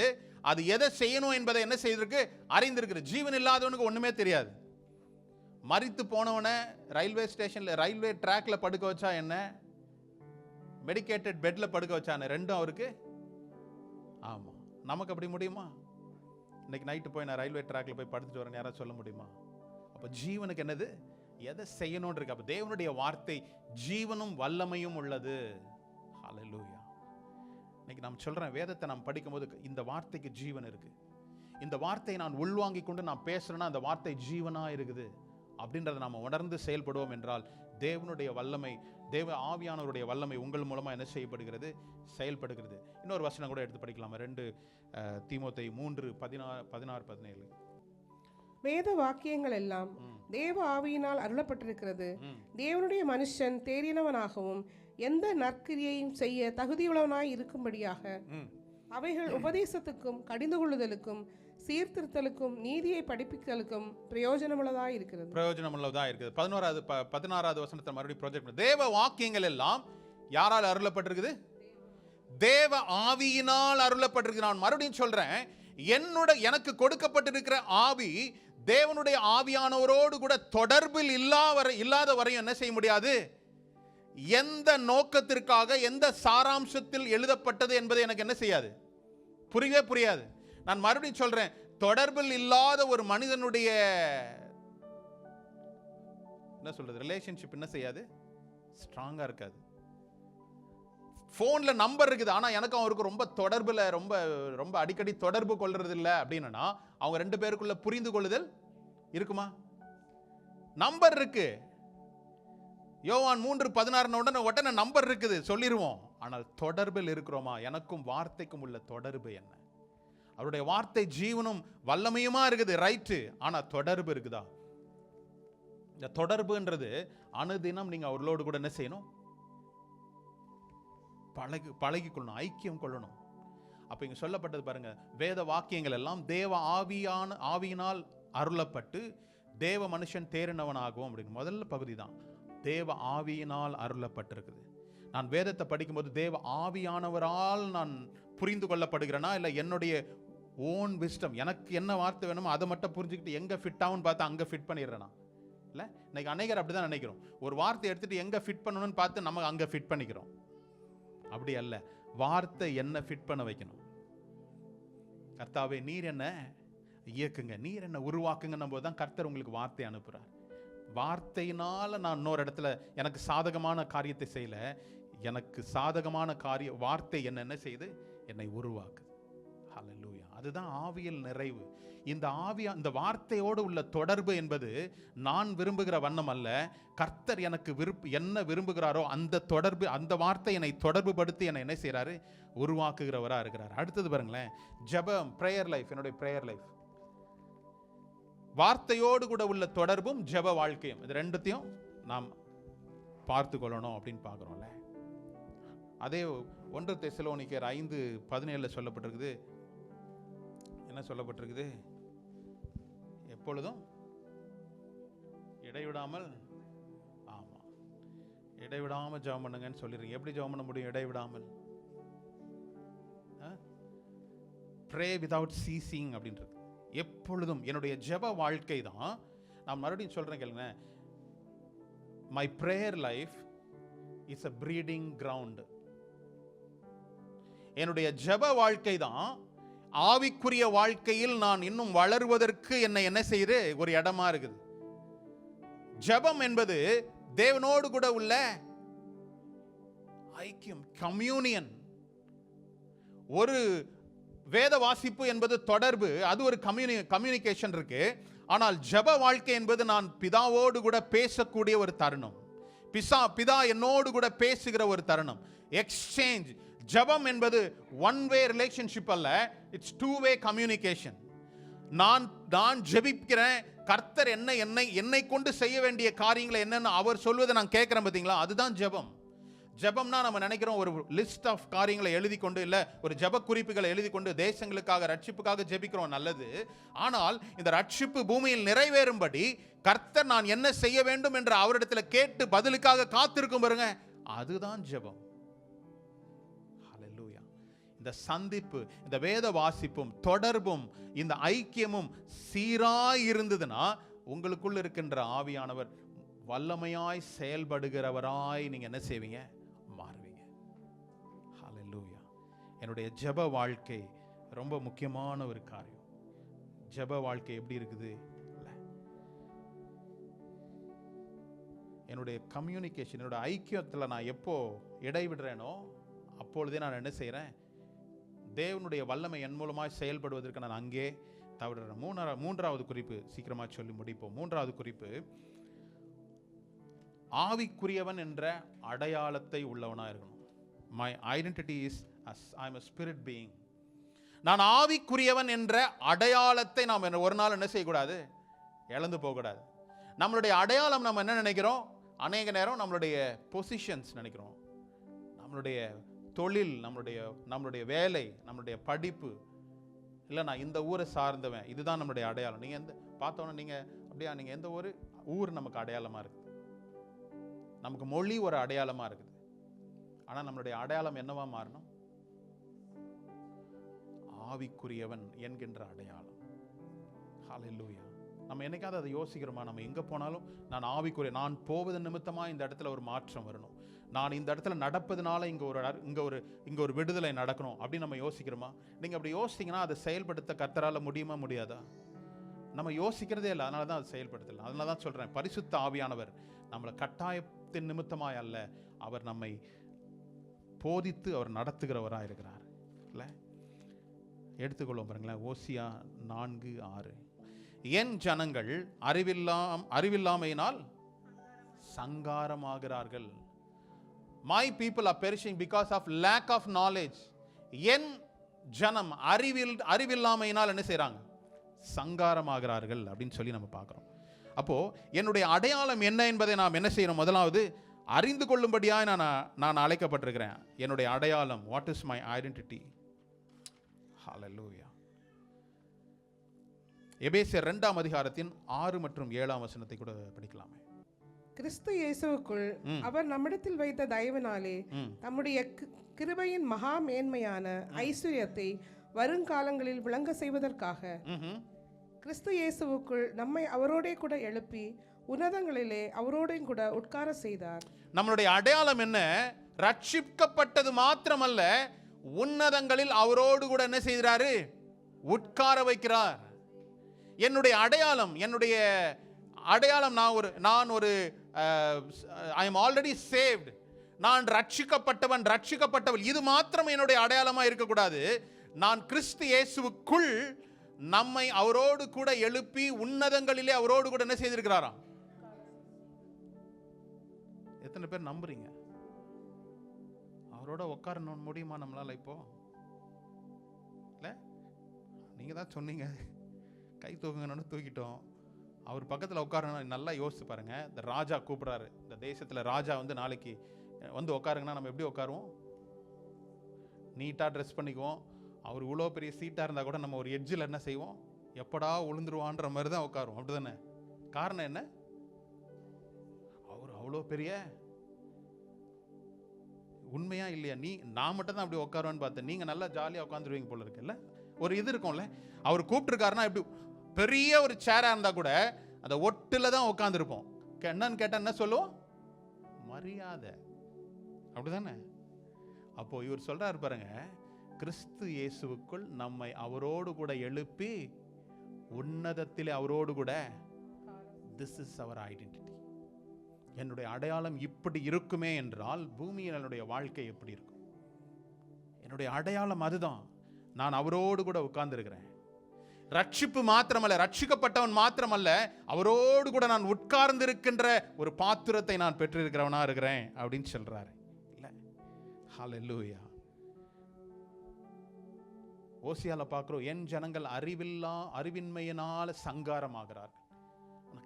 அது எதை செய்யணும் என்பதை என்ன செய்திருக்கு, அறிந்திருக்கு. ஜீவன் இல்லாதவனுக்கு ஒண்ணுமே தெரியாது. மரித்து போனவனை ரயில்வே ஸ்டேஷன்ல, ரயில்வே ட்ராக்ல படுக்க வச்சா என்ன, மெடிக்கேட்டட் பெட்ல படுக்க வச்சானே, ரெண்டும் அவருக்கு. ஆமா, நமக்கு அப்படி முடியுமா? இன்னைக்கு நைட்டு போய் நான் ரயில்வே ட்ராக்ல போய் படுத்துட்டு வரேன் யாராவது சொல்ல முடியுமா? அப்ப ஜீவனுக்கு என்னது, எதை செய்யணும் இருக்கு. அப்ப தேவனுடைய வார்த்தை ஜீவனும் வல்லமையும் உள்ளது. ஹல்லேலூயா. இன்னைக்கு நான் சொல்றேன், வேதத்தை நாம் படிக்கும்போது இந்த வார்த்தைக்கு ஜீவன் இருக்கு. இந்த வார்த்தையை நான் உள்வாங்கி கொண்டு நான் பேசுறேன்னா அந்த வார்த்தை ஜீவனா இருக்குது அப்படின்றத நாம உணர்ந்து செயல்படுவோம் என்றால் தேவனுடைய வல்லமை, தேவ ஆவியானவருடைய வல்லமை உங்கள் மூலமா என்ன செய்யப்படுகிறது, செயல்படுகிறது. இன்னொரு வசனம் கூட எடுத்து படிக்கலாமா? 2 தீமோத்தேயு 3:16-17. வேத வாக்கியங்கள் எல்லாம் தேவ ஆவியினால் அருளப்பட்டிருக்கிறது. தேவனுடைய மனுஷன் தேறினவனாகவும் எந்த நற்கிரியையும் செய்ய தகுதியுள்ளவனாய் இருக்கும்படியாக அவைகள் உபதேசத்துக்கும் கடிந்து கொள்ளுதலுக்கும் சீர்திருத்தலுக்கும் நீதியை படிப்பித்தலுக்கும் பிரயோஜனமுள்ளதாக இருக்கிறது. பிரயோஜனமுள்ளதாக இருக்குது. 16வது வசனத்தை மறுபடியும் ப்ராஜெக்ட். தேவ வாக்கியங்கள் எல்லாம் யாரால் அருளப்பட்டிருக்குது? தேவ ஆவியினால் அருளப்பட்டிருக்கு. நான் மறுபடியும் சொல்றேன், எனக்கு கொடுக்கப்பட்டிருக்கிற ஆவி தேவனுடைய ஆவியானவரோடு கூட தொடர்பில் இல்லாத வரையும் என்ன செய்ய முடியாது. எந்த நோக்கத்திற்காக, எந்த சாராம்சத்தில் எழுதப்பட்டது என்பதை எனக்கு என்ன செய்யாது, புரியவே புரியாது. நான் மறுபடியும் சொல்றேன், தொடர்பில் இல்லாத ஒரு மனிதனுடைய என்ன சொல்றது, ரிலேஷன்ஷிப் என்ன செய்யாது, ஸ்ட்ராங்கா இருக்காது. போன்ல நம்பர் இருக்குது, ஆனா எனக்கு அவருக்கு ரொம்ப தொடர்புல ரொம்ப ரொம்ப அடிக்கடி தொடர்பு கொள்றது இல்லை அப்படின்னா அவங்க 2 பேருக்குள்ள புரிந்து கொள்ளுதல் இருக்குமா? நம்பர் இருக்கு. யோவான் 3:16 உடனே நம்பர் இருக்குது, சொல்லிடுவோம். ஆனால் தொடர்பில் இருக்கிறோமா? எனக்கும் வார்த்தைக்கும் உள்ள தொடர்பு என்ன? அவருடைய வார்த்தை ஜீவனும் வல்லமையுமா இருக்குது, ரைட்டு. ஆனா தொடர்பு இருக்குதா? இந்த தொடர்புன்றது அனுதினம் நீங்க அவர்களோடு கூட என்ன செய்யணும்? பழகிக்கொள்ளணும், ஐக்கியம் கொள்ளணும். அப்ப இங்க சொல்லப்பட்டது பாருங்க, வேத வாக்கியங்கள் எல்லாம் தேவ ஆவியினால் அருளப்பட்டு தேவ மனுஷன் தேறினவனாகும் அப்படின்னு முதல்ல பகுதி தான். தேவ ஆவியினால் அருளப்பட்டிருக்குது. நான் வேதத்தை படிக்கும்போது தேவ ஆவியானவரால் நான் புரிந்து கொள்ளப்படுகிறேனா, இல்லை என்னுடைய ஓன் விஸ்டம், எனக்கு என்ன வார்த்தை வேணுமோ அதை மட்டும் புரிஞ்சுக்கிட்டு எங்க ஃபிட் ஆகும்னு பார்த்தா அங்க ஃபிட் பண்ணிடுறேனா? இல்லை, இன்னைக்கு அநேகர் அப்படிதான் நினைக்கிறோம். ஒரு வார்த்தை எடுத்துட்டு எங்க ஃபிட் பண்ணணும்னு பார்த்து நம்ம அங்க ஃபிட் பண்ணிக்கிறோம். அப்படி அல்ல, வார்த்தை என்ன ஃபிட் பண்ண வைக்கணும். கர்த்தாவே நீர் என்ன இயக்குங்க, நீர் என்ன உருவாக்குங்க போது தான் கர்த்தர் உங்களுக்கு வார்த்தை அனுப்புறார். வார்த்தையினால நான் இன்னொரு இடத்துல எனக்கு சாதகமான காரியத்தை செய்யல, எனக்கு சாதகமான வார்த்தை என்ன செய்து என்னை உருவாக்குது. ஹல்லேலூயா. அதுதான் ஆவியல் நிறைவு. இந்த வார்த்தையோடு உள்ள தொடர்பு என்பது நான் விரும்புகிற வண்ணம் அல்ல, கர்த்தர் எனக்கு என்ன விரும்புகிறாரோ அந்த தொடர்பு, அந்த வார்த்தை என்னை தொடர்பு படுத்தி என்னை என்ன செய்யறாரு? உருவாக்குகிறவரா இருக்கிறார். அடுத்தது பாருங்களேன், ஜெபம், பிரேயர் லைஃப். என்னுடைய பிரேயர் லைஃப் வார்த்தையோடு கூட உள்ள தொடர்பும் ஜெப வாழ்க்கையும், இது ரெண்டுத்தையும் நாம் பார்த்து கொள்ளணும் அப்படின்னு பார்க்குறோம்ல. அதே 1 தெசலோனிக்கேயர் 5:17 சொல்லப்பட்டிருக்குது. என்ன சொல்லப்பட்டிருக்குது? எப்பொழுதும் இடைவிடாமல், ஆமா, இடைவிடாமல் ஜெபம் பண்ணுங்கன்னு சொல்லிடுறீங்க. எப்படி ஜெபம் பண்ண முடியும் இடைவிடாமல்? pray without ceasing அப்படின்றது. எப்பொழுதும் என்னுடைய ஜெப வாழ்க்கை தான். நான் மறுபடியும் சொல்றேன் கேளுங்க, my prayer life is a breeding ground. என்னுடைய ஜெப வாழ்க்கை தான் ஆவிக்குரிய வாழ்க்கையில் நான் இன்னும் வளருவதற்கு என்னை என்ன செய்யுது? ஒரு இடமா இருக்குது. ஜெபம் என்பது தேவனோடு கூட உள்ள ஐக்கியம், கம்யூனியன். ஒரு வேத வாசிப்பு என்பது தொடர்பு, அது ஒரு கம்யூனிகேஷன் இருக்கு. ஆனால் ஜெப வாழ்க்கை என்பது நான் பிதாவோடு கூட பேசக்கூடிய ஒரு தருணம். பிதா என்னோடு கூட பேசுகிற ஒரு தருணம், எக்ஸ்சேஞ்ச். ஜெபம் என்பது ஒன் வே ரிலேஷன்ஷிப் அல்ல, இட்ஸ் டூ வே கம்யூனிகேஷன். நான் ஜெபிக்கிறேன், கர்த்தர் என்னை கொண்டு செய்ய வேண்டிய காரியங்களை என்னன்னு அவர் சொல்வதை நான் கேட்கிறேன். பார்த்தீங்களா? அதுதான் ஜெபம். ஜெபம்னா நம்ம நினைக்கிறோம் ஒரு லிஸ்ட் ஆஃப் காரியங்களை எழுதி கொண்டு, இல்ல ஒரு ஜெப குறிப்புகளை எழுதி கொண்டு தேசங்களுக்காக ரட்சிப்புக்காக ஜெபிக்கிறோம், நல்லது. ஆனால் இந்த ரட்சிப்பு பூமியில் நிறைவேறும்படி கர்த்தர் நான் என்ன செய்ய வேண்டும் என்று அவரிடத்தில் கேட்டு பதிலுக்காக காத்திருக்கும் பாருங்க, அதுதான் ஜெபம். ஹல்லேலூயா. இந்த சந்திப்பு, இந்த வேத வாசிப்பும் தொடர்பும் இந்த ஐக்கியமும் சீராய் இருந்ததுன்னா உங்களுக்குள்ள இருக்கின்ற ஆவியானவர் வல்லமையாய் செயல்படுகிறவராய் நீங்க என்ன செய்வீங்க? மாறுவீங்க. ஹல்லேலூயா. என்னுடைய ஜெப வாழ்க்கை ரொம்ப முக்கியமான ஒரு காரியம். ஜெப வாழ்க்கை எப்படி இருக்குது? என்னுடைய கம்யூனிகேஷன், என்னோட ஐக்கியத்தில் நான் எப்போ இடைவிடுறேனோ அப்பொழுதே நான் என்ன செய்கிறேன்? தேவனுடைய வல்லமை என் மூலமாக செயல்படுவதற்கு நான் அங்கே தவிடுறேன். மூன்றாவது குறிப்பு, சீக்கிரமாக சொல்லி முடிப்போம். மூன்றாவது குறிப்பு, ஆவிக்குரியவன் என்ற அடையாளத்தை உள்ளவனாக இருக்கணும். My identity is I am a spirit being. நான் ஆவிக்குரியவன் என்ற அடையாளத்தை நாம் ஒரு நாள் என்ன செய்யக்கூடாது? இழந்து போகக்கூடாது. நம்மளுடைய அடையாளம் நம்ம என்ன நினைக்கிறோம்? அநேக நேரம் நம்மளுடைய பொசிஷன்ஸ் நினைக்கிறோம், நம்மளுடைய தொழில், நம்மளுடைய வேலை, நம்மளுடைய படிப்பு, இல்லை நான் இந்த ஊரை சார்ந்தவன், இதுதான் நம்மளுடைய அடையாளம். நீங்கள் எந்த பார்த்தோன்னா நீங்கள் அப்படியா, நீங்கள் எந்த ஊர் நமக்கு அடையாளமாக இருக்குது, நமக்கு மொழி ஒரு அடையாளமாக இருக்குது. ஆனால் நம்மளுடைய அடையாளம் என்னவா மாறணும்? ஆவிக்குரியவன் என்கின்ற அடையாளம். ஹல்லேலூயா. நம்ம என்னைக்காவது அதை யோசிக்கிறோமா? நம்ம எங்கே போனாலும் நான் ஆவிக்குரிய, நான் போவது நிமித்தமாக இந்த இடத்துல ஒரு மாற்றம் வரணும், நான் இந்த இடத்துல நடப்பதுனால இங்கே ஒரு விடுதலை நடக்கணும் அப்படின்னு நம்ம யோசிக்கிறோமா? நீங்கள் அப்படி யோசிச்சிங்கன்னா அதை செயல்படுத்த கர்த்தரால் முடியுமா முடியாதா? நம்ம யோசிக்கிறதே இல்லை, அதனால தான் அது செயல்படுத்தலை. அதனால தான் சொல்கிறேன், பரிசுத்த ஆவியானவர் நம்மளை கட்டாயத்தின் நிமித்தமாய் அல்ல, அவர் நம்மை போதித்து அவர் நடத்துகிறவராக இருக்கிறார். இல்லை, எடுத்துக்கொள்வோம் பாருங்களேன். ஓசியா 4:6. என் ஜனங்கள் அறிவில்லாமையினால் சங்காரமாகிறார்கள். My people are perishing because of lack of knowledge. என் ஜனம் அறிவில்லாமையினால் என்ன செய்றாங்க? சங்காரமாகிறார்கள் அப்படின்னு சொல்லி நம்ம பார்க்கிறோம். அப்போ என்னுடைய அடையாளம் என்ன என்பதை நாம் என்ன செய்யணும்? முதலாவது அறிந்து கொள்ளும்படியாக நான் அழைக்கப்பட்டிருக்கிறேன். என்னுடைய அடையாளம், வாட் இஸ் மை ஐடென்டிட்டி? ஹல்லேலூயா. எபேசியர் 2ஆம் அதிகாரத்தின் 6 மற்றும் 7ஆம் வசனத்தை கூட படிக்கலாமே. கிறிஸ்து இயேசுவுக்குள் அவர் நம்மிடத்தில் வைத்த தயவினாலே தம்முடைய கிருபையின் மகா மேன்மையான ஐஸ்வர்யத்தை வருங்காலங்களில் விளங்க செய்வதற்காக கிறிஸ்து இயேசுவுக்குள் நம்மை அவரோடே கூட எழுப்பி உன்னதங்களிலே அவரோட கூட உட்கார செய்தார். நம்மளுடைய அடையாளம் என்ன? ரட்சிக்கப்பட்டது மாத்திரமல்ல, உன்னதங்களில் அவரோடு கூட என்ன செய்கிறாரு? உட்கார வைக்கிறார். என்னுடைய அடையாளம் நான் ஒரு ஐ எம் ஆல்ரெடி சேவ்டு, நான் ரட்சிக்கப்பட்டவள், இது மாத்திரம் என்னுடைய அடையாளமா இருக்கக்கூடாது. நான் கிறிஸ்து இயேசுவுக்குள் நம்மை அவரோடு கூட எழுப்பி உன்னதங்களிலே அவரோடு கூட என்ன செய்திருக்கிறாராம்? எத்தனை பேர் நம்புறீங்க? அவரோட உட்கார முடியுமா நம்மளால? இப்போ இல்ல, நீங்க தான் சொன்னீங்க கை தூக்குங்கன்னு தூக்கிட்டோம். அவர் பக்கத்தில் உட்காரணும். நல்லா யோசிச்சு பாருங்க. இந்த ராஜா கூப்பிடுறாரு, இந்த தேசத்தில் ராஜா நாளைக்கு வந்து உட்காருங்கன்னா நம்ம எப்படி உட்காருவோம்? நீட்டாக ட்ரெஸ் பண்ணிக்குவோம். அவர் இவ்வளோ பெரிய சீட்டாக இருந்தால் கூட நம்ம ஒரு எட்ஜில் என்ன செய்வோம்? எப்படா உளுந்துருவான்ற மாதிரி தான் உட்காருவோம். அப்படி தானே? காரணம் என்ன? அவர் அவ்வளோ பெரிய, உண்மையா இல்லையா? நான் மட்டும் தான் அப்படி உட்காருவான்னு பார்த்தேன். நீங்கள் நல்லா ஜாலியாக உட்காந்துருவீங்க போல இருக்குல்ல? ஒரு இது இருக்கும்ல. அவர் கூப்பிட்டுருக்காருன்னா எப்படி பெரிய ஒரு சேராக இருந்தால் கூட அந்த ஒட்டில் தான் உட்காந்துருப்போம். என்னன்னு கேட்டால் என்ன சொல்லுவோம்? மரியாதை. அப்படிதானே? அப்போ இவர் சொல்றாரு பாருங்க, கிறிஸ்து இயேசுவுக்குள் நம்மை அவரோடு கூட எழுப்பி உன்னதத்திலே அவரோடு கூட. This is our identity. என்னுடைய அடையாளம் இப்படி இருக்குமே என்றால் பூமியில் என்னுடைய வாழ்க்கை எப்படி இருக்கும்? என்னுடைய அடையாளம் அதுதான். நான் அவரோடு கூட உட்கார்ந்திருக்கிறேன். ரட்சிப்பு மாத்திரமல்ல, ரட்சிக்கப்பட்டவன் மாத்திரமல்ல, அவரோடு கூட நான் உட்கார்ந்திருக்கின்ற ஒரு பாத்திரத்தை நான் பெற்றிருக்கிறவனா இருக்கிறேன் அப்படின்னு சொல்றாரு. இல்ல, ஹல்லேலூயா. ஓசியால பார்க்கிறோம், என் ஜனங்கள் அறிவின்மையினால சங்காரமாகிறார்கள்.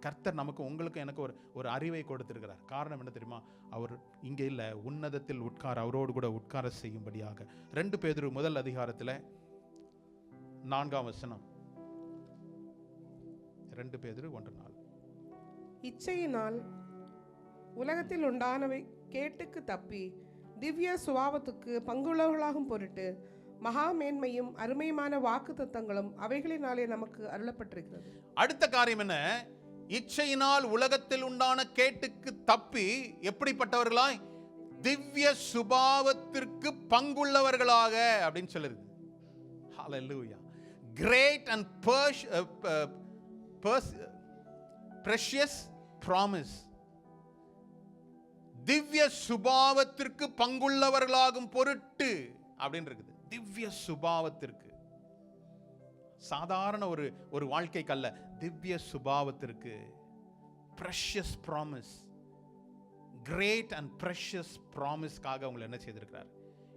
கர்த்தர் நமக்கு, உங்களுக்கு எனக்கு ஒரு அறிவை கொடுத்திருக்கிறார். காரணம் என்ன தெரியுமா? அவர் இங்க இல்ல, உன்னதத்தில் உட்கார, அவரோடு கூட உட்கார செய்யும்படியாக. 2 பேதுரு 1 அதிகாரத்தில் 4ஆம் வசனம். 2 பேதுரு 1:4. இச்சையினால் உலகத்தில் உண்டானவை கேட்டுக்கு தப்பி திவ்ய சுபாவத்துக்கு பங்குள்ளவர்களாகும் பொருட்டு மகா மேன்மையும் அருமையுமான வாக்கு தத்தங்களும் அவைகளினாலே நமக்கு அருளப்பட்டிருக்கிறது. அடுத்த காரியம் என்ன? இச்சையினால் உலகத்தில் உண்டான கேட்டுக்கு தப்பி எப்படிப்பட்டவர்களாய்? திவ்ய சுபாவத்திற்கு பங்குள்ளவர்களாக அப்படின்னு சொல்லுது. ஹல்லேலூயா. Great and precious promise. திவ்ய சுபாவத்திற்கு பங்குள்ளவர்களாகும் பொருட்டு அப்படின்னு இருக்குது. திவ்ய சுபாவத்திற்கு, சாதாரண ஒரு வாழ்க்கைக்கு அல்ல, திவ்ய சுபாவத்திற்கு. precious promise, great and precious promiseக்காக உங்களை என்ன செய்திருக்கிறார்?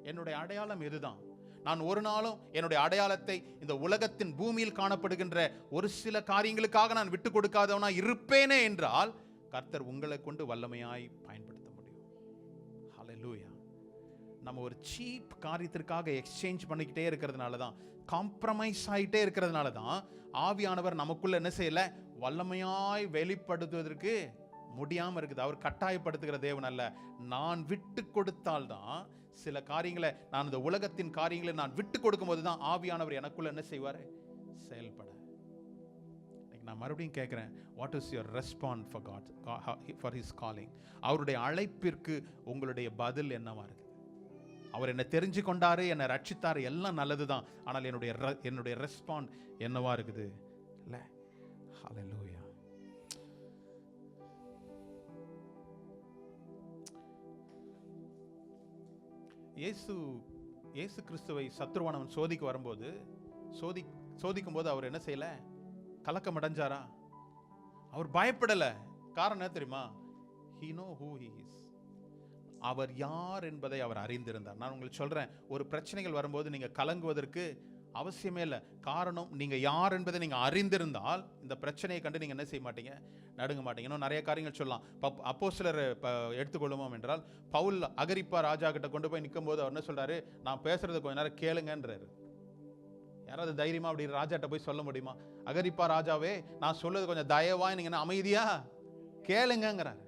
என்னுடைய அடையாளம் இதுதான். நான் ஒரு நாளும் என்னுடைய அடையாளத்தை இந்த உலகத்தின் பூமியில் காணப்படுகின்ற ஒரு சில காரியங்களுக்காக நான் விட்டு கொடுக்காதவனா இருப்பேனே என்றால் கர்த்தர் உங்களை கொண்டு வல்லமையாய் பயன்படுத்த முடியும். ஹல்லேலூயா. நம்ம ஒரு சீப் காரியத்திற்காக எக்ஸ்சேஞ்ச் பண்ணிக்கிட்டே இருக்கிறதுனால தான், காம்ப்ரமைஸ் ஆகிட்டே இருக்கிறதுனால தான் ஆவியானவர் நமக்குள்ள என்ன செய்யல? வல்லமையாய் வெளிப்படுத்துவதற்கு முடியாம இருக்குது. அவர் கட்டாயப்படுத்துகிற தேவன் அல்ல. நான் விட்டு கொடுத்தால்தான் சில காரியங்களை, நான் இந்த உலகத்தின் காரியங்களை நான் விட்டு கொடுக்கும் போது தான் ஆவியானவர் எனக்குள்ள என்ன செய்வார்? செயல்பட. நான் மறுபடியும் கேட்கிறேன், what is your response for God, for his calling? அவருடைய அழைப்பிற்கு உங்களுடைய பதில் என்னவா இருக்கு? அவர் என்னை தெரிஞ்சு கொண்டாரு, என்னை ரட்சித்தாரு, எல்லாம் நல்லதுதான். ஆனால் என்னுடைய ரெஸ்பான்ஸ் என்னவா இருக்குது? இல்ல, ஹல்லேலூயா. இயேசு கிறிஸ்துவை சத்துருவானவன் சோதிக்கும் போது அவர் என்ன செய்யல? கலக்கம் அடைஞ்சாரா? அவர் பயப்படல. காரணம் என்ன தெரியுமா? he know who he is. அவர் யார் என்பதை அவர் அறிந்திருந்தார். நான் உங்களுக்கு சொல்றேன், ஒரு பிரச்சனைகள் வரும்போது நீங்க கலங்குவதற்கு அவசியமே இல்லை. காரணம், நீங்க யார் என்பதை நீங்க அறிந்திருந்தால் இந்த பிரச்சனையை கண்டு நீங்க என்ன செய்ய மாட்டீங்க? நடுங்க மாட்டீங்க. இன்னும் நிறைய காரியங்கள் சொல்லலாம். அப்போஸ்தலர் எடுத்துக்கொள்ளுமோம் என்றால், பவுல் அகிரிப்பா ராஜா கிட்ட கொண்டு போய் நிற்கும் போது அவர் என்ன சொல்றாரு? நான் பேசுறது கொஞ்ச நேரம் கேளுங்கன்றாரு. யாராவது தைரியமா அப்படி ராஜாட்ட போய் சொல்ல முடியுமா? அகிரிப்பா ராஜாவே, நான் சொல்றது கொஞ்சம் தயவா நீங்க அமைதியா கேளுங்கிறார்.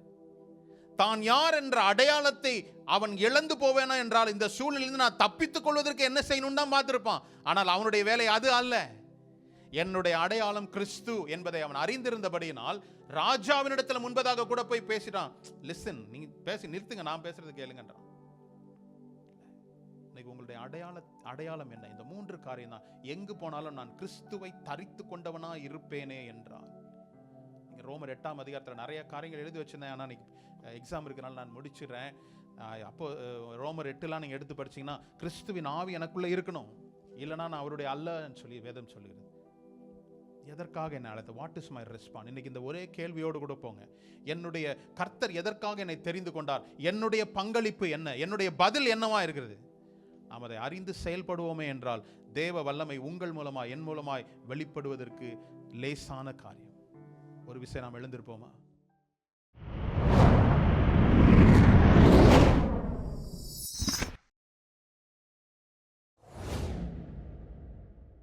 தான் யார் என்ற அடையாளத்தை அவன் இழந்து போவேனா என்றால், இந்த சூழ்நிலையிலிருந்து நான் தப்பித்துக் கொள்வதற்கு என்ன செய்யணும் தான் பார்த்திருப்பான். ஆனால் அவனுடைய வேலை அது அல்ல. என்னுடைய அடையாளம் கிறிஸ்து என்பதை அவன் அறிந்திருந்தபடியினால் ராஜாவினிடத்தில் முன்பதாக கூட போய் பேசிட்டான். லிசன், நீங்க பேசி நிறுத்துங்க, நான் பேசுறது கேளுங்கன்றான். இன்னைக்கு உங்களுடைய அடையாளம் என்ன? இந்த 3 காரியம் தான். எங்கு போனாலும் நான் கிறிஸ்துவை தரித்து கொண்டவனா இருப்பேனே என்றால். நீங்க ரோமர் 8ஆம் அதிகாரத்தில் நிறைய காரியங்கள் எழுதி வச்சிருந்தேன். ஆனால் எக்ஸாம் இருக்கிறனால நான் முடிச்சிடுறேன். அப்போ ரோமர் 8 நீங்க எடுத்து படிச்சீங்கன்னா, கிறிஸ்துவின் ஆவி எனக்குள்ள இருக்கணும், இல்லைனா நான் அவருடைய அல்லன்னு சொல்லி வேதம் சொல்லுகிறது. எதற்காக என்ன அழைத்த? What is my response? இன்னைக்கு இந்த ஒரே கேள்வியோடு கூட போங்க. என்னுடைய கர்த்தர் எதற்காக என்னை தெரிந்து கொண்டார்? என்னுடைய பங்களிப்பு என்ன? என்னுடைய பதில் என்னவா இருக்கிறது? நாம் அதை அறிந்து செயல்படுவோமே என்றால் தேவ வல்லமை உங்கள் மூலமாய் என் மூலமாய் வெளிப்படுவதற்கு லேசான காரியம். ஒரு விஷயம் நாம் எழுந்திருப்போமா?